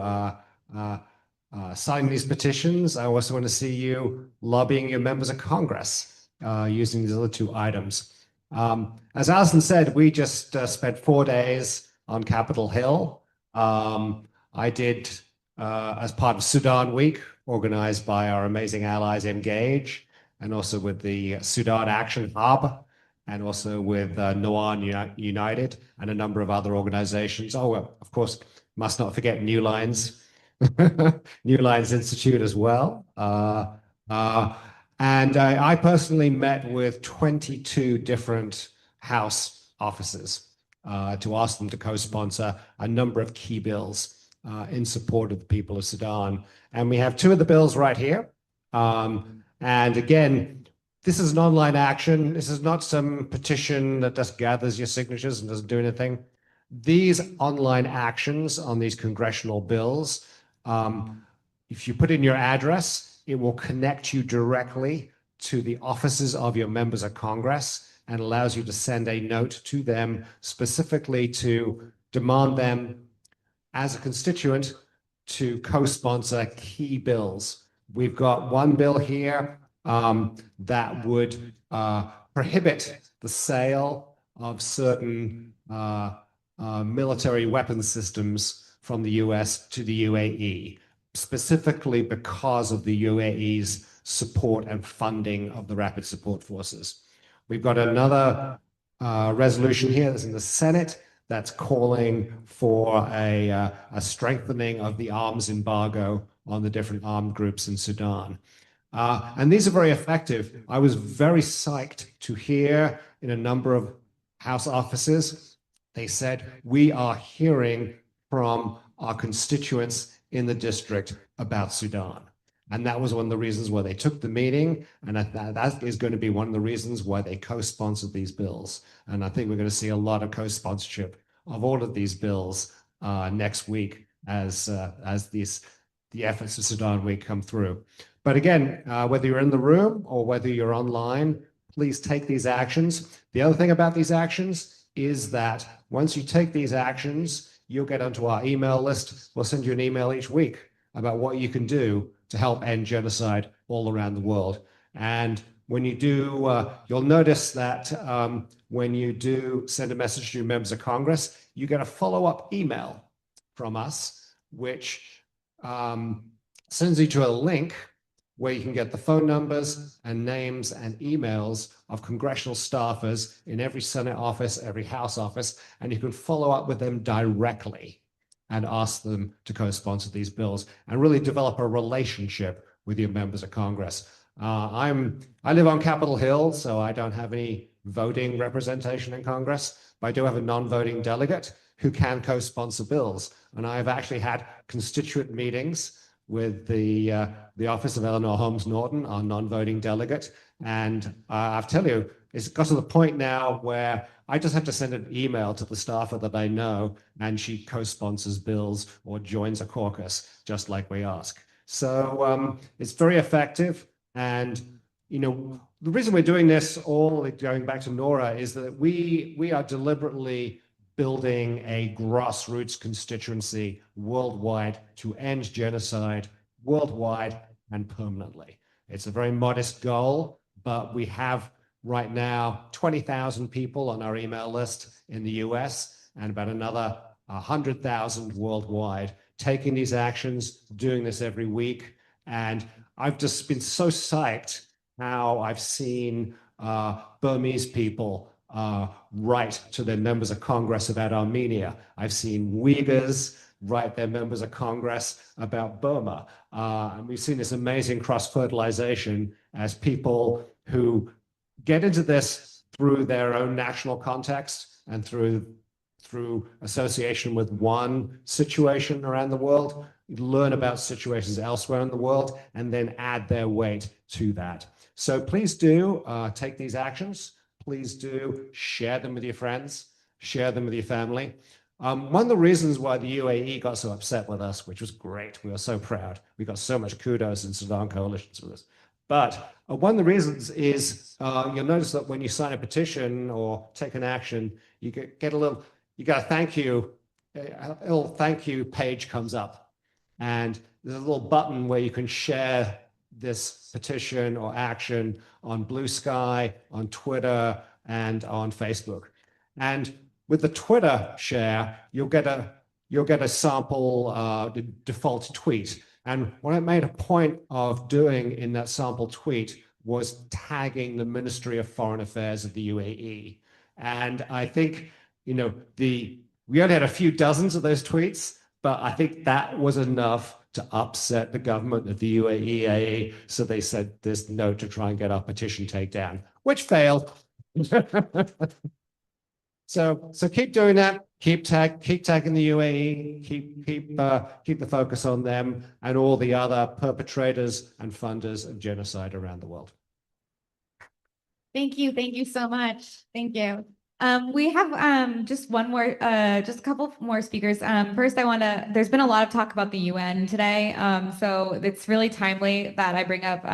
signing these petitions. I also want to see you lobbying your members of Congress using these other two items. As Alison said, we just spent 4 days on Capitol Hill. I did, as part of Sudan Week, organized by our amazing allies Engage, and also with the Sudan Action Hub, and also with Noan United and a number of other organizations. Oh, well, of course, must not forget New Lines, New Lines Institute as well. And I personally met with 22 different House offices to ask them to co-sponsor a number of key bills in support of the people of Sudan. And we have 2 of the bills right here. And again, this is an online action. This is not some petition that just gathers your signatures and doesn't do anything. These online actions on these congressional bills, if you put in your address, it will connect you directly to the offices of your members of Congress and allows you to send a note to them specifically to demand them as a constituent to co-sponsor key bills. We've got one bill here that would prohibit the sale of certain military weapons systems from the US to the UAE, specifically because of the UAE's support and funding of the Rapid Support Forces. We've got another resolution here that's in the Senate that's calling for a strengthening of the arms embargo on the different armed groups in Sudan. And these are very effective. I was very psyched to hear in a number of House offices, they said, we are hearing from our constituents in the district about Sudan. And that was one of the reasons why they took the meeting. And that is going to be one of the reasons why they co-sponsored these bills. And I think we're going to see a lot of co-sponsorship of all of these bills next week as the efforts of Sudan Week come through. But again, whether you're in the room or whether you're online, please take these actions. The other thing about these actions is that once you take these actions, you'll get onto our email list. We'll send you an email each week about what you can do to help end genocide all around the world. And when you do, you'll notice that when you do send a message to your members of Congress, you get a follow-up email from us, which sends you to a link where you can get the phone numbers and names and emails of congressional staffers in every Senate office, every House office, and you can follow up with them directly and ask them to co-sponsor these bills and really develop a relationship with your members of Congress. I live on Capitol Hill, so I don't have any voting representation in Congress, but I do have a non-voting delegate who can co-sponsor bills. And I've actually had constituent meetings with the office of Eleanor Holmes Norton, our non-voting delegate. And I'll tell you, it's got to the point now where I just have to send an email to the staffer that I know, and she co-sponsors bills or joins a caucus, just like we ask. So it's very effective. And, you know, the reason we're doing this, all going back to Nora, is that we are deliberately building a grassroots constituency worldwide to end genocide worldwide and permanently. It's a very modest goal, but we have right now 20,000 people on our email list in the US and about another 100,000 worldwide taking these actions, doing this every week. And I've just been so psyched how I've seen Burmese people write to their members of Congress about Armenia. I've seen Uyghurs write their members of Congress about Burma. And we've seen this amazing cross-fertilization as people who get into this through their own national context and through association with one situation around the world, learn about situations elsewhere in the world, and then add their weight to that. So please do take these actions. Please do share them with your friends, share them with your family. One of the reasons why the UAE got so upset with us, which was great, we were so proud. We got so much kudos in Sudan coalitions with us. But one of the reasons is you'll notice that when you sign a petition or take an action, you get a little, you got a thank you, a little thank you page comes up. And there's a little button where you can share this petition or action on Blue Sky, on Twitter, and on Facebook. And with the Twitter share, you'll get a sample default tweet. And what I made a point of doing in that sample tweet was tagging the Ministry of Foreign Affairs of the UAE. And I think, you know, we only had a few dozens of those tweets, but I think that was enough to upset the government of the UAE. So they said this no to try and get our petition taken down, which failed. So keep doing that. Keep tagging the UAE. Keep the focus on them and all the other perpetrators and funders of genocide around the world. Thank you. Thank you so much. Thank you. We have just a couple more speakers. First, there's been a lot of talk about the UN today. So it's really timely that I bring up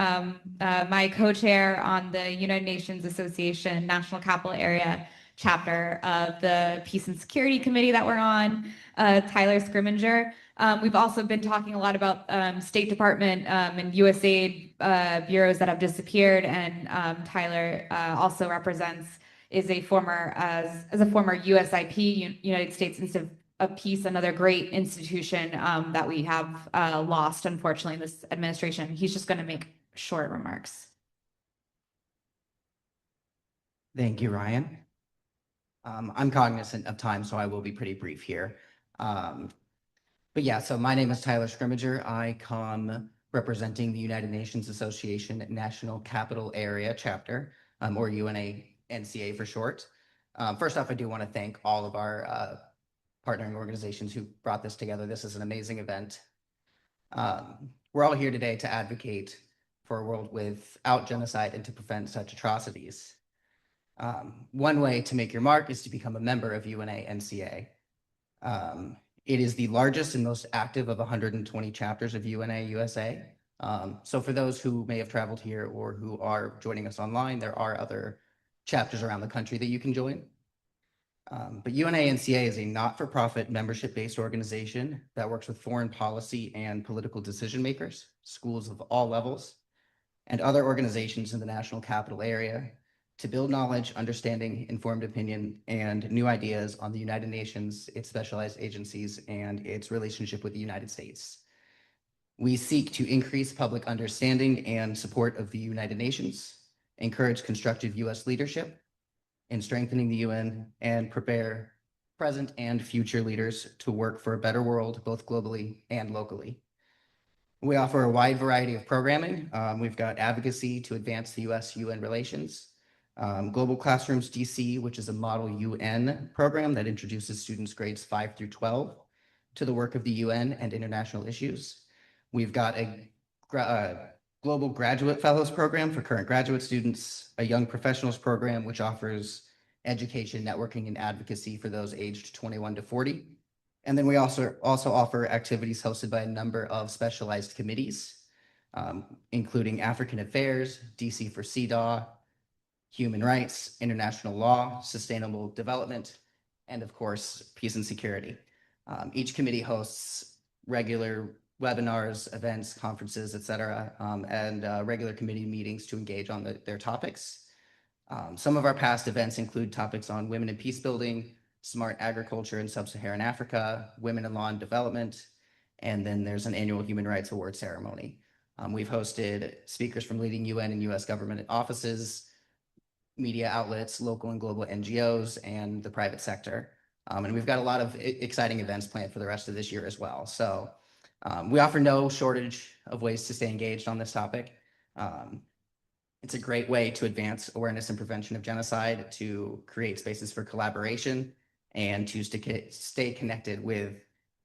my co-chair on the United Nations Association National Capital Area chapter of the Peace and Security Committee that we're on, Tyler Scrimminger. We've also been talking a lot about State Department and USAID bureaus that have disappeared, and Tyler also is a former USIP, United States Institute of Peace, another great institution that we have lost, unfortunately, in this administration. He's just going to make short remarks. Thank you, Ryan. I'm cognizant of time, so I will be pretty brief here. But yeah, so my name is Tyler Scrimminger. I come representing the United Nations Association National Capital Area Chapter, or UNANCA for short. First off, I do want to thank all of our partnering organizations who brought this together. This is an amazing event. We're all here today to advocate for a world without genocide and to prevent such atrocities. One way to make your mark is to become a member of UNANCA. It is the largest and most active of 120 chapters of UNA USA. So for those who may have traveled here or who are joining us online, there are other chapters around the country that you can join. But UNANCA is a not-for-profit membership-based organization that works with foreign policy and political decision makers, schools of all levels, and other organizations in the national capital area to build knowledge, understanding, informed opinion, and new ideas on the United Nations, its specialized agencies, and its relationship with the United States. We seek to increase public understanding and support of the United Nations, encourage constructive U.S. leadership in strengthening the UN, and prepare present and future leaders to work for a better world, both globally and locally. We offer a wide variety of programming. We've got Advocacy to advance the US-UN relations, Global Classrooms DC, which is a model UN program that introduces students grades 5 through 12 to the work of the UN and international issues. We've got a Global Graduate Fellows Program for current graduate students, a Young Professionals Program, which offers education, networking, and advocacy for those aged 21 to 40. And then we also offer activities hosted by a number of specialized committees, including African Affairs, DC for CEDAW, Human Rights, International Law, Sustainable Development, and of course, Peace and Security. Each committee hosts regular webinars, events, conferences, et cetera, and regular committee meetings to engage on their topics. Some of our past events include topics on women and peace building, smart agriculture in sub-Saharan Africa, women in law and development, and then there's an annual Human Rights Award ceremony. We've hosted speakers from leading UN and US government offices, media outlets, local and global NGOs, and the private sector. And we've got a lot of exciting events planned for the rest of this year as well. So we offer no shortage of ways to stay engaged on this topic. It's a great way to advance awareness and prevention of genocide, to create spaces for collaboration, and to stay connected with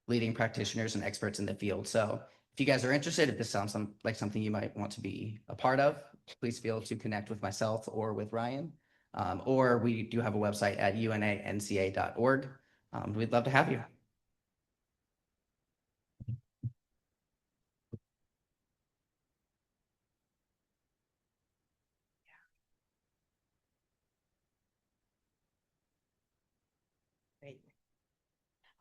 leading practitioners and experts in the field. So if you guys are interested, if this sounds like something you might want to be a part of, please feel to connect with myself or with Ryan. Or we do have a website at unanca.org. We'd love to have you.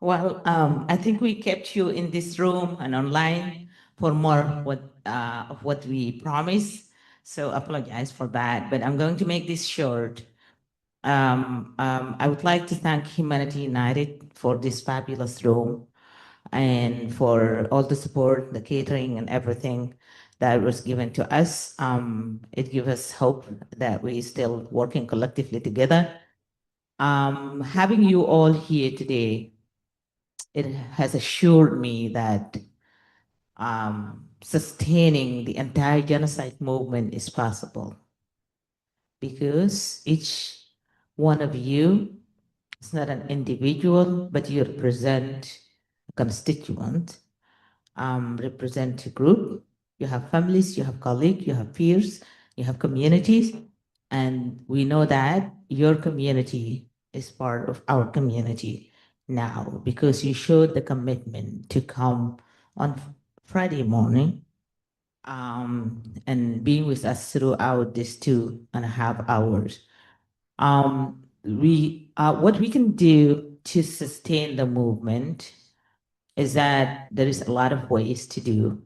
Well, I think we kept you in this room and online for more of what we promised. So apologize for that, but I'm going to make this short. I would like to thank Humanity United for this fabulous room and for all the support, the catering and everything that was given to us. It gives us hope that we're still working collectively together. Having you all here today, it has assured me that sustaining the entire genocide movement is possible, because each one of you is not an individual, but you represent a constituent, represent a group. You have families, you have colleagues, you have peers, you have communities, and we know that your community is part of our community now, because you showed the commitment to come on Friday morning and being with us throughout these 2.5 hours. What we can do to sustain the movement is that there is a lot of ways to do.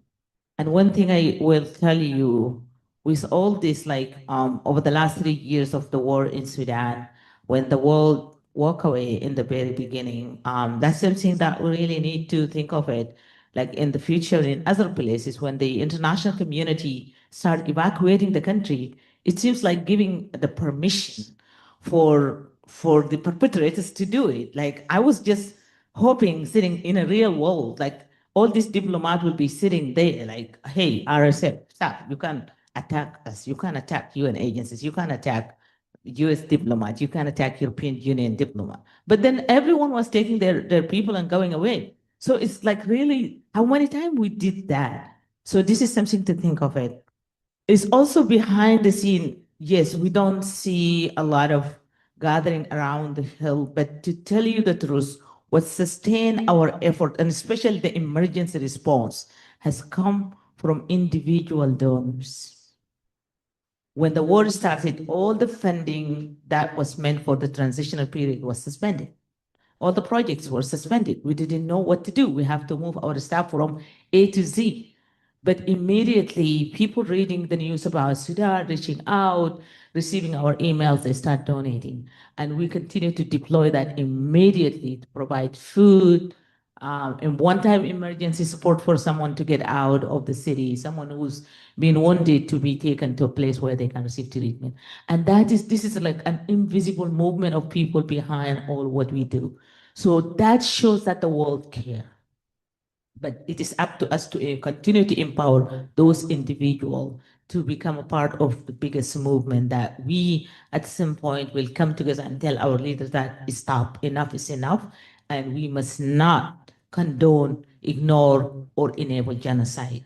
And one thing I will tell you, with all this, like over the last 3 years of the war in Sudan, when the world walked away in the very beginning, that's something that we really need to think of it, like in the future in other places, when the international community start evacuating the country, it seems like giving the permission for the perpetrators to do it. Like I was just hoping, sitting in a real world, like all these diplomats will be sitting there like, hey, RSF, stop, you can't attack us. You can't attack UN agencies. You can't attack US diplomats. You can't attack European Union diplomat. But then everyone was taking their people and going away. So it's like, really, how many times we did that? So this is something to think of it. It's also behind the scene. Yes, we don't see a lot of gathering around the hill, but to tell you the truth, what sustained our effort, and especially the emergency response, has come from individual donors. When the war started, all the funding that was meant for the transitional period was suspended. All the projects were suspended. We didn't know what to do. We have to move our staff from A to Z. But immediately, people reading the news about Sudan, reaching out, receiving our emails, they start donating. And we continue to deploy that immediately to provide food, and one-time emergency support for someone to get out of the city, someone who's been wounded to be taken to a place where they can receive treatment. And this is like an invisible movement of people behind all what we do. So that shows that the world cares. But it is up to us to continue to empower those individuals to become a part of the biggest movement that we at some point will come together and tell our leaders that stop, enough is enough, and we must not condone, ignore, or enable genocide.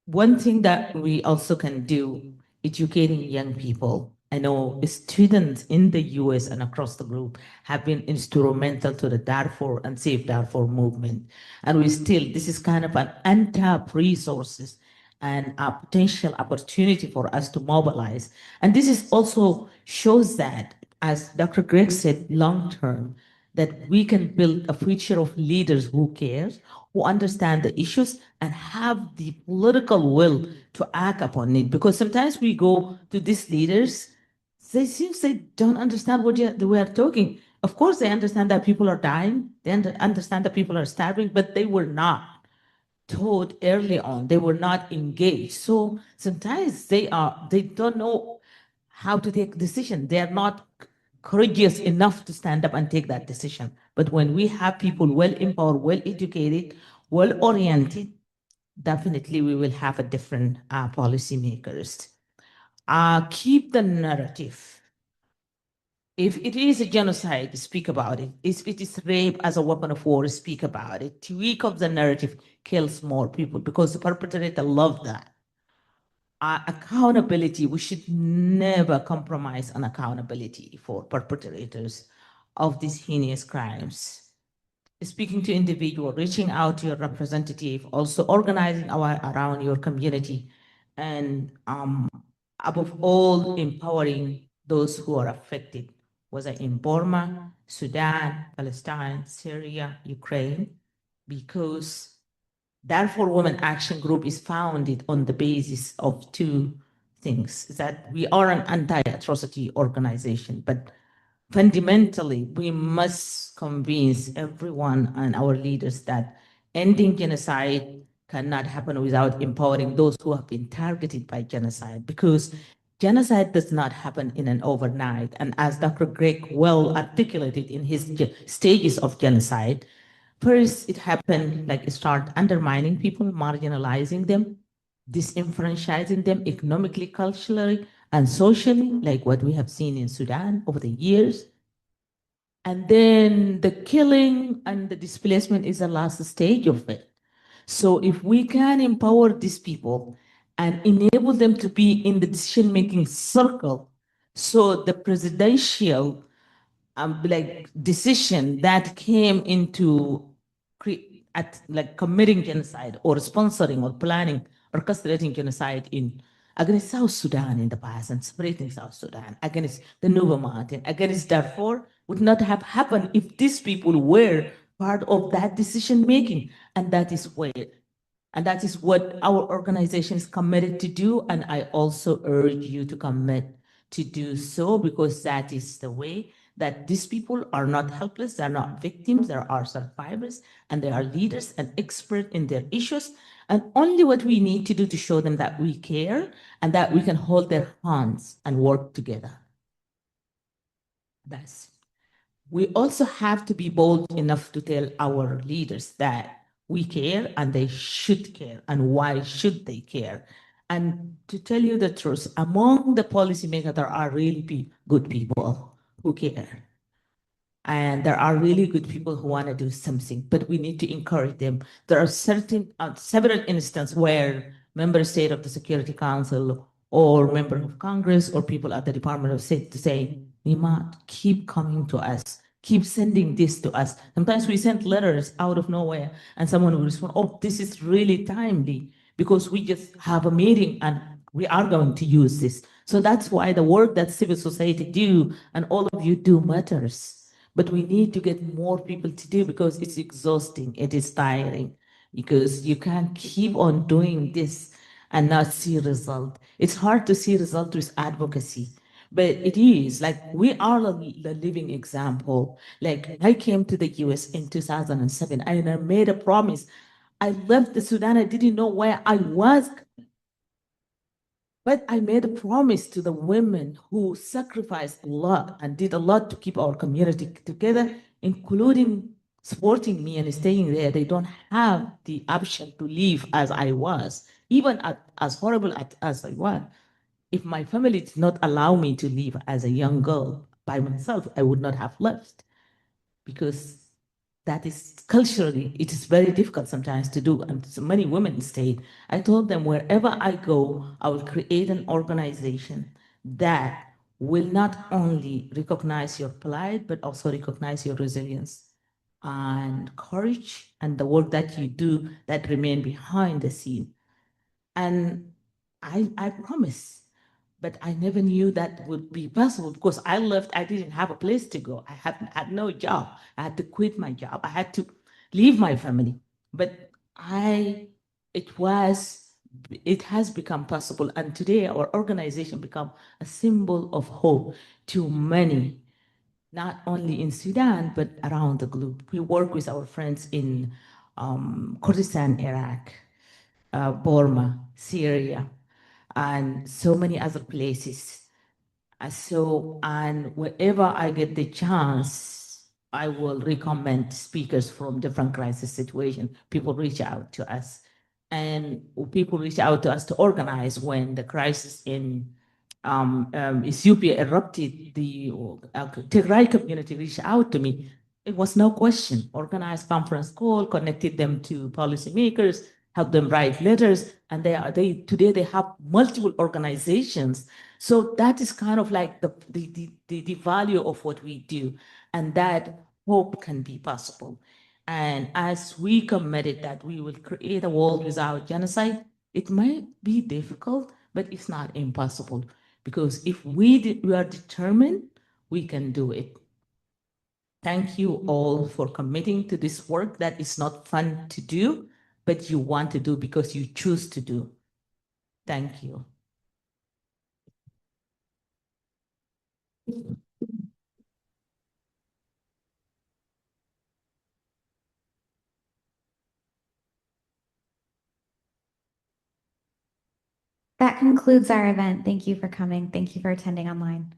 One thing that we also can do, educating young people. I know students in the US and across the globe have been instrumental to the Darfur and Save Darfur movement. And this is kind of an untapped resources and a potential opportunity for us to mobilize. And this is also shows that, as Dr. Greg said, long-term, that we can build a future of leaders who care, who understand the issues, and have the political will to act upon it. Because sometimes we go to these leaders, they seem they don't understand what we are talking. Of course, they understand that people are dying, they understand that people are starving, but they were not told early on, they were not engaged. So sometimes they don't know how to take decision. They are not courageous enough to stand up and take that decision. But when we have people well empowered, well educated, well oriented, definitely we will have a different policymakers. Keep the narrative. If it is a genocide, speak about it. If it is rape as a weapon of war, speak about it. Tweak of the narrative kills more people because the perpetrator love that. Accountability, we should never compromise on accountability for perpetrators of these heinous crimes. Speaking to individual, reaching out to your representative, also organizing around your community, and above all, empowering those who are affected, whether in Burma, Sudan, Palestine, Syria, Ukraine, because Darfur Women Action Group is founded on the basis of two things, that we are an anti-atrocity organization, but fundamentally, we must convince everyone and our leaders that ending genocide cannot happen without empowering those who have been targeted by genocide, because genocide does not happen in an overnight. And as Dr. Greg well articulated in his stages of genocide, first, it happened like start undermining people, marginalizing them, disenfranchising them economically, culturally, and socially, like what we have seen in Sudan over the years. And then the killing and the displacement is the last stage of it. So if we can empower these people and enable them to be in the decision-making circle, so the presidential decision that came into committing genocide or sponsoring or planning or orchestrating genocide against South Sudan in the past and separating South Sudan, against the Nuba Mountain, against Darfur, would not have happened if these people were part of that decision making. And that is what our organization is committed to do. And I also urge you to commit to do so, because that is the way that these people are not helpless, they're not victims, they are survivors, and they are leaders and experts in their issues. And only what we need to do to show them that we care and that we can hold their hands and work together. We also have to be bold enough to tell our leaders that we care and they should care, and why should they care. And to tell you the truth, among the policymakers, there are really good people who care. And there are really good people who want to do something, but we need to encourage them. There are several instances where member state of the Security Council or member of Congress or people at the Department of State to say, Niemat, keep coming to us. keep sending this to us. Sometimes we send letters out of nowhere and someone will respond, oh, this is really timely because we just have a meeting and we are going to use this. So that's why the work that civil society do and all of you do matters. But we need to get more people to do because it's exhausting, it is tiring, because you can't keep on doing this and not see result. It's hard to see result with advocacy, but it is like we are the living example. Like I came to the US in 2007 and I made a promise. I left the Sudan, I didn't know where I was. But I made a promise to the women who sacrificed a lot and did a lot to keep our community together, including supporting me and staying there. They don't have the option to leave as I was, even as horrible as I was. If my family did not allow me to leave as a young girl by myself, I would not have left because that is culturally, it is very difficult sometimes to do. And so many women stayed. I told them wherever I go, I will create an organization that will not only recognize your plight, but also recognize your resilience and courage and the work that you do that remain behind the scene. And I promise. But I never knew that would be possible because I left, I didn't have a place to go. I had no job. I had to quit my job. I had to leave my family. But it has become possible. And today our organization become a symbol of hope to many, not only in Sudan, but around the globe. We work with our friends in Kurdistan, Iraq, Burma, Syria, and so many other places. And wherever I get the chance, I will recommend speakers from different crisis situations. People reach out to us, and people reach out to us to organize when the crisis in Ethiopia erupted. The Tigray community reached out to me. It was no question. Organized conference call, connected them to policymakers, helped them write letters, and today they have multiple organizations. So that is kind of like the value of what we do, and that hope can be possible. And as we committed that we will create a world without genocide, it might be difficult, but it's not impossible. Because if we are determined, we can do it. Thank you all for committing to this work that is not fun to do, but you want to do because you choose to do. Thank you. That concludes our event. Thank you for coming. Thank you for attending online.